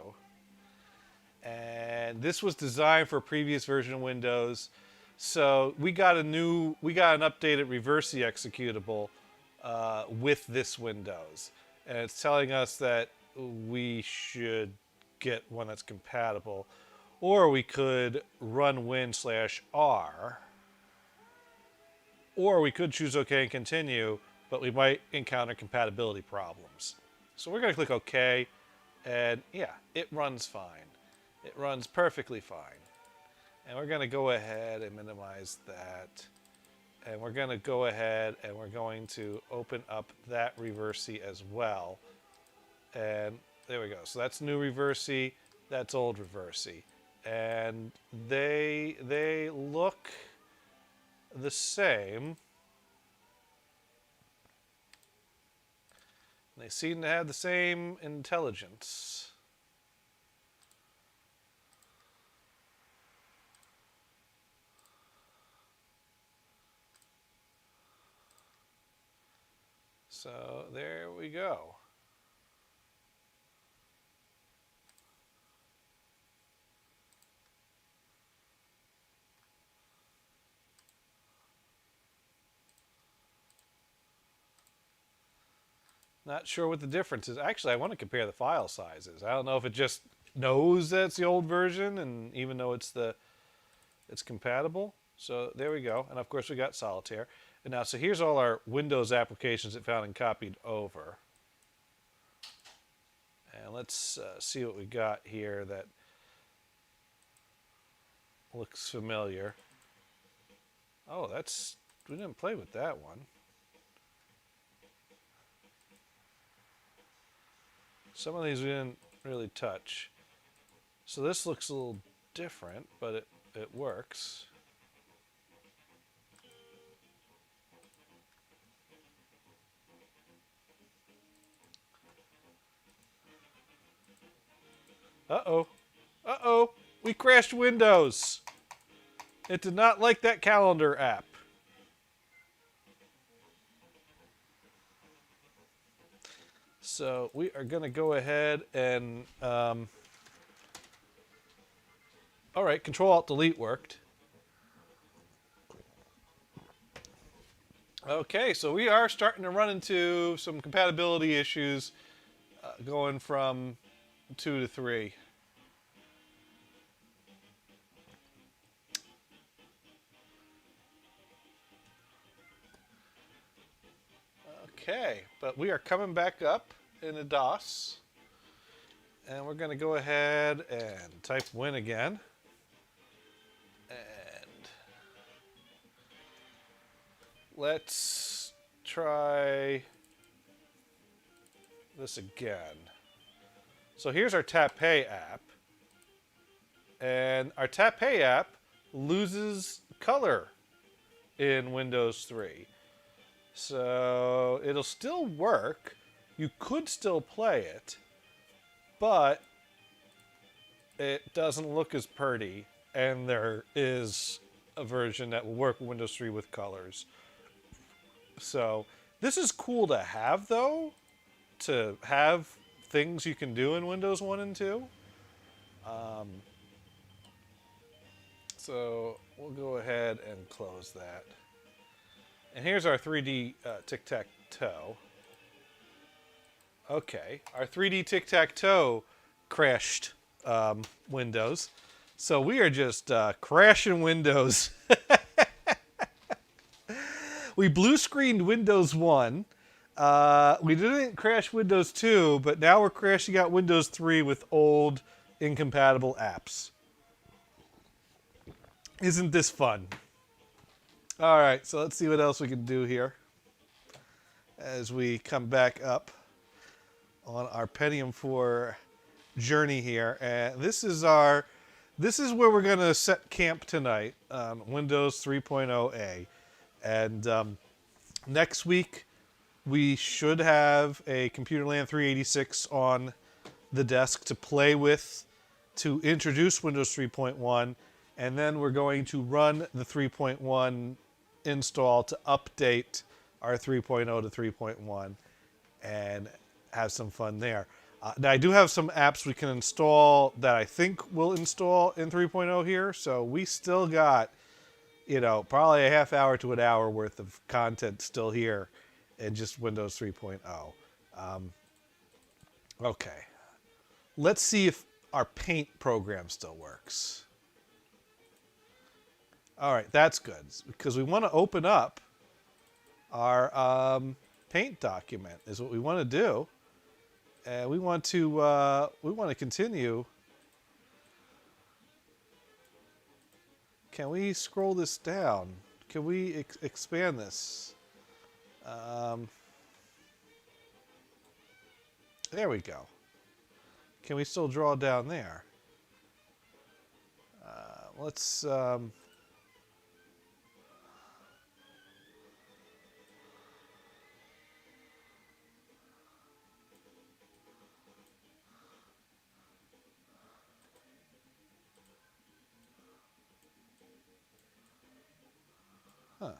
[SPEAKER 1] And this was designed for a previous version of Windows. So we got an updated Reversi executable with this Windows. And it's telling us that we should get one that's compatible. Or we could run win/r. Or we could choose OK and continue, but we might encounter compatibility problems. So we're going to click OK, and yeah, it runs fine. It runs perfectly fine. And we're going to go ahead and minimize that. And we're going to go ahead and we're going to open up that Reversi as well. And there we go. So that's new Reversi, that's old Reversi. And they look the same. They seem to have the same intelligence. So there we go. Not sure what the difference is. Actually, I want to compare the file sizes. I don't know if it just knows that it's the old version, and even though it's compatible. So there we go. And of course, we got Solitaire. And now, so here's all our Windows applications it found and copied over. And let's see what we got here that looks familiar. Oh, we didn't play with that one. Some of these we didn't really touch. So this looks a little different, but it works. Uh-oh. Uh-oh. We crashed Windows. It did not like that calendar app. So we are going to go ahead and... all right, Control-Alt-Delete worked. Okay, so we are starting to run into some compatibility issues going from 2 to 3. Okay, but we are coming back up in the DOS. And we're going to go ahead and type win again. And let's try this again. So here's our Tap Pay app. And our Tap Pay app loses color in Windows 3. So it'll still work. You could still play it, but it doesn't look as pretty. And there is a version that will work with Windows 3 with colors. So this is cool to have, though, to have things you can do in Windows 1 and 2. So we'll go ahead and close that. And here's our 3D tic-tac-toe. Okay, our 3D tic-tac-toe crashed Windows. So we are just crashing Windows. We blue screened Windows 1. We didn't crash Windows 2, but now we're crashing out Windows 3 with old incompatible apps. Isn't this fun? All right, so let's see what else we can do here as we come back up on our Pentium 4 journey here. And this is where we're going to set camp tonight on Windows 3.0A. And next week, we should have a Computerland 386 on the desk to play with to introduce Windows 3.1. And then we're going to run the 3.1 install to update our 3.0 to 3.1 and have some fun there. Now, I do have some apps we can install that I think will install in 3.0 here. So we still got, probably a half hour to an hour worth of content still here in just Windows 3.0. Okay. Let's see if our Paint program still works. All right, that's good, because we want to open up our Paint document is what we want to do. And we want to continue. Can we scroll this down? Can we expand this? There we go. Can we still draw down there? Let's... Huh.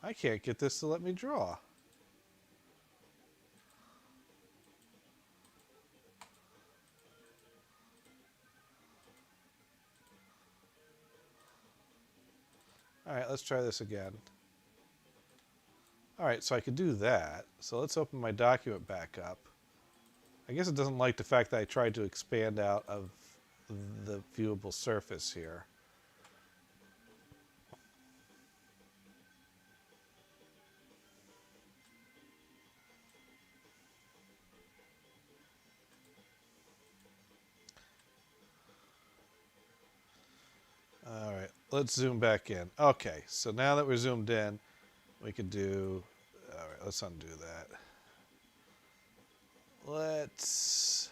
[SPEAKER 1] I can't get this to let me draw. All right, let's try this again. All right, so I could do that. So let's open my document back up. I guess it doesn't like the fact that I tried to expand out of the viewable surface here. All right, let's zoom back in. Okay, so now that we're zoomed in, we could do... All right, let's undo that. Let's...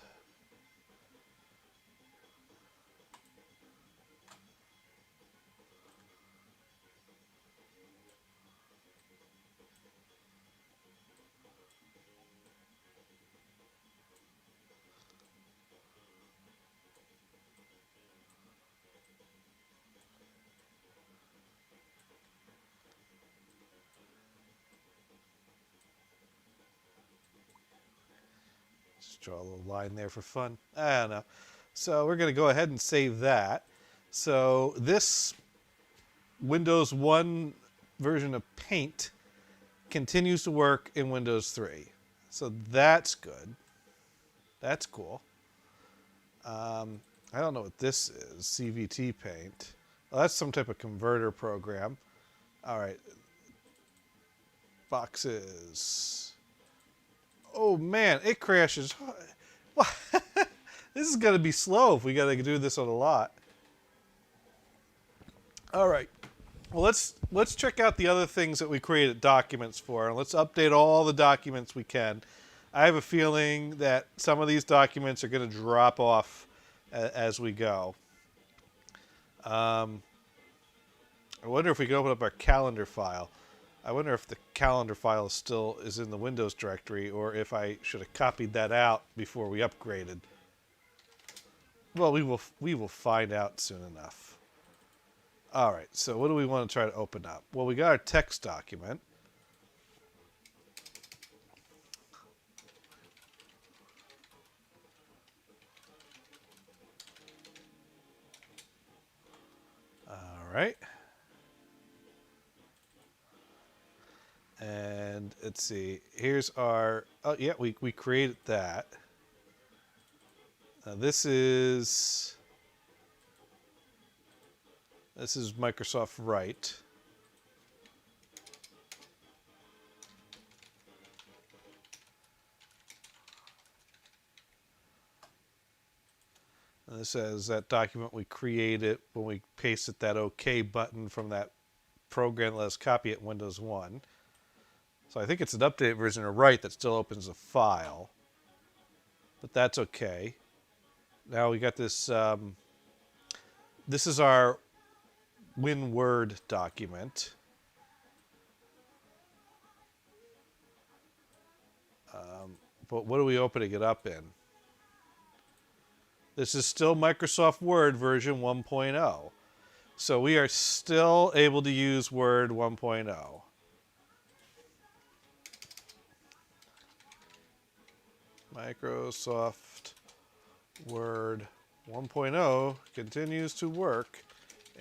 [SPEAKER 1] draw a little line there for fun. I don't know. So we're going to go ahead and save that. So this Windows 1 version of Paint continues to work in Windows 3. So that's good. That's cool. I don't know what this is. CVT Paint. Well, that's some type of converter program. All right. Boxes. Oh man, it crashes. This is gonna be slow if we gotta do this on a lot. All right. Well, let's check out the other things that we created documents for, and let's update all the documents we can. I have a feeling that some of these documents are going to drop off as we go. I wonder if we can open up our calendar file. I wonder if the calendar file still is in the Windows directory, or if I should have copied that out before we upgraded. Well, we will find out soon enough. All right, so what do we want to try to open up? Well, we got our text document. All right. And let's see, here's our, oh yeah, we created that. Now this is Microsoft Write. And this says that document we created when we pasted that OK button from that program that let us copy it in Windows 1. So I think it's an updated version of Write that still opens a file. But that's okay. Now we got this, this is our WinWord document. But what are we opening it up in? This is still Microsoft Word version 1.0. So we are still able to use Word 1.0. Microsoft Word 1.0 continues to work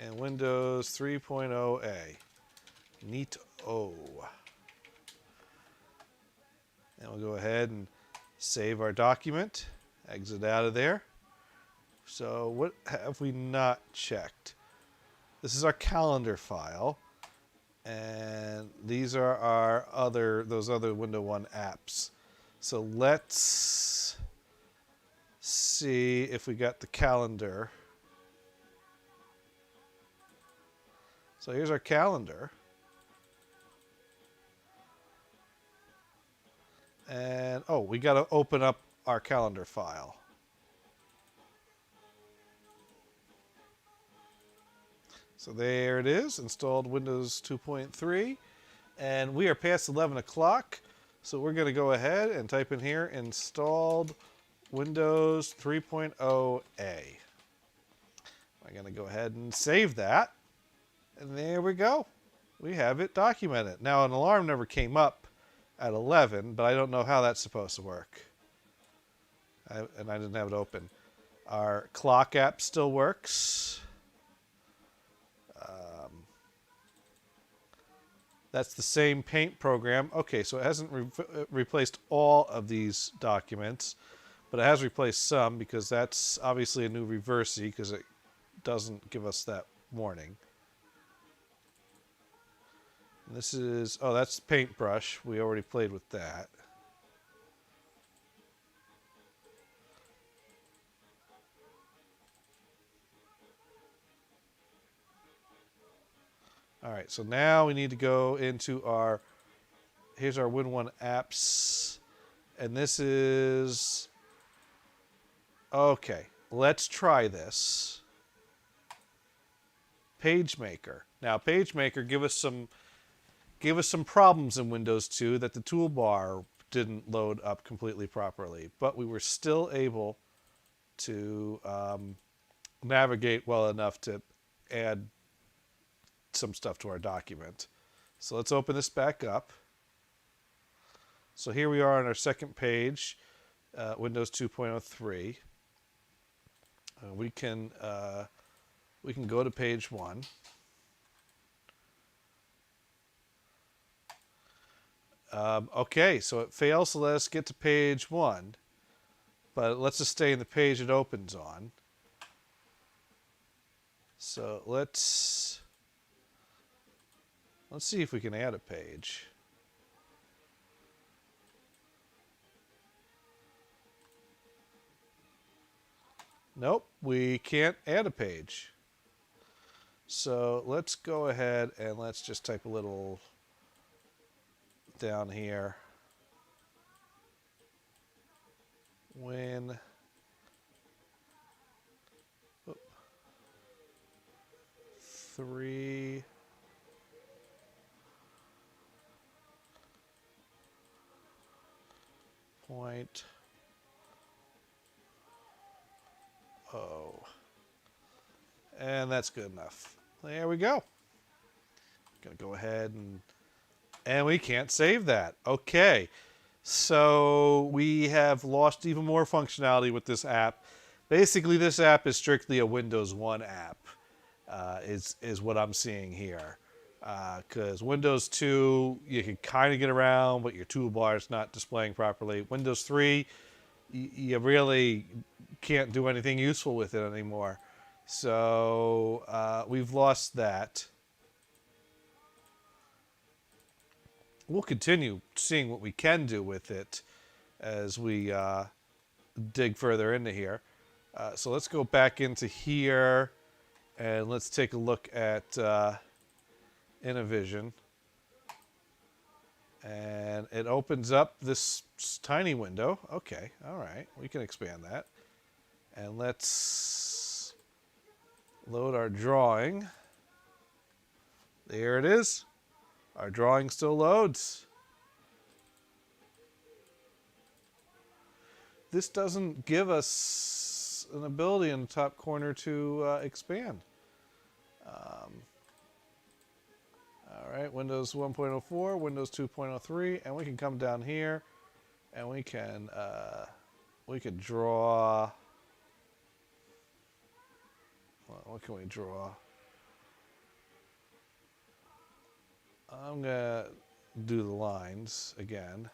[SPEAKER 1] in Windows 3.0A. Neat-o. And we'll go ahead and save our document, exit out of there. So what have we not checked? This is our calendar file, and these are our those other Windows 1 apps. So let's see if we got the calendar. So here's our calendar. And oh, we got to open up our calendar file. So there it is, installed Windows 2.3. And we are past 11 o'clock. So we're going to go ahead and type in here, installed Windows 3.0A. I'm going to go ahead and save that. And there we go. We have it documented. Now, an alarm never came up at 11, but I don't know how that's supposed to work. And I didn't have it open. Our clock app still works. That's the same paint program. Okay, so it hasn't replaced all of these documents, but it has replaced some because that's obviously a new Reversi because it doesn't give us that warning. And this is, oh, that's Paintbrush. We already played with that. All right, so now we need to go into our, here's our Win1 apps, and this is, okay, let's try this. PageMaker. Now, PageMaker give us some problems in Windows 2 that the toolbar didn't load up completely properly, but we were still able to navigate well enough to add some stuff to our document. So let's open this back up. So here we are on our second page, Windows 2.03. We can go to page 1. Okay, so it fails to let us get to page 1, but it lets us stay in the page it opens on. So let's see if we can add a page. Nope, we can't add a page. So let's go ahead and let's just type a little down here. When 3 point oh, and that's good enough. There we go. Gonna go ahead and we can't save that. Okay, so we have lost even more functionality with this app. Basically, this app is strictly a Windows 1 app. Is what I'm seeing here. Because Windows 2, you can kind of get around, but your toolbar is not displaying properly. Windows 3, you really can't do anything useful with it anymore. So we've lost that. We'll continue seeing what we can do with it as we dig further into here. So let's go back into here and let's take a look at Inavision. And it opens up this tiny window. Okay, all right, we can expand that. And let's load our drawing. There it is. Our drawing still loads. This doesn't give us an ability in the top corner to expand. All right, Windows 1.04, Windows 2.03, and we can come down here, and we can draw. Well, what can we draw? I'm gonna do the lines again.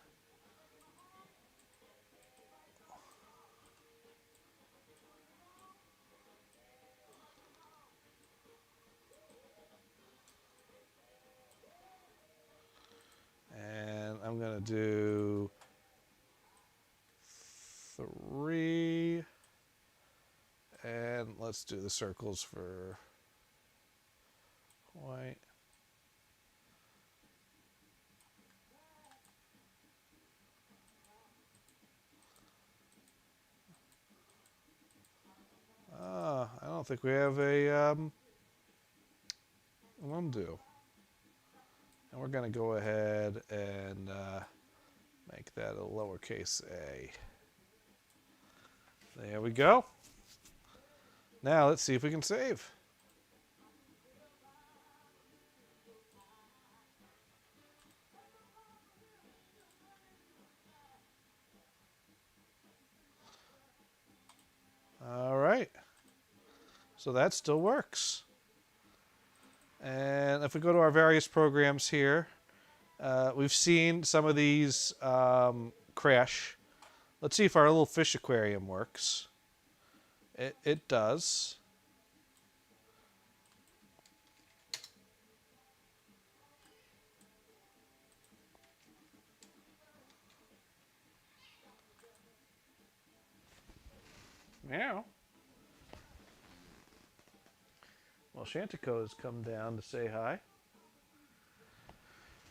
[SPEAKER 1] And I'm gonna do 3, and let's do the circles for white. I don't think we have a undo. And we're going to go ahead and make that a lowercase a. There we go. Now let's see if we can save. All right. So that still works. And if we go to our various programs here, we've seen some of these crash. Let's see if our little fish aquarium works. It does. Meow. Well, Shantico has come down to say hi.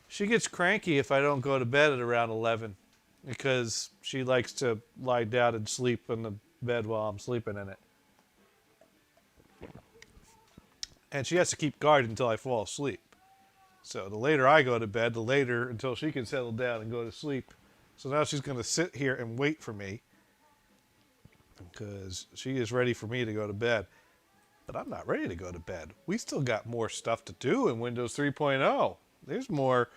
[SPEAKER 1] She gets cranky if I don't go to bed at around 11 because she likes to lie down and sleep in the bed while I'm sleeping in it. And she has to keep guard until I fall asleep. So the later I go to bed, the later until she can settle down and go to sleep. So now she's going to sit here and wait for me because she is ready for me to go to bed. But I'm not ready to go to bed. We still got more stuff to do in Windows 3.0. There's more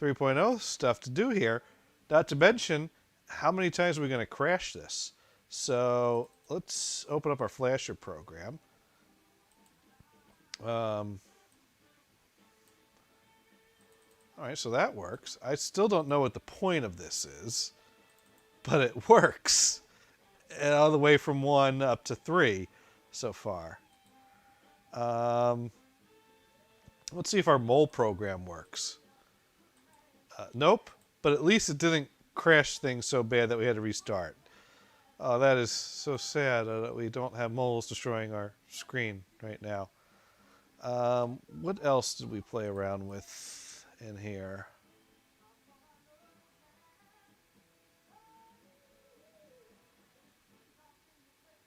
[SPEAKER 1] 3.0 stuff to do here. Not to mention, how many times are we going to crash this? So let's open up our Flasher program. All All right, so that works. I still don't know what the point of this is, but it works. And all the way from 1 up to 3 so far. Let's see if our mole program works. Nope, but at least it didn't crash things so bad that we had to restart. Oh, that is so sad that we don't have moles destroying our screen right now. What else did we play around with in here?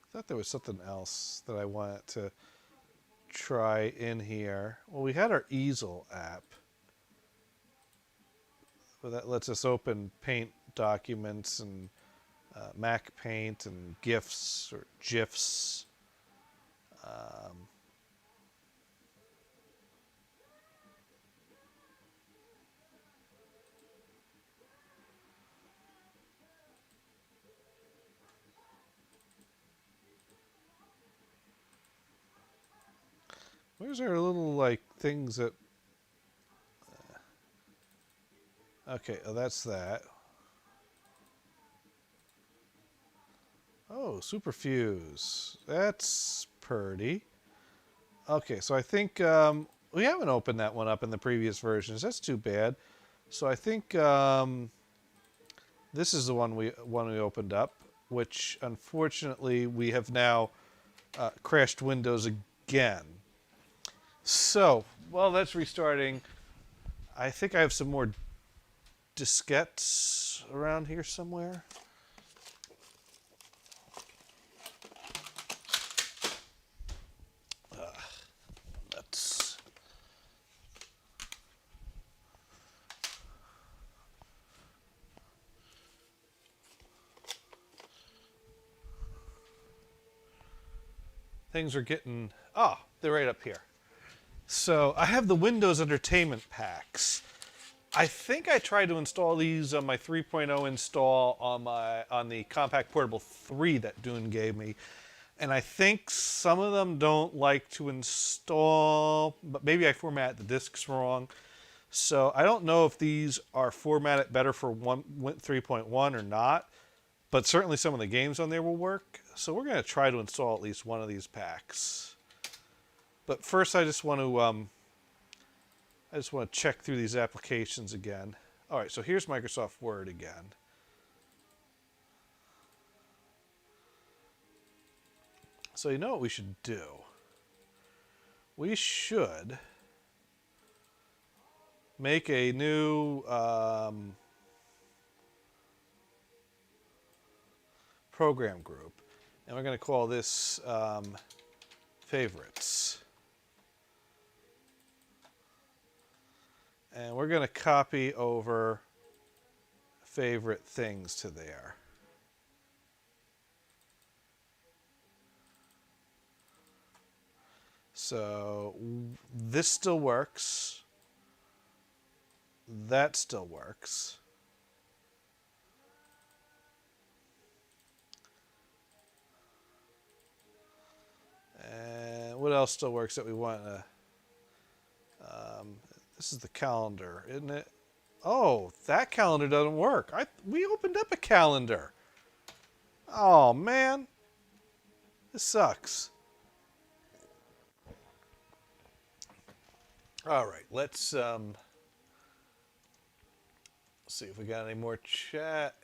[SPEAKER 1] I thought there was something else that I wanted to try in here. Well, we had our easel app. Well, that lets us open Paint documents and Mac Paint and GIFs or GIFs. Where's our little like things that? Okay, oh, that's that. Oh, Superfuse. That's pretty. Okay, so I think we haven't opened that one up in the previous versions. That's too bad. So I think this is the one we opened up, which unfortunately we have now crashed Windows again. So while that's restarting, I think I have some more diskettes around here somewhere. Let's. Things are getting. Oh, they're right up here. So I have the Windows Entertainment Packs. I think I tried to install these on my 3.0 install on the Compact Portable 3 that Dune gave me. And I think some of them don't like to install, but maybe I format the disks wrong. So I don't know if these are formatted better for 3.1 or not, but certainly some of the games on there will work. So we're going to try to install at least one of these packs. But first I just want to check through these applications again. All right, so here's Microsoft Word again. So you know what we should do? We should make a new program group, and we're going to call this Favorites. And we're going to copy over favorite things to there. So this still works. That still works. And what else still works that we want to... this is the calendar, isn't it? Oh, that calendar doesn't work. We opened up a calendar. Oh, man. This sucks. All right, let's see if we got any more chat.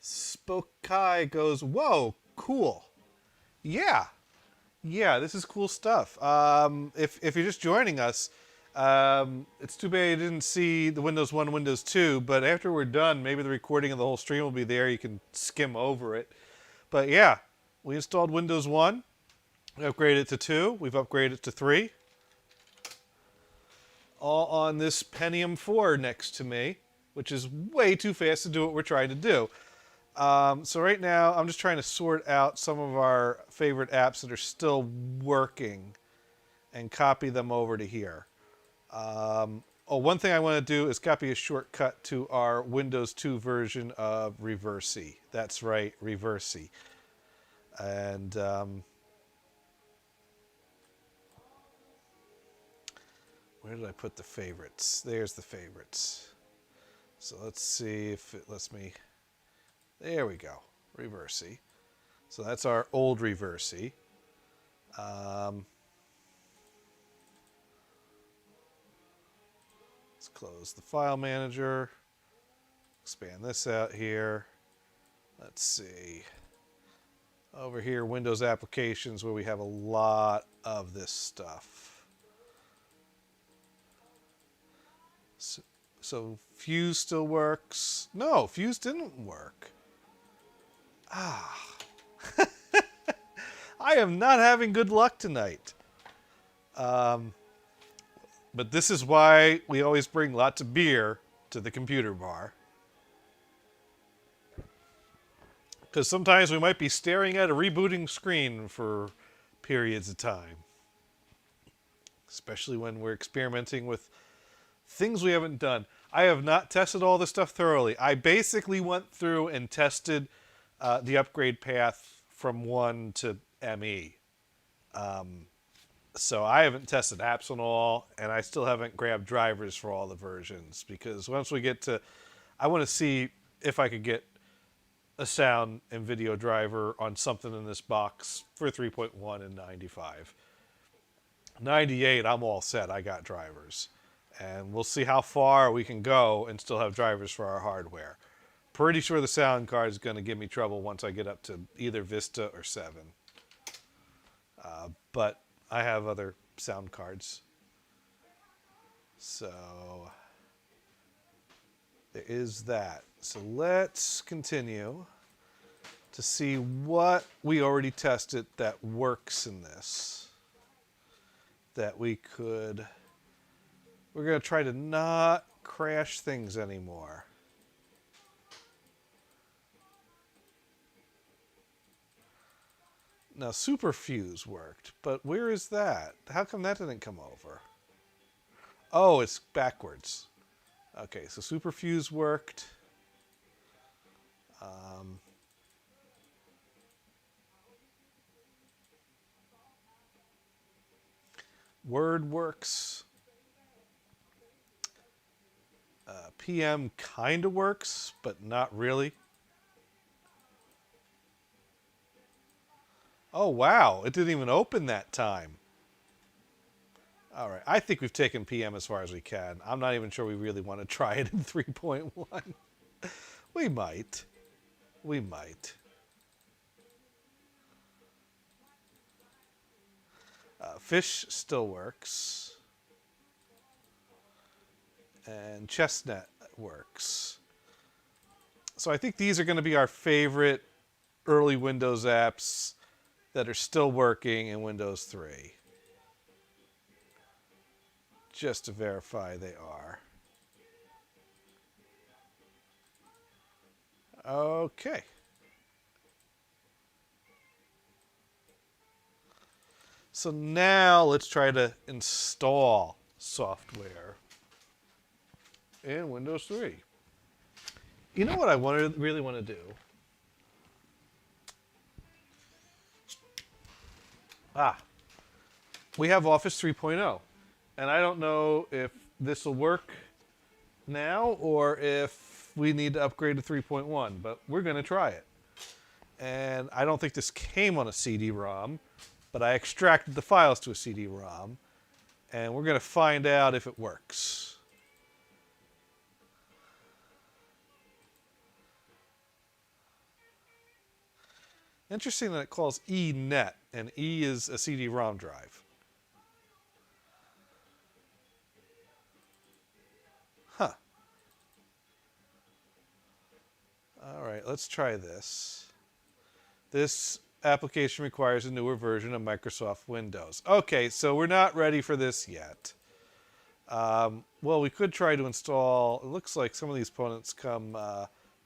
[SPEAKER 1] Spokai goes, whoa, cool. Yeah. Yeah, this is cool stuff. If you're just joining us, it's too bad you didn't see the Windows 1, Windows 2, but after we're done, maybe the recording of the whole stream will be there. You can skim over it. But yeah, we installed Windows 1. We upgraded it to 2. We've upgraded it to 3. All on this Pentium 4 next to me, which is way too fast to do what we're trying to do. So right now, I'm just trying to sort out some of our favorite apps that are still working and copy them over to here. One thing I want to do is copy a shortcut to our Windows 2 version of Reversi. That's right, Reversi. And Where did I put the favorites? There's the favorites. So let's see if it lets me. There we go. Reversey. So that's our old Reversey. Let's close the file manager. Expand this out here. Let's see. Over here, Windows applications, where we have a lot of this stuff. So Fuse still works. No, Fuse didn't work. Ah. I am not having good luck tonight. But this is why we always bring lots of beer to the computer bar. Because sometimes we might be staring at a rebooting screen for periods of time. Especially when we're experimenting with things we haven't done. I have not tested all this stuff thoroughly. I basically went through and tested the upgrade path from 1 to ME. So I haven't tested apps on all, and I still haven't grabbed drivers for all the versions. Because once we get to... I want to see if I could get a sound and video driver on something in this box for 3.1 and 95. 98, I'm all set. I got drivers. And we'll see how far we can go and still have drivers for our hardware. Pretty sure the sound card is going to give me trouble once I get up to either Vista or 7. But I have other sound cards. So there is that. So let's continue to see what we already tested that works in this. That we could... We're going to try to not crash things anymore. Now, Superfuse worked, but where is that? How come that didn't come over? Oh, it's backwards. Okay, so Superfuse worked. Word works. PM kind of works, but not really. Oh, wow. It didn't even open that time. All right. I think we've taken PM as far as we can. I'm not even sure we really want to try it in 3.1. We might. We might. Fish still works. And Chestnut works. So I think these are going to be our favorite early Windows apps that are still working in Windows 3. Just to verify they are. Okay. So now let's try to install software in Windows 3. You know what I really want to do? We have Office 3.0. And I don't know if this will work now or if we need to upgrade to 3.1, but we're going to try it. And I don't think this came on a CD-ROM, but I extracted the files to a CD-ROM, and we're going to find out if it works. Interesting that it calls eNet, and E is a CD-ROM drive. Huh. All right, let's try this. This application requires a newer version of Microsoft Windows. Okay, so we're not ready for this yet. Well, we could try to install... It looks like some of these components come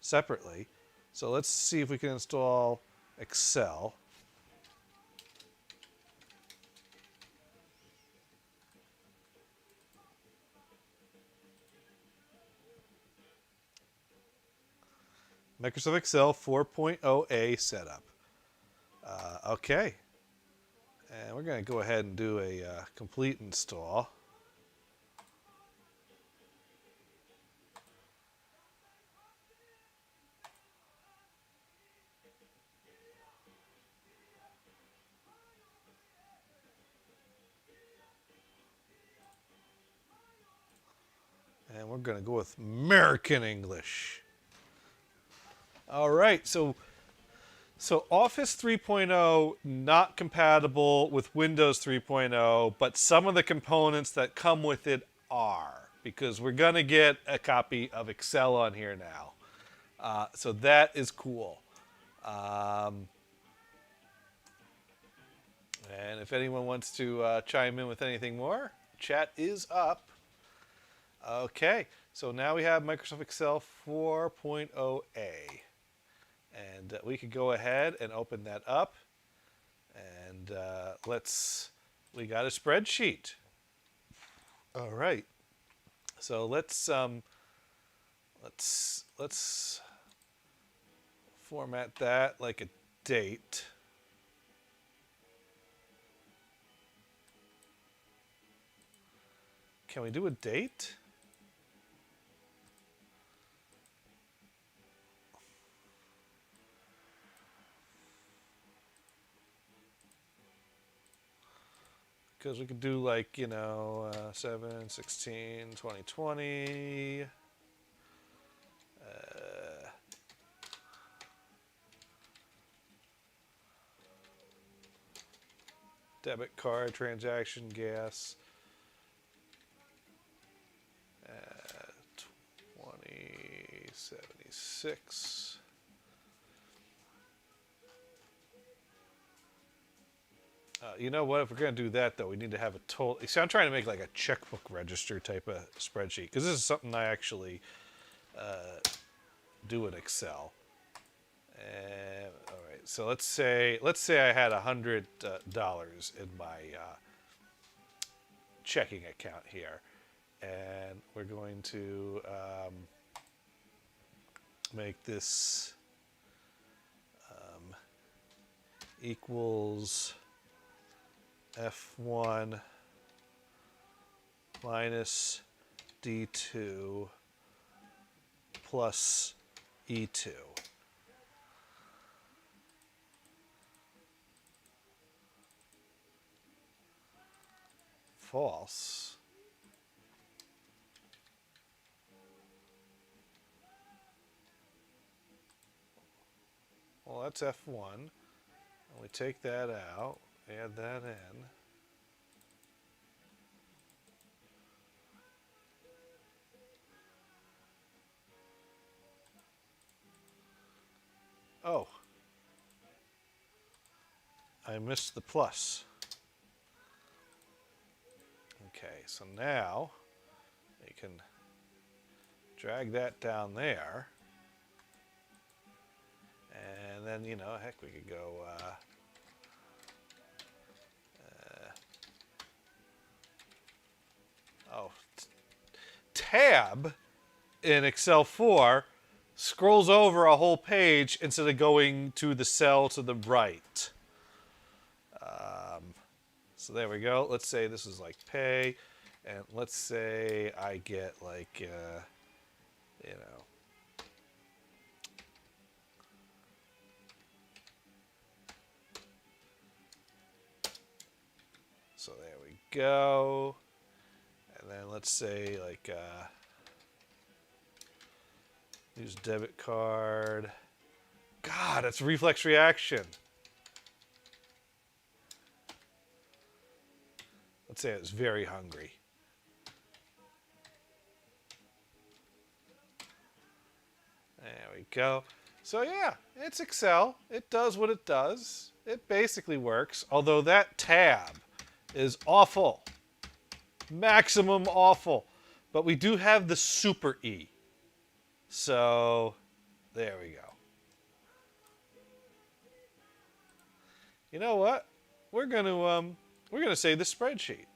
[SPEAKER 1] separately. So let's see if we can install Excel. Microsoft Excel 4.0A setup. Okay. And we're going to go ahead and do a complete install. And we're going to go with American English. All right, so Office 3.0 not compatible with Windows 3.0, but some of the components that come with it are, because we're going to get a copy of Excel on here now. So that is cool. And if anyone wants to chime in with anything more, chat is up. Okay, so now we have Microsoft Excel 4.0a. And we could go ahead and open that up. And we got a spreadsheet. All right. So let's format that like a date. Can we do a date? Because we could do like, 7, 16, 2020. Debit card, transaction, gas. 2076. You know what? If we're going to do that, though, we need to have a total. See, I'm trying to make like a checkbook register type of spreadsheet because this is something I actually do in Excel. All right, so let's say I had $100 in my checking account here, and we're going to make this equals F1 minus D2 plus E2. False. Well, that's F1. And we take that out, add that in. Oh, I missed the plus. Okay, so now you can drag that down there. And then, heck, we could go tab in Excel 4 scrolls over a whole page instead of going to the cell to the right. So there we go. Let's say this is like pay, and let's say I get like, So there we go. And then let's say like use debit card. God, it's reflex reaction. Let's say I was very hungry. There we go. So yeah, it's Excel. It does what it does. It basically works, although that tab is awful. Maximum awful. But we do have the super E. So there we go. You know what? We're gonna save the spreadsheet.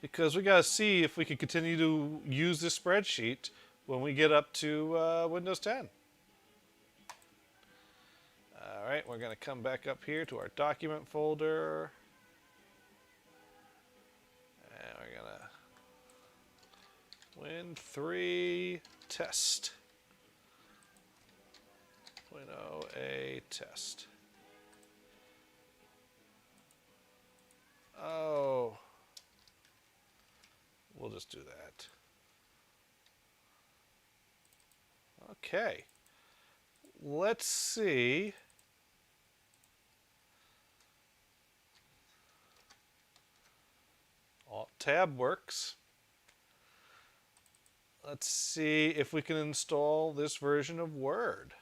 [SPEAKER 1] Because we got to see if we can continue to use this spreadsheet when we get up to Windows 10. All right, we're going to come back up here to our document folder. And we're going to Win3 test. 2.0a test. Oh, we'll just do that. Okay. Let's see. Alt-Tab works. Let's see if we can install this version of Word.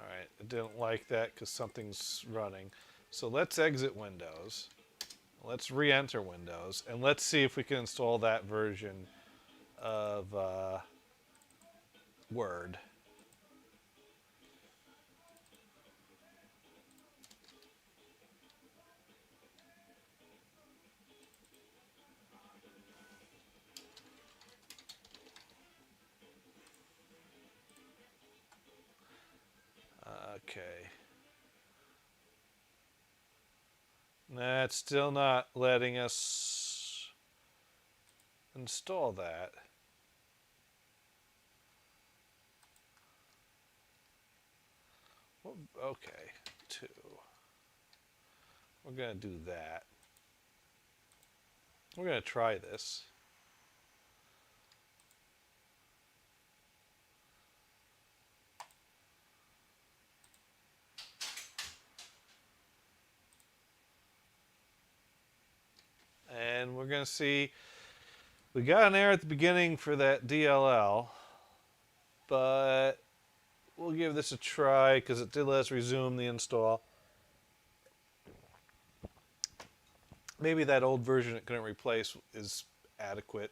[SPEAKER 1] Alright, it didn't like that because something's running. So let's exit Windows. Let's re-enter Windows, and let's see if we can install that version of Word. Okay. That's still not letting us install that. Okay, 2. We're going to do that. We're going to try this. And we're going to see, we got an error at the beginning for that DLL, but we'll give this a try because it did let us resume the install. Maybe that old version it couldn't replace is adequate.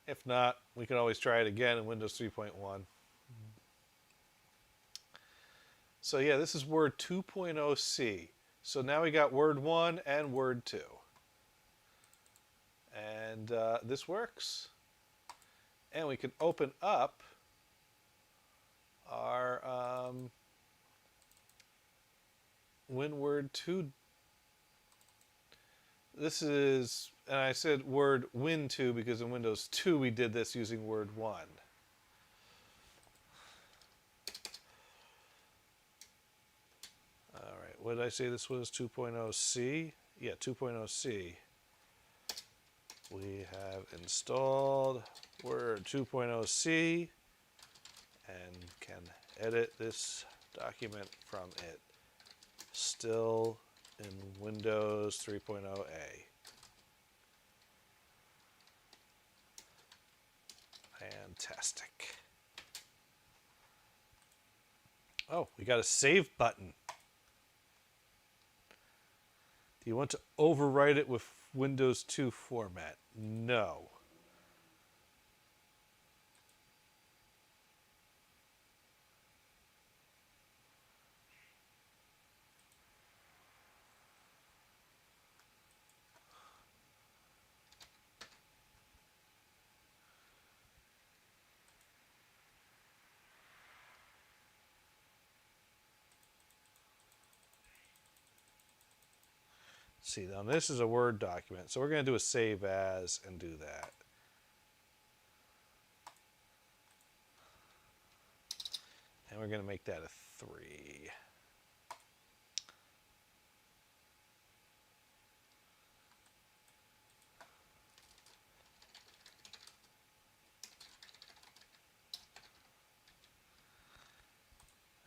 [SPEAKER 1] If not, we can always try it again in Windows 3.1. So yeah, this is Word 2.0c. So now we got Word 1 and Word 2. And this works. And we can open up our WinWord 2. This is, and I said Word Win 2 because in Windows 2 we did this using Word 1. Alright, what did I say this was? 2.0c? Yeah, 2.0c. We have installed Word 2.0c and can edit this document from it. Still in Windows 3.0a. Fantastic. Oh, we got a save button. Do you want to overwrite it with Windows 2 format? No. See, now this is a Word document, so we're going to do a save as and do that. And we're going to make that a 3.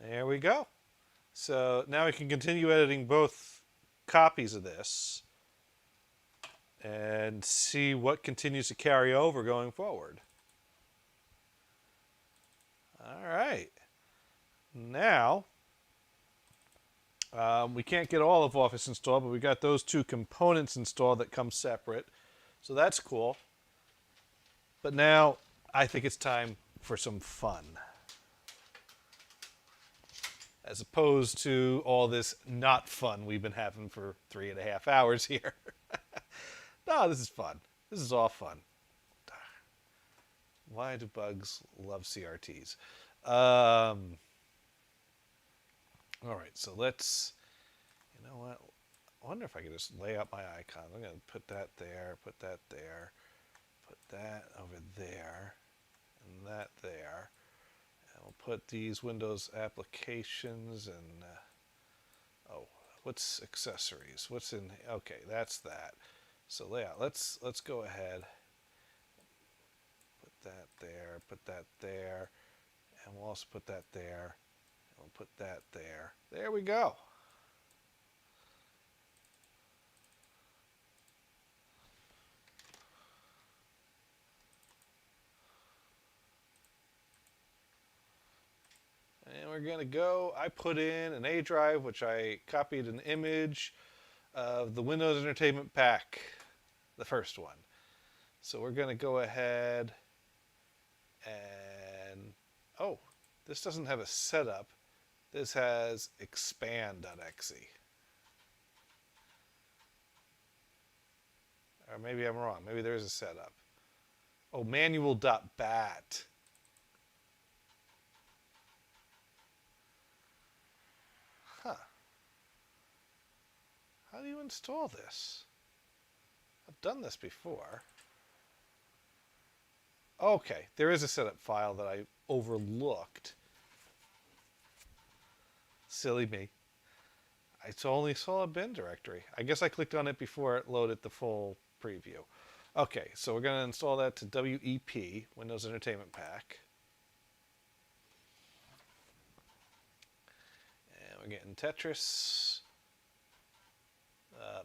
[SPEAKER 1] There we go. So now we can continue editing both copies of this and see what continues to carry over going forward. All right. Now, we can't get all of Office installed, but we got those 2 components installed that come separate. So that's cool. But now I think it's time for some fun. as opposed to all this not fun we've been having for 3.5 hours here. No, this is fun. This is all fun. Why do bugs love CRTs? All right, so let's, you know what? I wonder if I could just lay out my icon. I'm going to put that there, put that there, put that over there, and that there. And we'll put these Windows applications and, oh, what's accessories? What's in, okay, that's that. So layout, let's go ahead, put that there, and we'll also put that there, and we'll put that there. There we go. And we're going to go, I put in an A drive, which I copied an image of the Windows Entertainment Pack, the first one. So we're going to go ahead and, oh, this doesn't have a setup. This has expand.exe. Or maybe I'm wrong. Maybe there is a setup. Oh, manual.bat. Huh. How do you install this? I've done this before. Okay, there is a setup file that I overlooked. Silly me. I only saw a bin directory. I guess I clicked on it before it loaded the full preview. Okay, so we're going to install that to WEP, Windows Entertainment Pack. And we're getting Tetris,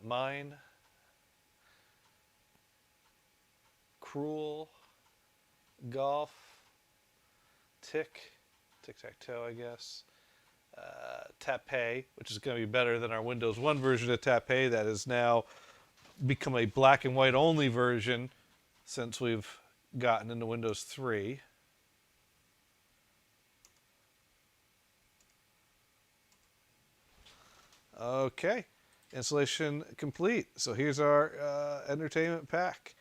[SPEAKER 1] Mine, Cruel, Golf, Tic-Tac-Toe, I guess. Tapé, which is going to be better than our Windows 1 version of Tapé that has now become a black and white only version since we've gotten into Windows 3. Okay, installation complete. So here's our entertainment pack.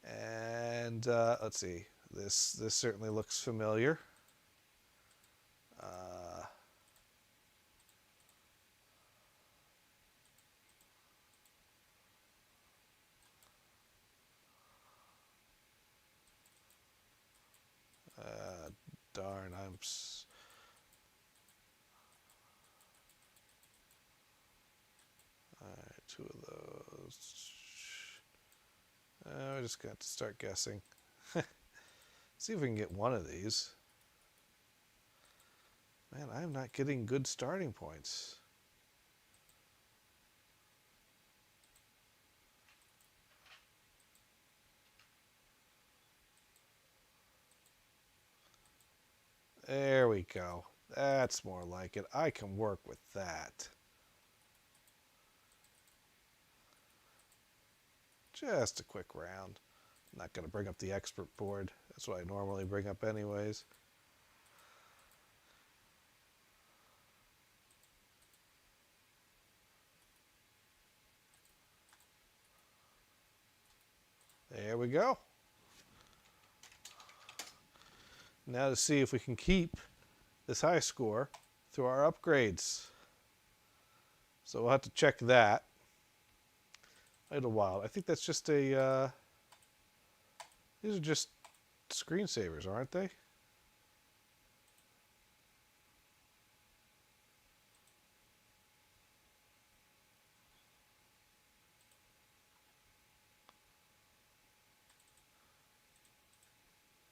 [SPEAKER 1] And let's see, this certainly looks familiar. Darn, I'm. Alright, 2 of those. We're just going to start guessing. See if we can get one of these. Man, I'm not getting good starting points. There we go. That's more like it. I can work with that. Just a quick round. I'm not going to bring up the expert board. That's what I normally bring up anyways. There we go. Now to see if we can keep this high score through our upgrades. So we'll have to check that. Idlewild. I think that's just a... these are just screensavers, aren't they?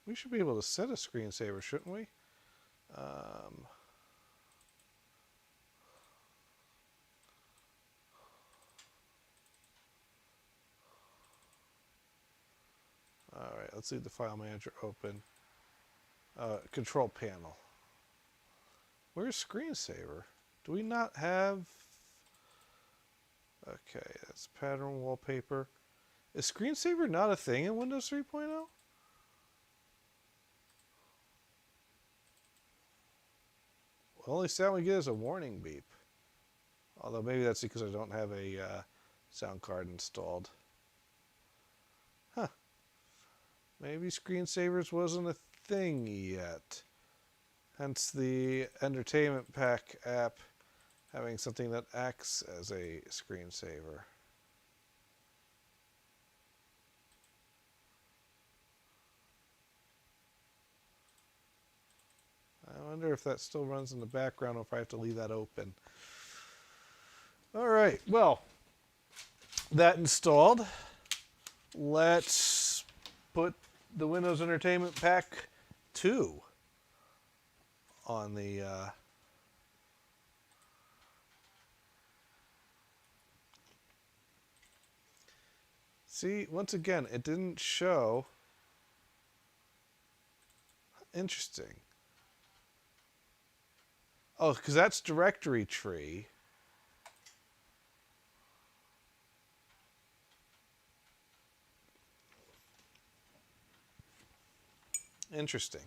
[SPEAKER 1] We should be able to set a screensaver, shouldn't we? All right, let's leave the file manager open. Control panel. Where's screensaver? Do we not have... Okay, that's pattern wallpaper. Is screensaver not a thing in Windows 3.0? Only sound we get is a warning beep. Although maybe that's because I don't have a sound card installed. Huh. Maybe screensavers wasn't a thing yet. Hence the Entertainment Pack app having something that acts as a screensaver. I wonder if that still runs in the background or if I have to leave that open. All right, well, that installed. Let's put the Windows Entertainment Pack 2 on the see, once again, it didn't show. Interesting. Oh, because that's directory tree. Interesting.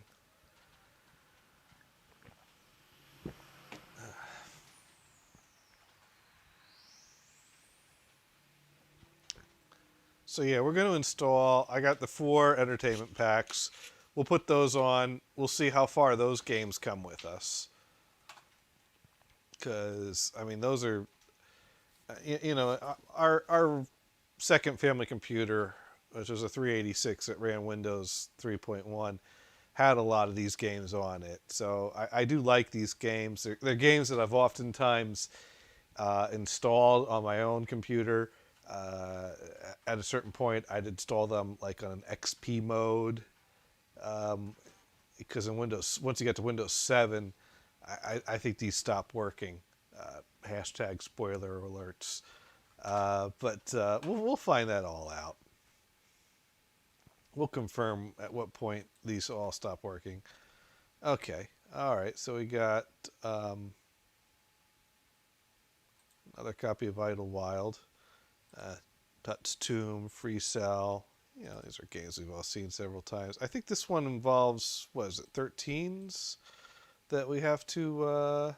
[SPEAKER 1] So yeah, we're going to install. I got the 4 entertainment packs. We'll put those on. We'll see how far those games come with us. Because I mean, those are, you know, our second family computer, which was a 386 that ran Windows 3.1, had a lot of these games on it. So I do like these games. They're games that I've oftentimes installed on my own computer. At a certain point, I'd install them like on an XP mode, because in Windows, once you get to Windows 7, I think these stop working. Hashtag spoiler alerts. But we'll find that all out. We'll confirm at what point these all stop working. Okay. All right. So we got another copy of Idlewild, Tut's Tomb, Free Cell. You know, these are games we've all seen several times. I think this one involves, what is it, 13s that we have to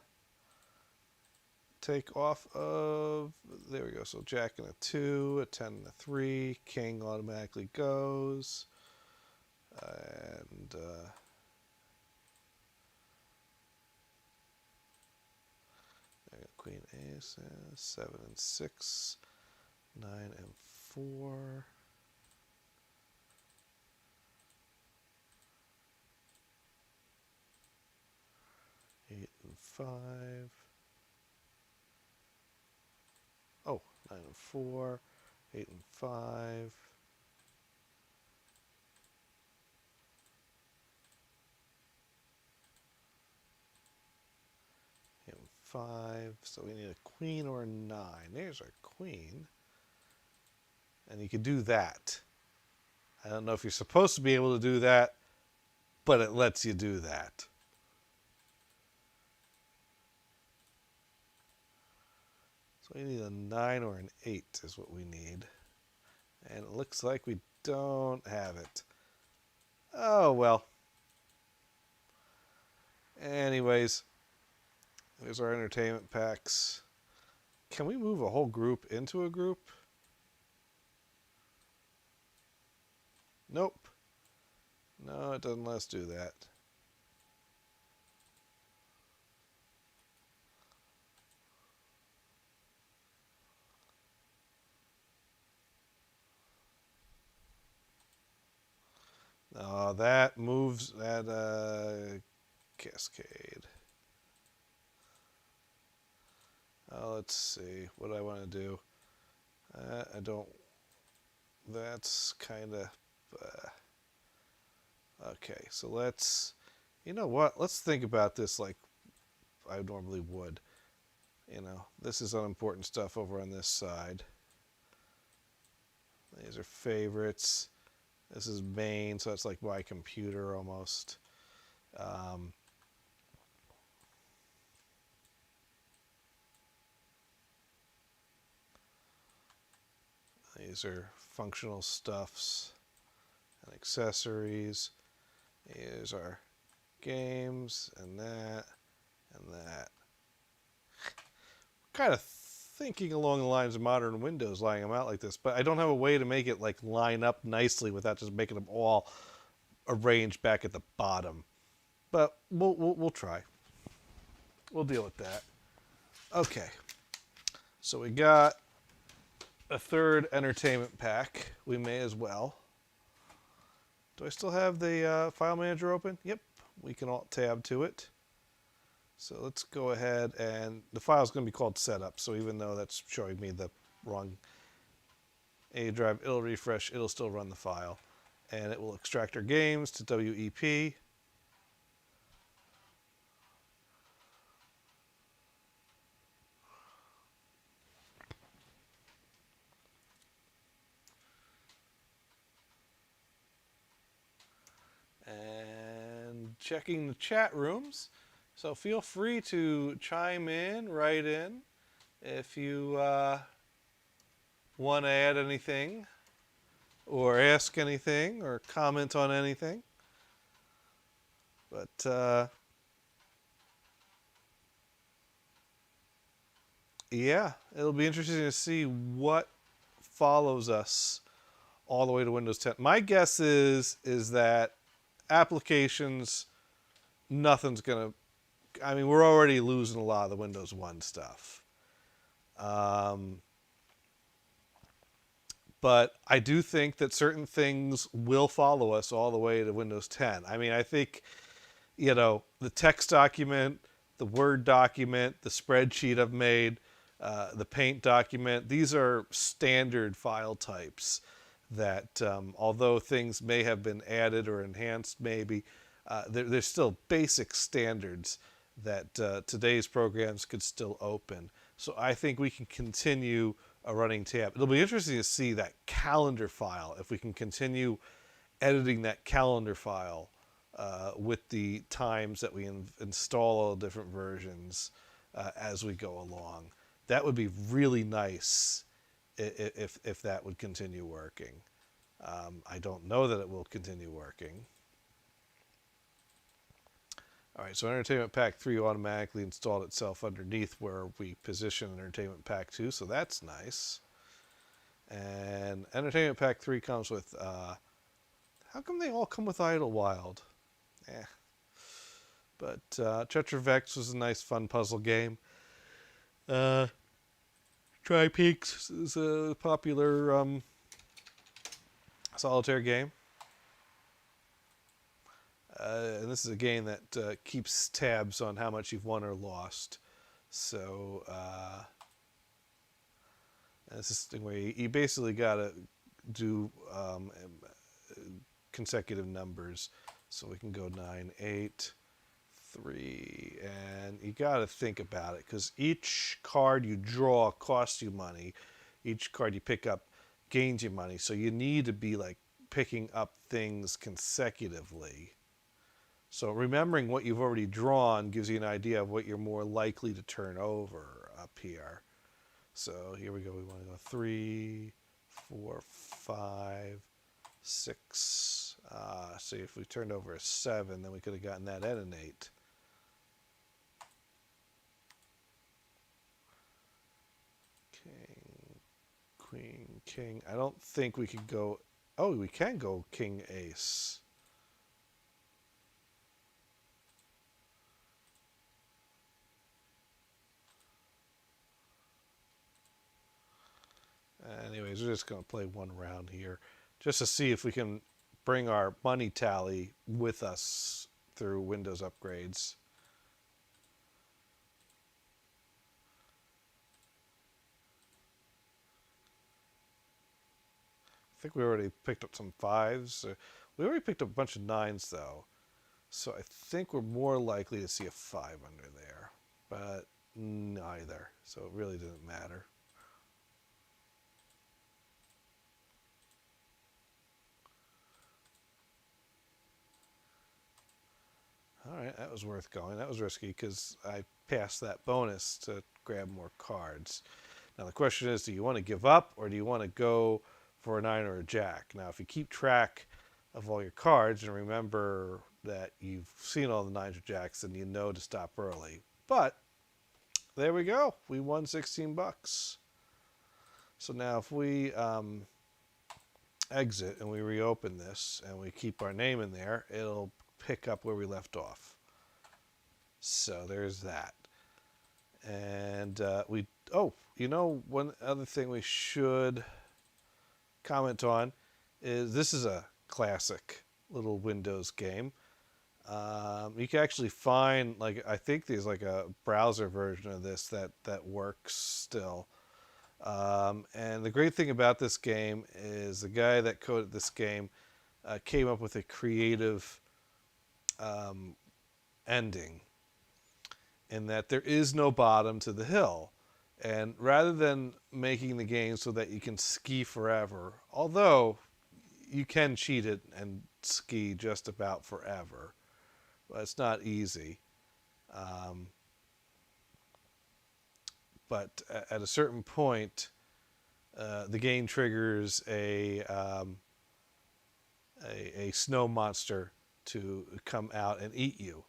[SPEAKER 1] take off of. There we go. So Jack and a 2, a 10 and a 3. King automatically goes. And Queen Ace, 7 and 6, 9 and 4. Eight and 5. Oh, 9 and 4. 8 and 5. And 5. So we need a queen or a 9. There's our queen. And you can do that. I don't know if you're supposed to be able to do that, but it lets you do that. So we need a 9 or an 8 is what we need. And it looks like we don't have it. Oh, well. Anyways, there's our entertainment packs. Can we move a whole group into a group? Nope. No, it doesn't let us do that. No, that moves that cascade. Let's see. What do I want to do? I don't. That's kind of. Okay, so let's. You know what? Let's think about this like I normally would. You know, this is unimportant stuff over on this side. These are favorites. This is main, so it's like my computer almost. These are functional stuffs and accessories. Here's our games and that. and that. Kind of thinking along the lines of modern Windows, laying them out like this, but I don't have a way to make it like line up nicely without just making them all arranged back at the bottom. But we'll try. We'll deal with that. Okay, so we got a third entertainment pack. We may as well. Do I still have the file manager open? Yep, we can alt tab to it. So let's go ahead, and the file is going to be called setup. So even though that's showing me the wrong A drive, it'll refresh, it'll still run the file. And it will extract our games to WEP. And checking the chat rooms. So feel free to chime in, write in, if you want to add anything, or ask anything, or comment on anything. But yeah, it'll be interesting to see what follows us all the way to Windows 10. My guess is that applications, nothing's gonna. I mean, we're already losing a lot of the Windows 1 stuff. But I do think that certain things will follow us all the way to Windows 10. I mean, I think, the text document, the Word document, the spreadsheet I've made, the Paint document, these are standard file types that, although things may have been added or enhanced, maybe, they're still basic standards that today's programs could still open. So I think we can continue a running tab. It'll be interesting to see that calendar file, if we can continue editing that calendar file with the times that we install all the different versions as we go along. That would be really nice if that would continue working. I don't know that it will continue working. All right, so Entertainment Pack 3 automatically installed itself underneath where we position Entertainment Pack 2, so that's nice. And Entertainment Pack 3 comes with, how come they all come with Idlewild? But Tetravex was a nice, fun puzzle game. Tri-Peaks is a popular solitaire game. And this is a game that keeps tabs on how much you've won or lost. So this is the thing where you basically got to do consecutive numbers. So we can go 9, 8, 3, and you got to think about it, because each card you draw costs you money. Each card you pick up gains you money. So you need to be like picking up things consecutively. So remembering what you've already drawn gives you an idea of what you're more likely to turn over up here. So here we go. We want to go 3, 4, 5, 6. See, if we turned over a 7, then we could have gotten that at an 8. King, Queen, King. I don't think we could go... Oh, we can go King, Ace. Anyways, we're just going to play one round here just to see if we can bring our money tally with us through Windows upgrades. I think we already picked up some 5s. We already picked up a bunch of 9s, though. So I think we're more likely to see a 5 under there. But neither. So it really doesn't matter. All right, that was worth going. That was risky because I passed that bonus to grab more cards. Now the question is, do you want to give up or do you want to go for a 9 or a jack? Now if you keep track of all your cards and remember that you've seen all the 9s or jacks, then you know to stop early. But there we go. We won 16 bucks. So now if we exit and we reopen this and we keep our name in there, it'll pick up where we left off. So there's that. And one other thing we should comment on is this is a classic little Windows game. You can actually find, like, I think there's like a browser version of this that works still. And the great thing about this game is the guy that coded this game came up with a creative ending in that there is no bottom to the hill. And rather than making the game so that you can ski forever, although you can cheat it and ski just about forever, but it's not easy. But at a certain point, the game triggers a snow monster to come out and eat you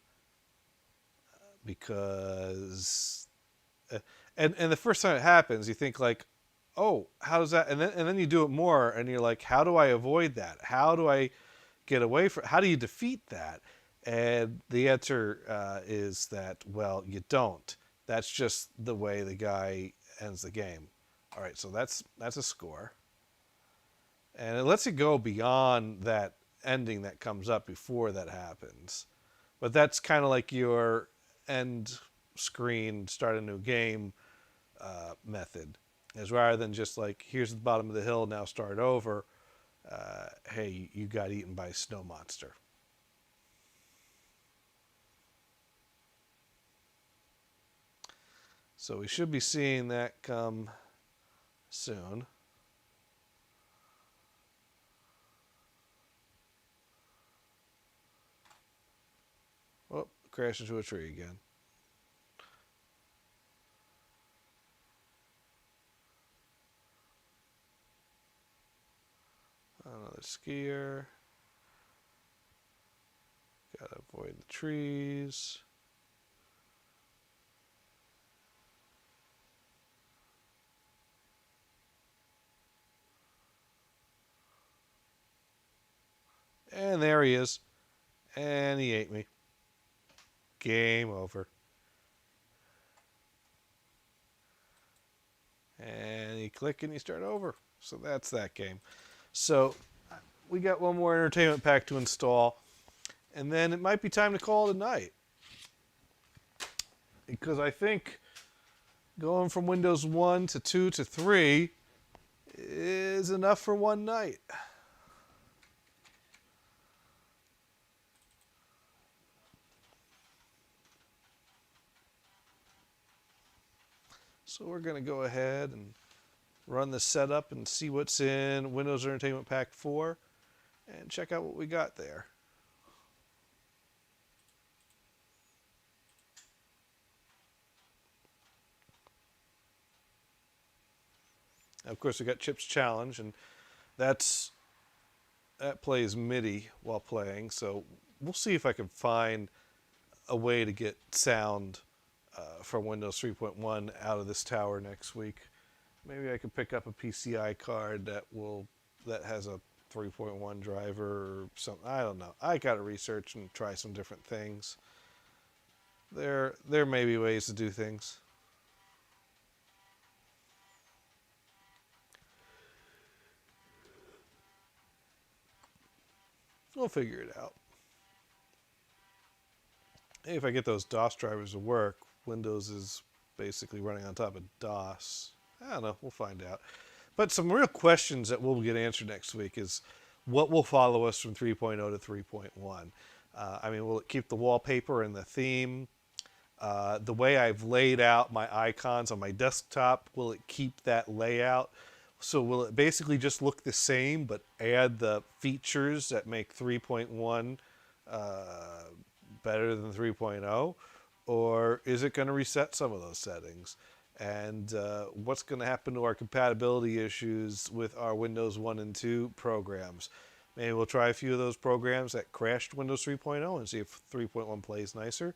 [SPEAKER 1] because and the first time it happens, you think like, oh, how does that? And then you do it more, and you're like, how do I avoid that? How do I get away from? How do you defeat that? And the answer is that, well, you don't. That's just the way the guy ends the game. All right, so that's a score, and it lets you go beyond that ending that comes up before that happens. But that's kind of like your end screen, start a new game method, is rather than just like, here's the bottom of the hill, now start over. Hey, you got eaten by a snow monster. So we should be seeing that come soon. Oh, crash into a tree again. Another skier. Gotta avoid the trees. And there he is. And he ate me. Game over. And you click and you start over. So that's that game. So we got one more entertainment pack to install. And then it might be time to call it a night. Because I think going from Windows 1 to 2 to 3 is enough for one night. So we're going to go ahead and run the setup and see what's in Windows Entertainment Pack 4 and check out what we got there. Of course, we got Chip's Challenge, and that plays MIDI while playing. So we'll see if I can find a way to get sound from Windows 3.1 out of this tower next week. Maybe I could pick up a PCI card that has a 3.1 driver or something. I don't know. I got to research and try some different things. There may be ways to do things. We'll figure it out. Hey, if I get those DOS drivers to work, Windows is basically running on top of DOS. I don't know. We'll find out. But some real questions that we'll get answered next week is what will follow us from 3.0 to 3.1. Will it keep the wallpaper and the theme? The way I've laid out my icons on my desktop, will it keep that layout? So will it basically just look the same but add the features that make 3.1 better than 3.0? Or is it going to reset some of those settings? And what's going to happen to our compatibility issues with our Windows 1 and 2 programs? Maybe we'll try a few of those programs that crashed Windows 3.0 and see if 3.1 plays nicer.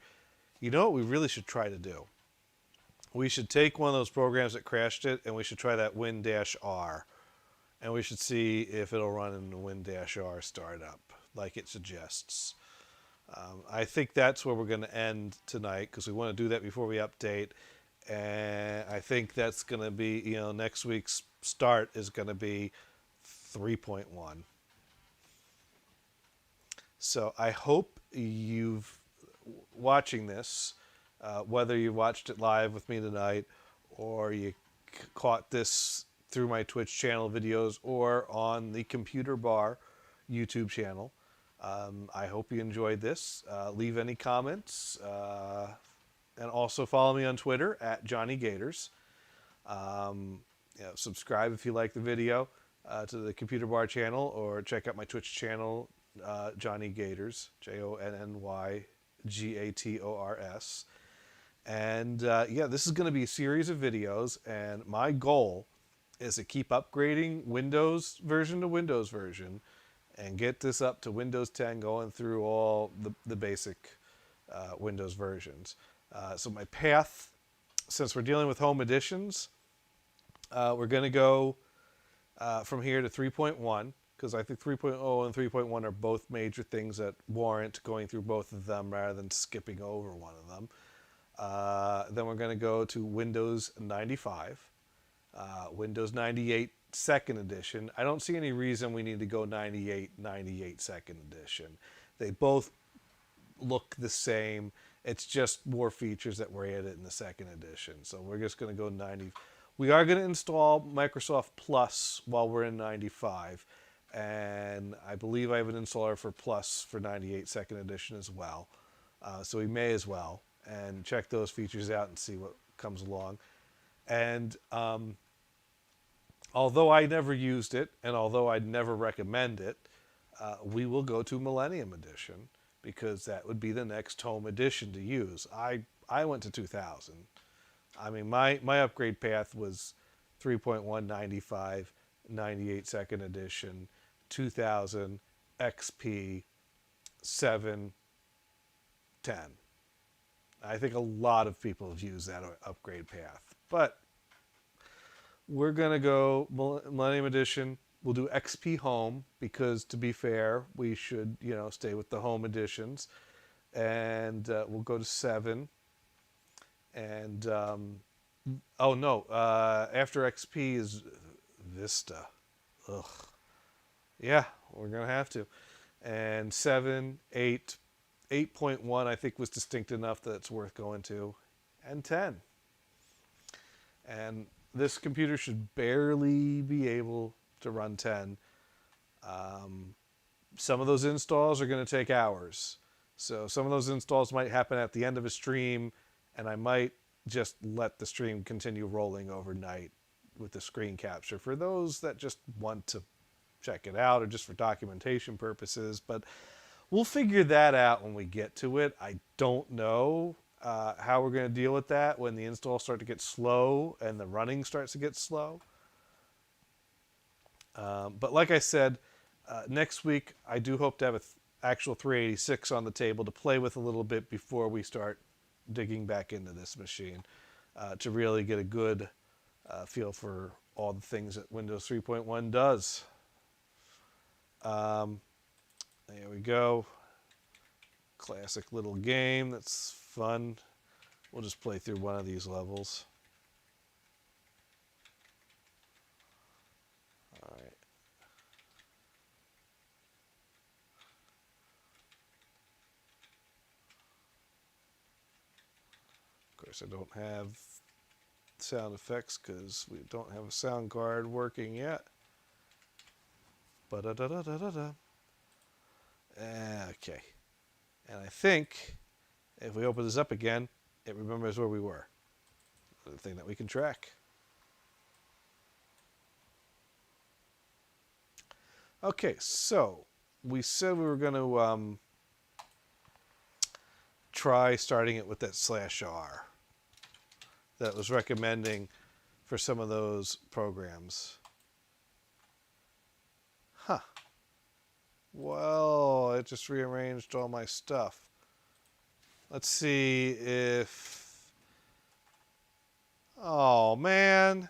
[SPEAKER 1] You know what we really should try to do? We should take one of those programs that crashed it, and we should try that Win-R. And we should see if it'll run in the Win-R startup, like it suggests. I think that's where we're going to end tonight, because we want to do that before we update. And I think that's going to be, next week's start is going to be 3.1. So I hope you've watching this, whether you watched it live with me tonight or you caught this through my Twitch channel videos or on the Computer Bar YouTube channel. I hope you enjoyed this. Leave any comments, and also follow me on Twitter at Johnny Gators. Subscribe if you like the video to the Computer Bar channel, or check out my Twitch channel, Johnny Gators, JONNYGATORS. And this is going to be a series of videos, and my goal is to keep upgrading Windows version to Windows version and get this up to Windows 10, going through all the basic Windows versions. So my path, since we're dealing with home editions, we're going to go from here to 3.1, because I think 3.0 and 3.1 are both major things that warrant going through both of them rather than skipping over one of them. Then we're going to go to Windows 95, Windows 98 Second Edition. I don't see any reason we need to go 98 Second Edition. They both look the same. It's just more features that were added in the Second Edition. So we're just going to go 90. We are going to install Microsoft Plus while we're in 95. And I believe I have an installer for Plus for 98 Second Edition as well. So we may as well and check those features out and see what comes along. And although I never used it, and although I'd never recommend it, we will go to Millennium Edition, because that would be the next home edition to use. I went to 2000. I mean, my upgrade path was 3.1, 95, 98 Second Edition, 2000, XP, 7, 10. I think a lot of people have used that upgrade path. But we're going to go Millennium Edition. We'll do XP Home, because to be fair, we should, stay with the home editions. And we'll go to 7. And, after XP is Vista. Ugh. Yeah, we're going to have to. And 7, 8, 8.1 I think was distinct enough that it's worth going to. And 10. And this computer should barely be able to run 10. Some of those installs are going to take hours. So some of those installs might happen at the end of a stream, and I might just let the stream continue rolling overnight with the screen capture for those that just want to check it out or just for documentation purposes. But we'll figure that out when we get to it. I don't know how we're going to deal with that when the installs start to get slow and the running starts to get slow. But like I said, next week I do hope to have an actual 386 on the table to play with a little bit before we start digging back into this machine, to really get a good feel for all the things that Windows 3.1 does. There we go. Classic little game that's fun. We'll just play through one of these levels. All right. Of course, I don't have sound effects because we don't have a sound card working yet. Ba-da-da-da-da-da-da. Okay. And I think if we open this up again, it remembers where we were. The thing that we can track. Okay, so we said we were going to try starting it with that /R that was recommending for some of those programs. Huh. Well, it just rearranged all my stuff. Let's see if... Oh, man.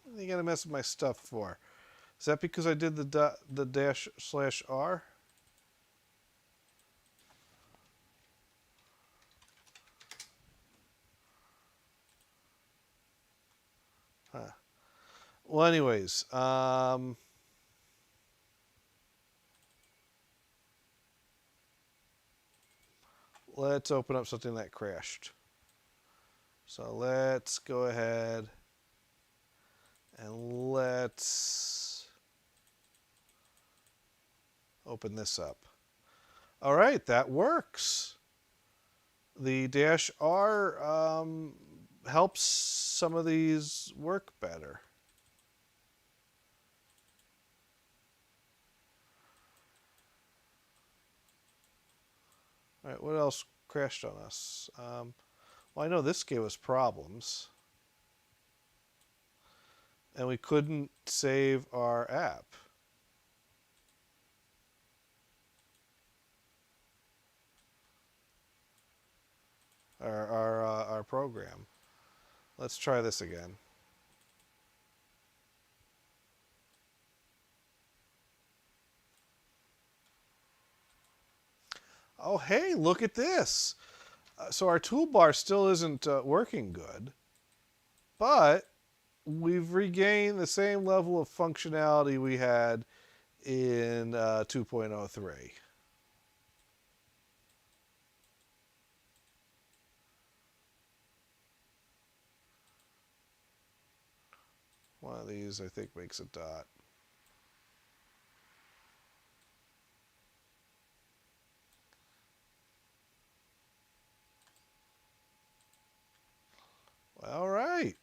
[SPEAKER 1] What are you going to mess with my stuff for? Is that because I did the dash/R? Huh. Well, anyways, let's open up something that crashed. So let's go ahead and let's open this up. All right, that works. The dash R helps some of these work better. All right, what else crashed on us? Well, I know this gave us problems. And we couldn't save our app. Our program. Let's try this again. Oh, hey, look at this. So our toolbar still isn't working good, but we've regained the same level of functionality we had in 2.03. One of these, I think, makes a dot. All right.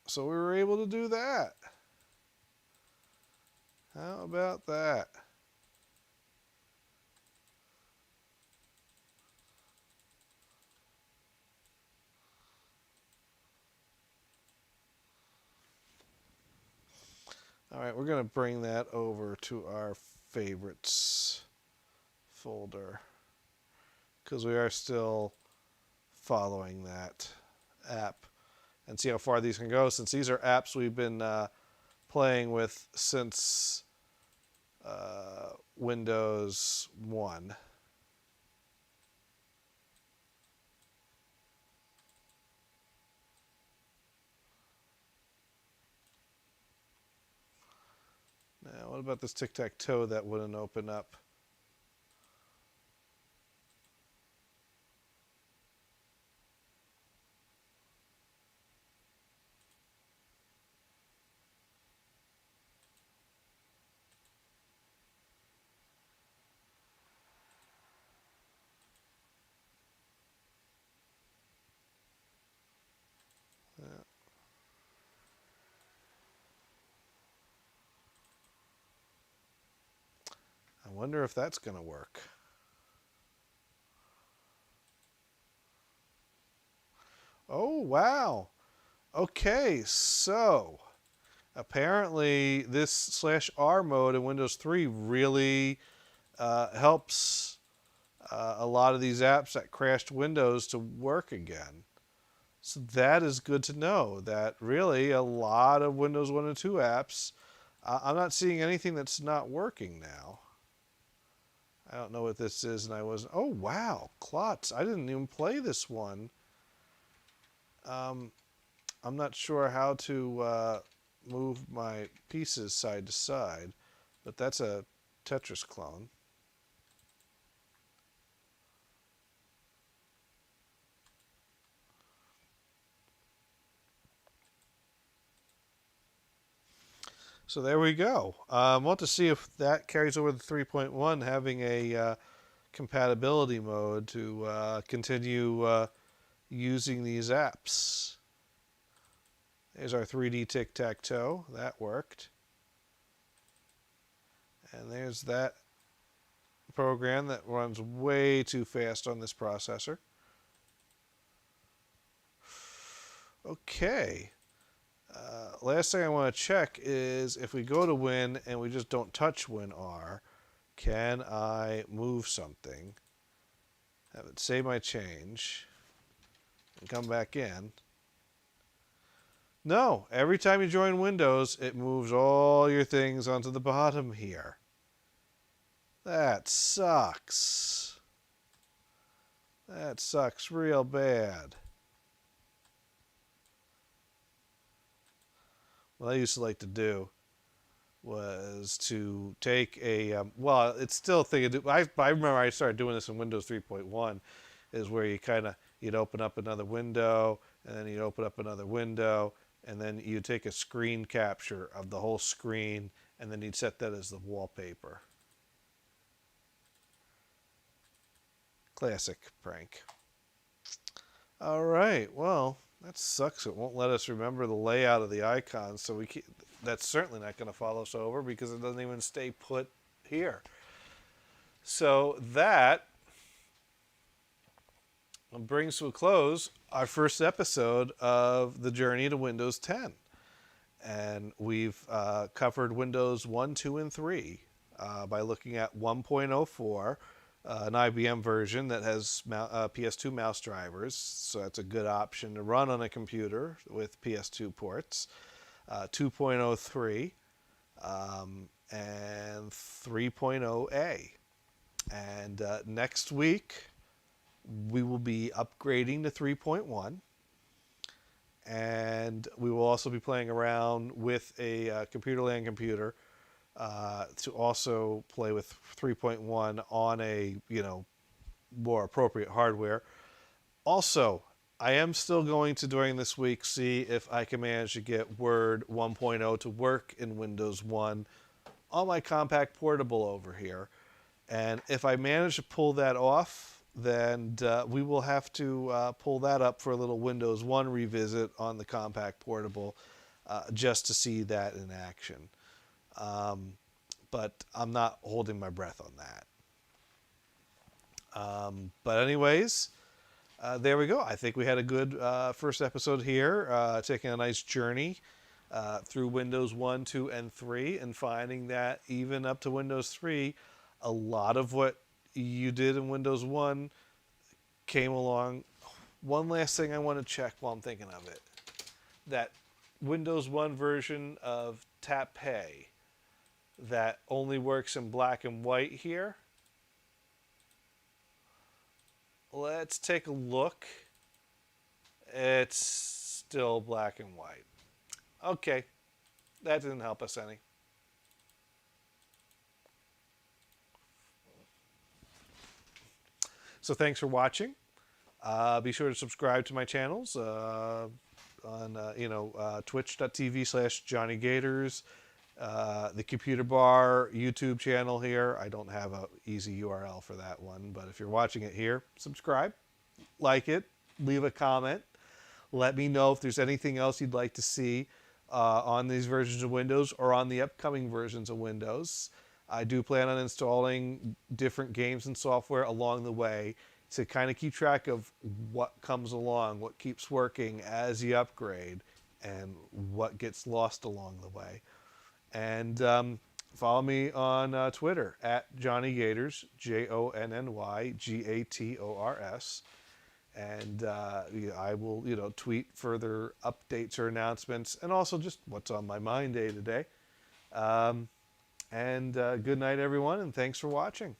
[SPEAKER 1] So we were able to do that. How about that? All right, we're going to bring that over to our favorites folder because we are still following that app and see how far these can go, since these are apps we've been playing with since Windows 1. Now, what about this tic-tac-toe that wouldn't open up? Yeah. I wonder if that's going to work. Oh, wow. Okay, so apparently this /R mode in Windows 3 really helps a lot of these apps that crashed Windows to work again. So that is good to know, that really a lot of Windows 1 and 2 apps, I'm not seeing anything that's not working now. I don't know what this is, and I wasn't... Oh, wow, Klotz. I didn't even play this one. I'm not sure how to move my pieces side to side, but that's a Tetris clone. So there we go. I want to see if that carries over to 3.1, having a compatibility mode to continue using these apps. There's our 3D tic-tac-toe. That worked. And there's that program that runs way too fast on this processor. Okay. Last thing I want to check is if we go to Win and we just don't touch WinR, can I move something? have it save my change, and come back in. No, every time you join Windows, it moves all your things onto the bottom here. That sucks. That sucks real bad. What I used to like to do was to take a, well, it's still a thing. I remember I started doing this in Windows 3.1, is where you'd open up another window, and then you'd open up another window, and then you'd take a screen capture of the whole screen, and then you'd set that as the wallpaper. Classic prank. All right, well, that sucks. It won't let us remember the layout of the icons, so that's certainly not going to follow us over because it doesn't even stay put here. So that brings to a close our first episode of the journey to Windows 10. And we've covered Windows 1, 2, and 3 by looking at 1.04, an IBM version that has PS2 mouse drivers, so that's a good option to run on a computer with PS2 ports. 2.03 and 3.0A. And next week we will be upgrading to 3.1, and we will also be playing around with a Computerland computer to also play with 3.1 on a more appropriate hardware. Also, I am still going to, during this week, see if I can manage to get Word 1.0 to work in Windows 1 on my compact portable over here. And if I manage to pull that off, then we will have to pull that up for a little Windows 1 revisit on the compact portable just to see that in action. But I'm not holding my breath on that. But anyways, there we go. I think we had a good first episode here, taking a nice journey through Windows 1, 2, and 3, and finding that even up to Windows 3, a lot of what you did in Windows 1 came along. One last thing I want to check while I'm thinking of it. That Windows 1 version of Tap Pay that only works in black and white here. Let's take a look. It's still black and white. Okay, that didn't help us any. So thanks for watching. Be sure to subscribe to my channels on twitch.tv/JohnnyGators. The Computer Bar YouTube channel here. I don't have an easy URL for that one, but if you're watching it here, subscribe, like it, leave a comment. Let me know if there's anything else you'd like to see on these versions of Windows or on the upcoming versions of Windows. I do plan on installing different games and software along the way to kind of keep track of what comes along, what keeps working as you upgrade, and what gets lost along the way. And follow me on Twitter at Johnny Gators, JONNYGATORS. And I will, tweet further updates or announcements, and also just what's on my mind day to day. And good night, everyone, and thanks for watching.